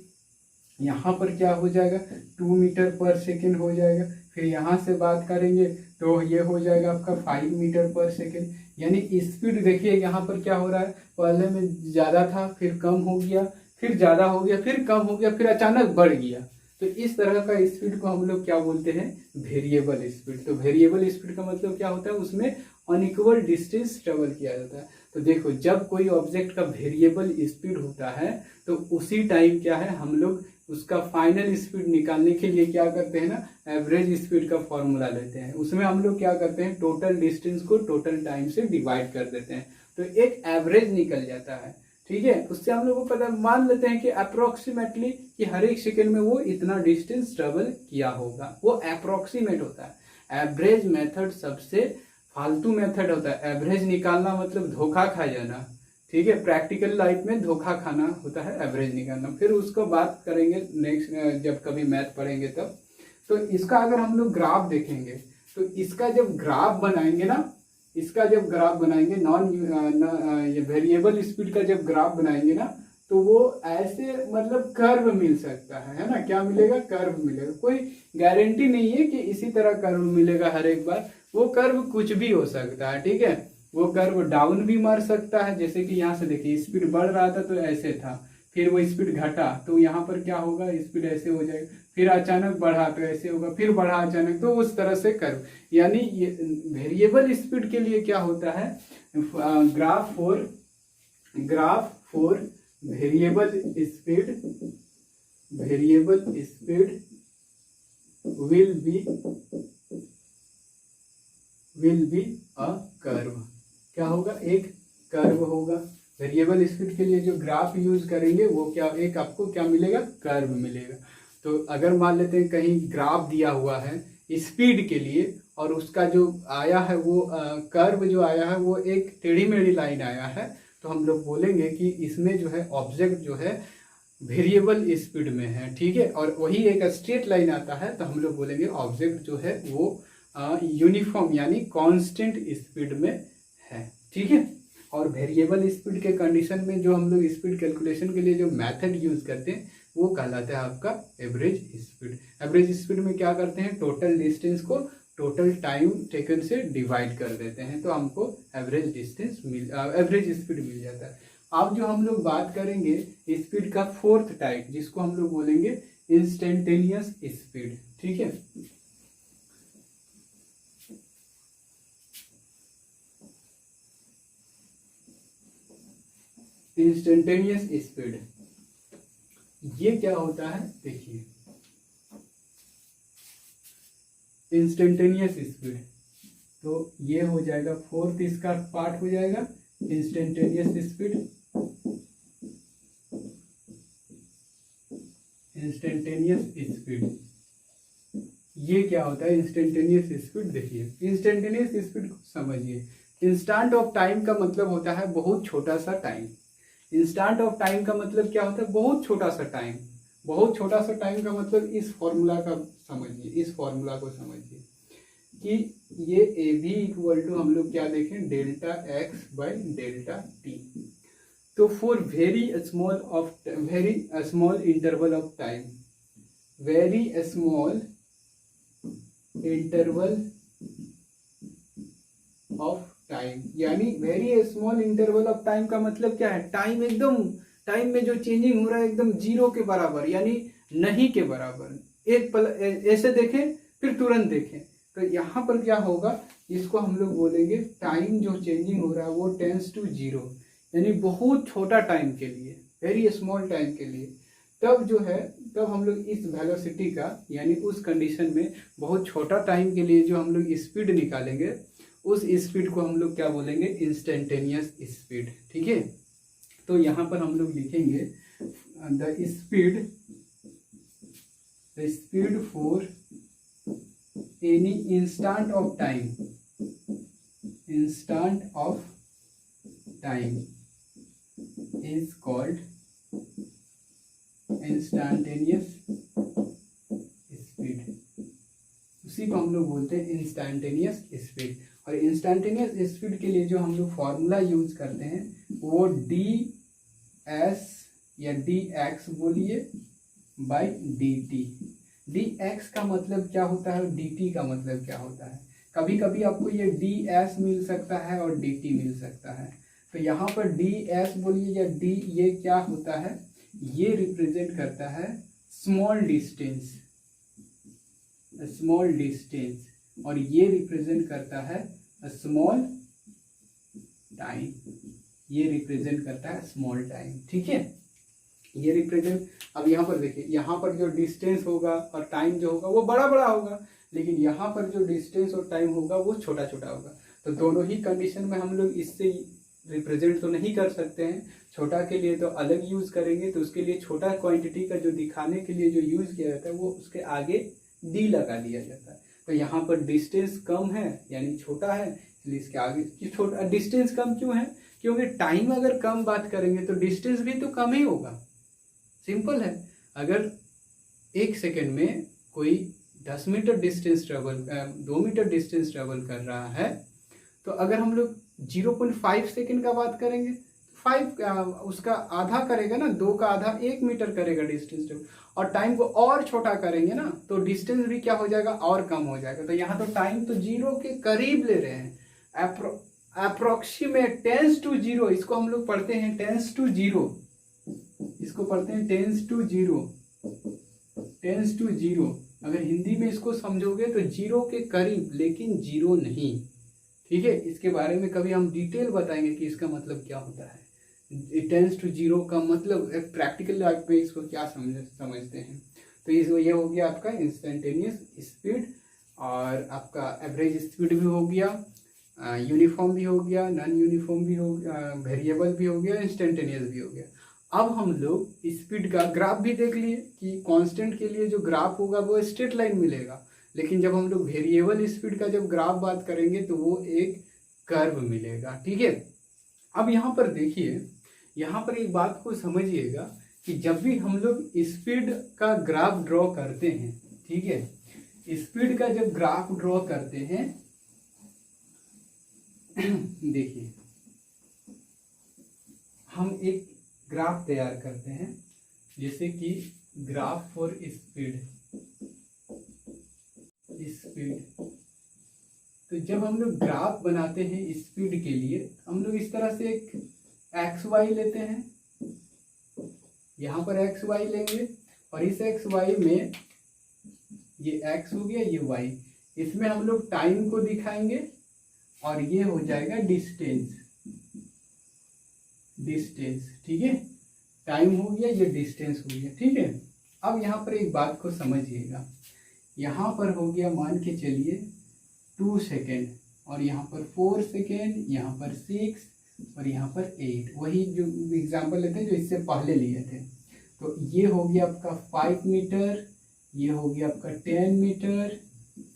[SPEAKER 1] यहाँ पर क्या हो जाएगा, 2 मीटर पर सेकंड हो जाएगा। फिर यहाँ से बात करेंगे तो ये हो जाएगा आपका 5 मीटर पर सेकंड। यानी स्पीड देखिए यहाँ पर क्या हो रहा है, पहले में ज़्यादा था, फिर कम हो गया, फिर ज़्यादा हो गया, फिर कम हो गया, फिर अचानक बढ़ गया। तो इस तरह का स्पीड को हम लोग क्या बोलते हैं, वेरिएबल स्पीड। तो वेरिएबल स्पीड का मतलब क्या होता है, उसमें अनइक्वल डिस्टेंस ट्रेवल किया जाता है। तो देखो जब कोई ऑब्जेक्ट का वेरिएबल स्पीड होता है तो उसी टाइम क्या है, हम लोग उसका फाइनल स्पीड निकालने के लिए क्या करते हैं ना, एवरेज स्पीड का फॉर्मूला लेते हैं। उसमें हम लोग क्या करते हैं, टोटल डिस्टेंस को टोटल टाइम से डिवाइड कर देते हैं तो एक एवरेज निकल जाता है, ठीक है। उससे हम लोग को पता मान लेते हैं कि अप्रोक्सीमेटली कि हर एक सेकेंड में वो इतना डिस्टेंस ट्रेवल किया होगा, वो अप्रोक्सीमेट होता है। एवरेज मेथड सबसे फालतू मेथड होता है। एवरेज निकालना मतलब धोखा खा जाना, ठीक है। प्रैक्टिकल लाइफ में धोखा खाना होता है एवरेज निकालना। फिर उसको बात करेंगे नेक्स्ट जब कभी मैथ पढ़ेंगे तब। तो इसका अगर हम लोग ग्राफ देखेंगे तो इसका जब ग्राफ बनाएंगे ना, इसका जब ग्राफ बनाएंगे ये वेरिएबल स्पीड का जब ग्राफ बनाएंगे ना, तो वो ऐसे मतलब कर्व मिल सकता है ना, क्या मिलेगा, कर्व मिलेगा। कोई गारंटी नहीं है कि इसी तरह कर्व मिलेगा हर एक बार, वो कर्व कुछ भी हो सकता है, ठीक है। वो कर्व डाउन भी मार सकता है, जैसे कि यहाँ से देखिए स्पीड बढ़ रहा था तो ऐसे था, फिर वो स्पीड घटा तो यहाँ पर क्या होगा, स्पीड ऐसे हो जाएगा, फिर अचानक बढ़ा तो ऐसे होगा, फिर बढ़ा अचानक, तो उस तरह से कर्व। यानी ये वेरिएबल स्पीड के लिए क्या होता है, graph for variable speed, variable speed will be a curve. क्या होगा, एक कर्व होगा। वेरिएबल स्पीड के लिए जो ग्राफ यूज करेंगे वो क्या, एक आपको क्या मिलेगा, कर्व मिलेगा। तो अगर मान लेते हैं कहीं ग्राफ दिया हुआ है स्पीड के लिए और उसका जो आया है वो कर्व जो आया है वो एक टेढ़ी मेढ़ी लाइन आया है, तो हम लोग बोलेंगे कि इसमें जो है ऑब्जेक्ट जो है वेरिएबल स्पीड में है, ठीक है। और वही एक स्ट्रेट लाइन आता है तो हम लोग बोलेंगे ऑब्जेक्ट जो है वो यूनिफॉर्म यानी कांस्टेंट स्पीड में है, ठीक है। और वेरिएबल स्पीड के कंडीशन में जो हम लोग स्पीड कैलकुलेशन के लिए जो मेथड यूज करते हैं वो कहलाता है आपका एवरेज स्पीड। एवरेज स्पीड में क्या करते हैं, टोटल डिस्टेंस को टोटल टाइम टेकन से डिवाइड कर देते हैं तो हमको एवरेज डिस्टेंस एवरेज स्पीड मिल जाता है। अब जो हम लोग बात करेंगे स्पीड का फोर्थ टाइप, जिसको हम लोग बोलेंगे इंस्टेंटेनियस स्पीड, ठीक है। इंस्टेंटेनियस स्पीड, ये क्या होता है देखिए, इंस्टेंटेनियस स्पीड, तो ये हो जाएगा फोर्थ, इसका पार्ट हो जाएगा इंस्टेंटेनियस स्पीड। इंस्टेंटेनियस स्पीड, ये क्या होता है इंस्टेंटेनियस स्पीड? देखिए इंस्टेंटेनियस स्पीड को समझिए। इंस्टेंट ऑफ टाइम का मतलब होता है बहुत छोटा सा टाइम। इंस्टेंट ऑफ टाइम का मतलब क्या होता है? बहुत छोटा सा टाइम। बहुत छोटा सा टाइम का मतलब इस फॉर्मूला का समझिए, इस फॉर्मूला को समझिए कि ये ए भी इक्वल टू हम लोग क्या देखें, delta X by delta T. तो for very small interval of time, very small interval of time, यानी very small interval of time का मतलब क्या है? टाइम एकदम, टाइम में जो चेंजिंग हो रहा है एकदम जीरो के बराबर, यानी नहीं के बराबर। एक पल ऐसे देखें फिर तुरंत देखें, तो यहाँ पर क्या होगा, इसको हम लोग बोलेंगे टाइम जो चेंजिंग हो रहा है वो टेंस टू जीरो, यानी बहुत छोटा टाइम के लिए, वेरी स्मॉल टाइम के लिए। तब जो है, तब हम लोग इस वेलोसिटी का, यानी उस कंडीशन में बहुत छोटा टाइम के लिए जो हम लोग स्पीड निकालेंगे, उस स्पीड को हम लोग क्या बोलेंगे? Instantaneous speed. ठीक है, तो यहाँ पर हम लोग लिखेंगे the speed for any instant of time, instant of time is called instantaneous speed. उसी को हम लोग बोलते हैं इंस्टेंटेनियस स्पीड। और इंस्टेंटेनियस स्पीड के लिए जो हम लोग फॉर्मूला यूज करते हैं वो डी एस या डी एक्स बोलिए by D T. D x का मतलब क्या होता है, डी टी का मतलब क्या होता है? कभी कभी आपको ये डी एस मिल सकता है और डी टी मिल सकता है। तो यहाँ पर डी एस बोलिए या डी, ये क्या होता है? ये रिप्रेजेंट करता है स्मॉल डिस्टेंस, स्मॉल डिस्टेंस, और ये रिप्रेजेंट करता है स्मॉल टाइम, ये रिप्रेजेंट करता है स्मॉल टाइम। ठीक है, ये रिप्रेजेंट। अब यहाँ पर देखिए, यहाँ पर जो डिस्टेंस होगा और टाइम जो होगा वो बड़ा बड़ा होगा, लेकिन यहाँ पर जो डिस्टेंस और टाइम होगा वो छोटा छोटा होगा। तो दोनों ही कंडीशन में हम लोग इससे रिप्रेजेंट तो नहीं कर सकते हैं। छोटा के लिए तो अलग यूज करेंगे, तो उसके लिए छोटा क्वांटिटी का जो दिखाने के लिए जो यूज किया जाता है वो उसके आगे डी लगा दिया जाता है। तो यहाँ पर डिस्टेंस कम है यानी छोटा है, इसलिए इसके आगे छोटा। डिस्टेंस कम क्यों है? क्योंकि टाइम अगर कम बात करेंगे तो डिस्टेंस भी तो कम ही होगा। सिंपल है। अगर 1 सेकेंड में कोई 10 metre distance travel 2 metre distance travel कर रहा है, तो अगर हम लोग 0.5 सेकेंड का बात करेंगे, 5 उसका आधा करेगा ना, 2 का आधा 1 मीटर करेगा डिस्टेंस ट्रेवल, और टाइम को और छोटा करेंगे ना तो डिस्टेंस भी क्या हो जाएगा? और कम हो जाएगा। तो यहाँ तो टाइम तो जीरो के करीब ले रहे हैं, अप्रोक्सीमेट, टेंस टू जीरो। इसको हम लोग पढ़ते हैं टेंस टू जीरो, इसको पढ़ते हैं tends to zero, tends to zero. अगर हिंदी में इसको समझोगे तो जीरो के करीब, लेकिन जीरो नहीं। ठीक है, इसके बारे में कभी हम डिटेल बताएंगे कि इसका मतलब क्या होता है। टेंस टू जीरो का मतलब प्रैक्टिकल लाइफ में इसको क्या समझते हैं। तो ये हो गया आपका इंस्टेंटेनियस स्पीड, और आपका एवरेज स्पीड भी हो गया, यूनिफॉर्म भी हो गया, नॉन यूनिफॉर्म भी हो गया, वेरिएबल भी हो गया, इंस्टेंटेनियस भी हो गया। अब हम लोग स्पीड का ग्राफ भी देख लिए कि कांस्टेंट के लिए जो ग्राफ होगा वो स्ट्रेट लाइन मिलेगा, लेकिन जब हम लोग वेरिएबल स्पीड का जब ग्राफ बात करेंगे तो वो एक कर्व मिलेगा। ठीक है, अब यहाँ पर देखिए, यहाँ पर एक बात को समझिएगा कि जब भी हम लोग स्पीड का ग्राफ ड्रॉ करते हैं, ठीक है, स्पीड का जब ग्राफ ड्रॉ करते हैं देखिए, हम एक ग्राफ तैयार करते हैं, जैसे कि ग्राफ फॉर स्पीड। तो जब हम लोग ग्राफ बनाते हैं स्पीड के लिए, हम लोग इस तरह से एक एक्स वाई लेते हैं, यहाँ पर एक्स वाई लेंगे, और इस एक्स वाई में ये एक्स हो गया, ये वाई, इसमें हम लोग टाइम को दिखाएंगे, और ये हो जाएगा डिस्टेंस। डिस्टेंस, ठीक है, टाइम हो गया, ये डिस्टेंस हो गया, ठीक है। अब यहाँ पर एक बात को समझिएगा, यहाँ पर हो गया मान के चलिए 2 सेकेंड, और यहाँ पर 4 सेकेंड, यहाँ पर 6 और यहाँ पर 8, वही जो एग्जाम्पल लेते हैं जो इससे पहले लिए थे। तो ये हो गया आपका 5 मीटर, ये हो गया आपका 10 मीटर,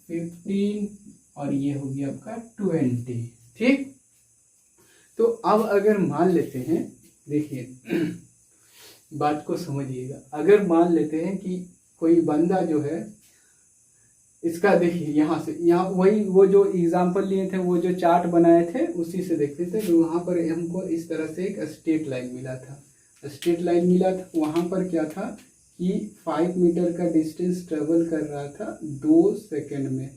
[SPEAKER 1] 15 और ये हो गया आपका 20, ठीक। तो अब अगर मान लेते हैं, देखिए बात को समझिएगा, अगर मान लेते हैं कि कोई बंदा जो है इसका, देखिए यहाँ से यहाँ, वही वो जो एग्जाम्पल लिए थे, वो जो चार्ट बनाए थे उसी से देखते थे। तो वहाँ पर हमको इस तरह से एक स्ट्रेट लाइन मिला था, स्ट्रेट लाइन मिला था। वहाँ पर क्या था कि 5 मीटर का डिस्टेंस ट्रेवल कर रहा था 2 सेकेंड में,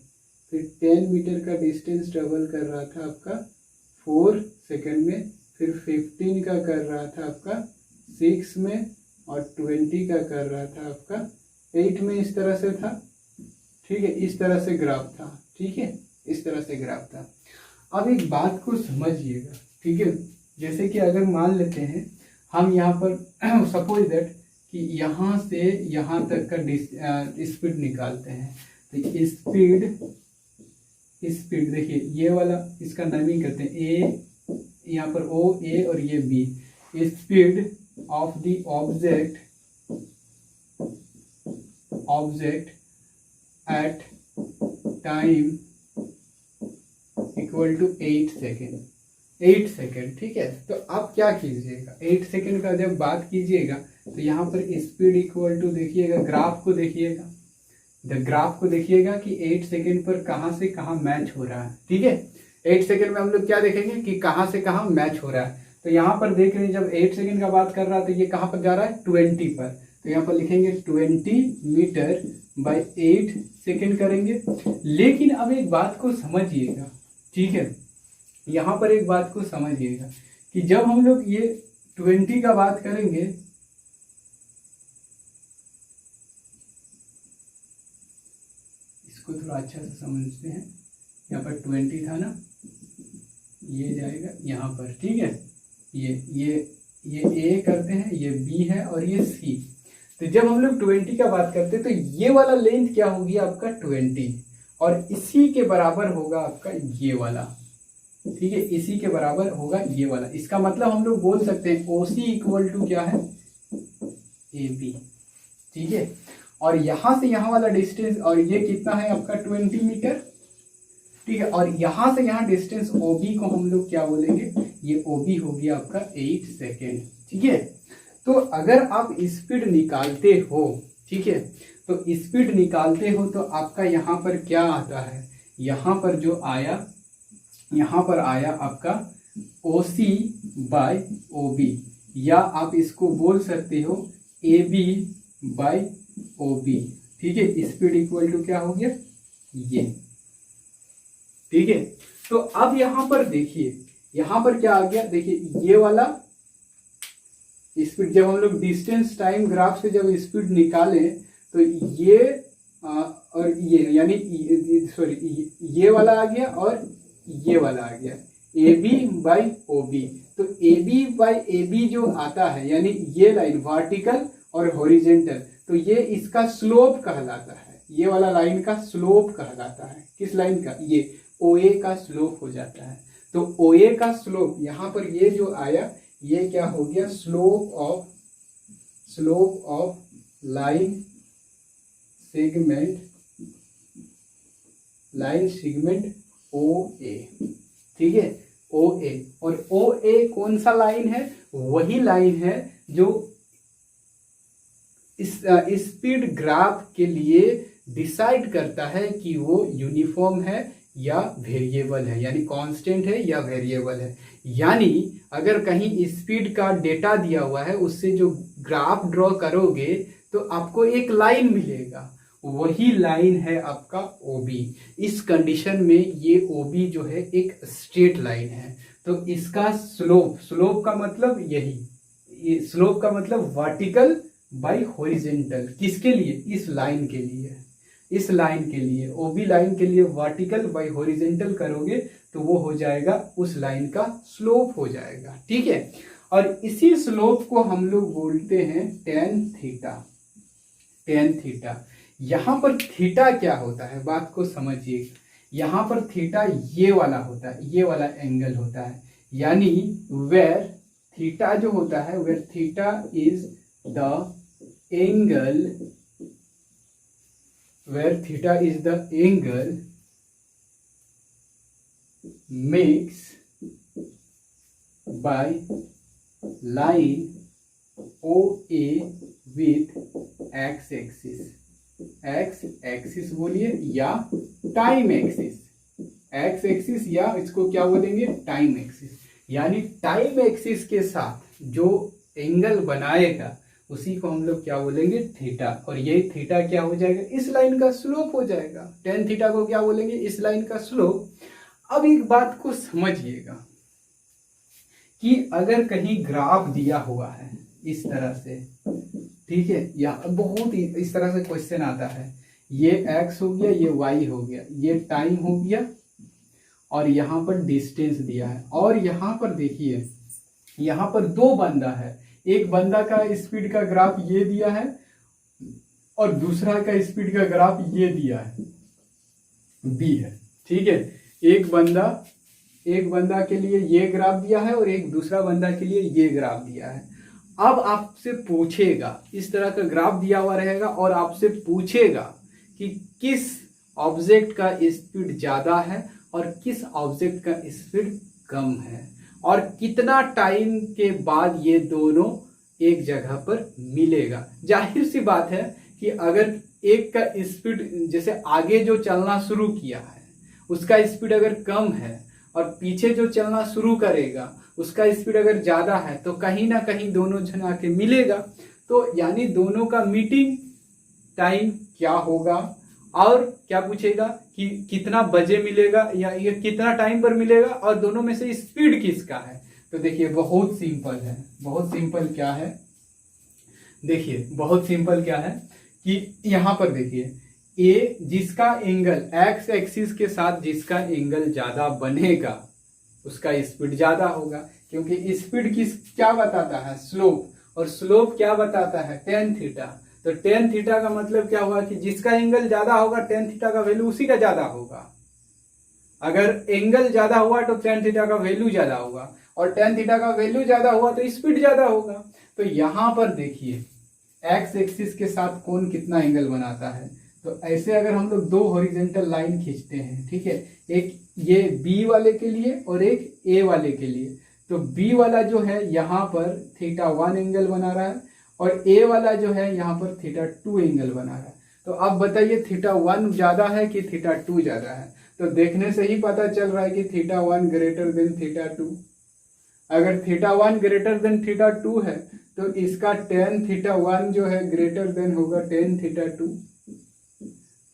[SPEAKER 1] फिर 10 मीटर का डिस्टेंस ट्रेवल कर रहा था आपका 4 सेकेंड में, फिर 15 का कर रहा था आपका 6 में, और 20 का कर रहा था आपका 8 में। इस तरह से था, ठीक है, इस तरह से ग्राफ था, ठीक है, इस तरह से ग्राफ था। अब एक बात को समझिएगा, ठीक है, जैसे कि अगर मान लेते हैं हम यहाँ पर सपोज दैट कि यहाँ से यहाँ तक का स्पीड निकालते हैं, तो स्पीड देखिए, ये वाला इसका नामिंग करते हैं ए, यहाँ पर ओ, ए और ये B. Speed of the object at time equal to 8 second, 8 second, ठीक है। तो आप क्या कीजिएगा, 8 सेकेंड का जब बात कीजिएगा तो यहाँ पर स्पीड इक्वल टू, देखिएगा ग्राफ को देखिएगा, ग्राफ को देखिएगा कि 8 सेकेंड पर कहाँ से कहाँ मैच हो रहा है, ठीक है। 8 सेकेंड में हम लोग क्या देखेंगे कि कहाँ से कहाँ मैच हो रहा है। तो यहाँ पर देख रहे हैं, जब 8 सेकेंड का बात कर रहा है तो ये कहाँ पर जा रहा है, 20 पर। तो यहाँ पर लिखेंगे 20 मीटर बाय 8 सेकेंड करेंगे। लेकिन अब एक बात को समझिएगा, ठीक है, यहाँ पर एक बात को समझिएगा कि जब हम लोग ये 20 का बात करेंगे, इसको थोड़ा अच्छा से समझते हैं। यहाँ पर 20 था ना, ये जाएगा यहाँ पर, ठीक है, ये ए करते हैं, ये बी है और ये सी। तो जब हम लोग 20 का बात करते हैं तो ये वाला लेंथ क्या होगी आपका 20, और इसी के बराबर होगा आपका ये वाला, ठीक है, इसी के बराबर होगा ये वाला। इसका मतलब हम लोग बोल सकते हैं OC इक्वल टू क्या है, AB, ठीक है। और यहां से यहाँ वाला डिस्टेंस, और ये कितना है आपका 20 मीटर, ठीक है। और यहां से यहाँ डिस्टेंस OB को हम लोग क्या बोलेंगे, ये OB हो गया आपका 8 सेकेंड, ठीक है। तो अगर आप स्पीड निकालते हो, ठीक है, तो स्पीड निकालते हो तो आपका यहाँ पर क्या आता है, यहाँ पर जो आया, यहाँ पर आया आपका OC बाय OB, या आप इसको बोल सकते हो AB बाय OB, ठीक है। स्पीड इक्वल टू क्या हो गया, ये, ठीक है। तो अब यहाँ पर देखिए, यहाँ पर क्या आ गया, देखिए ये वाला स्पीड, जब हम लोग डिस्टेंस टाइम ग्राफ से जब स्पीड निकाले तो ये और ये, यानी सॉरी, ये वाला आ गया और ये वाला आ गया, AB बाई OB। तो AB बाई AB जो आता है, यानी ये लाइन वर्टिकल और हॉरिजेंटल, तो ये इसका स्लोप कहलाता है, ये वाला लाइन का स्लोप कहलाता है। किस लाइन का, ये OA का स्लोप हो जाता है। तो OA का स्लोप यहाँ पर ये जो आया, ये क्या हो गया, slope of line segment OA, ठीक है, OA। और OA कौन सा लाइन है, वही लाइन है जो इस स्पीड ग्राफ के लिए डिसाइड करता है कि वो यूनिफॉर्म है या वेरिएबल है, यानी कांस्टेंट है या वेरिएबल है। यानी अगर कहीं स्पीड का डेटा दिया हुआ है, उससे जो ग्राफ ड्रॉ करोगे तो आपको एक लाइन मिलेगा, वही लाइन है आपका OB। इस कंडीशन में ये OB जो है एक स्ट्रेट लाइन है। तो इसका स्लोप का मतलब यही, स्लोप का मतलब वर्टिकल बाई हॉरिजेंटल। किसके लिए, इस लाइन के लिए, इस लाइन के लिए, OB लाइन के लिए वर्टिकल बाई हॉरिजेंटल करोगे तो वो हो जाएगा, उस लाइन का स्लोप हो जाएगा, ठीक है। और इसी स्लोप को हम लोग बोलते हैं टेन थीटा। टेन थीटा, यहां पर थीटा क्या होता है, बात को समझिए। यहां पर थीटा ये वाला होता है, ये वाला एंगल होता है, यानी वेयर थीटा जो होता है, where theta is the angle, where theta is the angle makes by line OA with x axis, x axis बोलिए या टाइम एक्सिस, x एक्सिस या इसको क्या बोलेंगे, टाइम एक्सिस। यानी टाइम एक्सिस के साथ जो एंगल बनाएगा उसी को हम लोग क्या बोलेंगे, थीटा। और ये थीटा क्या हो जाएगा, इस लाइन का स्लोप हो जाएगा। टेन थीटा को क्या बोलेंगे, इस लाइन का स्लोप। अब एक बात को समझिएगा कि अगर कहीं ग्राफ दिया हुआ है इस तरह से, ठीक है, या बहुत ही इस तरह से क्वेश्चन आता है, ये x हो गया, ये y हो गया, ये टाइम हो गया, और यहाँ पर डिस्टेंस दिया है, और यहाँ पर देखिए यहाँ पर दो बंदा है, एक बंदा का स्पीड का ग्राफ ये दिया है और दूसरा का स्पीड का ग्राफ ये दिया है, b है, ठीक है। एक बंदा के लिए ये ग्राफ दिया है और एक दूसरा बंदा के लिए ये ग्राफ दिया है। अब आपसे पूछेगा, इस तरह का ग्राफ दिया हुआ रहेगा और आपसे पूछेगा कि किस ऑब्जेक्ट का स्पीड ज्यादा है और किस ऑब्जेक्ट का स्पीड कम है, और कितना टाइम के बाद ये दोनों एक जगह पर मिलेगा। जाहिर सी बात है कि अगर एक का स्पीड, जैसे आगे जो चलना शुरू किया है उसका स्पीड अगर कम है और पीछे जो चलना शुरू करेगा उसका स्पीड अगर ज्यादा है, तो कहीं ना कहीं दोनों जन आके मिलेगा। तो यानी दोनों का मीटिंग टाइम क्या होगा, और क्या पूछेगा कि कितना बजे मिलेगा या ये कितना टाइम पर मिलेगा, और दोनों में से स्पीड किसका है। तो देखिए बहुत सिंपल है, बहुत सिंपल क्या है, देखिए बहुत सिंपल क्या है कि यहां पर देखिए ए जिसका एंगल एक्स एक्सिस के साथ जिसका एंगल ज्यादा बनेगा उसका स्पीड ज्यादा होगा, क्योंकि स्पीड किस क्या बताता है, स्लोप, और स्लोप क्या बताता है, टेन थीटा। तो टेन थीटा का मतलब क्या हुआ कि जिसका एंगल ज्यादा होगा टेन थीटा का वैल्यू उसी का ज्यादा होगा। अगर एंगल ज्यादा हुआ तो टेन थीटा का वैल्यू ज्यादा होगा, और टेन थीटा का वैल्यू ज्यादा हुआ तो स्पीड ज्यादा होगा। तो यहां पर देखिए एक्स एक्सिस के साथ कौन कितना एंगल बनाता है। तो ऐसे अगर हम लोग दो हॉरिजॉन्टल लाइन खींचते हैं, ठीक है, एक ये बी वाले के लिए और एक ए वाले के लिए, तो बी वाला जो है यहाँ पर थीटा 1 एंगल बना रहा है और ए वाला जो है यहाँ पर थीटा 2 एंगल बना रहा है। तो अब बताइए थीटा 1 ज्यादा है कि थीटा 2 ज्यादा है। तो देखने से ही पता चल रहा है कि थीटा 1 ग्रेटर देन थीटा 2। अगर थीटा 1 ग्रेटर देन थीटा 2 है तो इसका टेन थीटा 1 जो है ग्रेटर देन होगा टेन थीटा 2।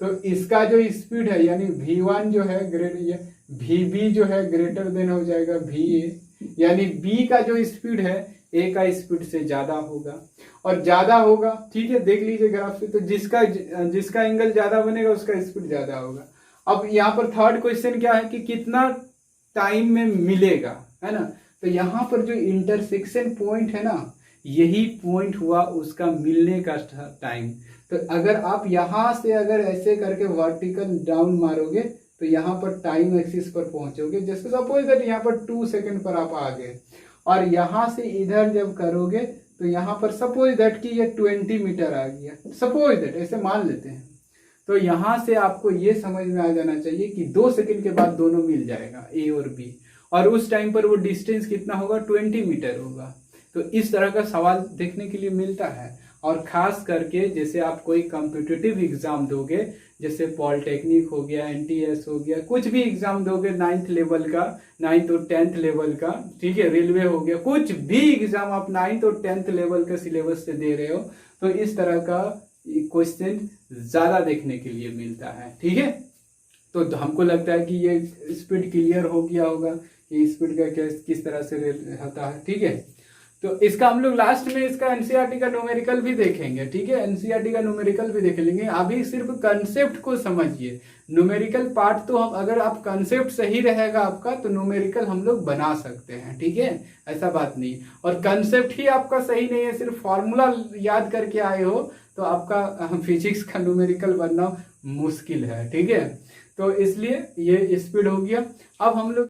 [SPEAKER 1] तो इसका जो स्पीड है यानी v1 जो है vb जो है ग्रेटर देन हो जाएगा va, यानी b का जो स्पीड है a का स्पीड से ज्यादा होगा, और ज्यादा होगा, ठीक है, देख लीजिए ग्राफ से। तो जिसका एंगल ज्यादा बनेगा उसका स्पीड ज्यादा होगा। अब यहाँ पर थर्ड क्वेश्चन क्या है कि कितना टाइम में मिलेगा, है ना। तो यहाँ पर जो इंटरसेक्शन पॉइंट है ना, यही पॉइंट हुआ उसका मिलने का टाइम। तो अगर आप यहां से अगर ऐसे करके वर्टिकल डाउन मारोगे तो यहाँ पर टाइम एक्सिस पर पहुंचोगे। जैसे सपोज दैट यहाँ पर 2 सेकंड पर आप आ गए, और यहां से इधर जब करोगे तो यहाँ पर सपोज दैट कि ये 20 मीटर आ गया, सपोज दैट ऐसे मान लेते हैं। तो यहां से आपको ये समझ में आ जाना चाहिए कि 2 सेकंड के बाद दोनों मिल जाएगा ए और बी, और उस टाइम पर वो डिस्टेंस कितना होगा, 20 मीटर होगा। तो इस तरह का सवाल देखने के लिए मिलता है। और खास करके जैसे आप कोई कॉम्पिटिटिव एग्जाम दोगे, जैसे पॉलिटेक्निक हो गया, एनटीएस हो गया, कुछ भी एग्जाम दोगे 9th लेवल का, 9th और 10th लेवल का, ठीक है, रेलवे हो गया, कुछ भी एग्जाम आप 9th और 10th लेवल का सिलेबस से दे रहे हो तो इस तरह का क्वेश्चन ज्यादा देखने के लिए मिलता है, ठीक है। तो हमको लगता है कि ये स्पीड क्लियर हो गया होगा कि स्पीड का किस तरह से होता है, ठीक है। तो इसका हम लोग लास्ट में इसका एनसीईआरटी का न्यूमेरिकल भी देखेंगे, ठीक है, एनसीईआरटी का न्यूमेरिकल भी देख लेंगे। अभी सिर्फ कंसेप्ट को समझिए। न्यूमेरिकल पार्ट तो हम, अगर आप कंसेप्ट सही रहेगा आपका तो न्यूमेरिकल हम लोग बना सकते हैं, ठीक है, ऐसा बात नहीं। और कंसेप्ट ही आपका सही नहीं है, सिर्फ फॉर्मूला याद करके आए हो तो आपका फिजिक्स का न्यूमेरिकल बनना मुश्किल है, ठीक है। तो इसलिए ये स्पीड हो गया। अब हम लोग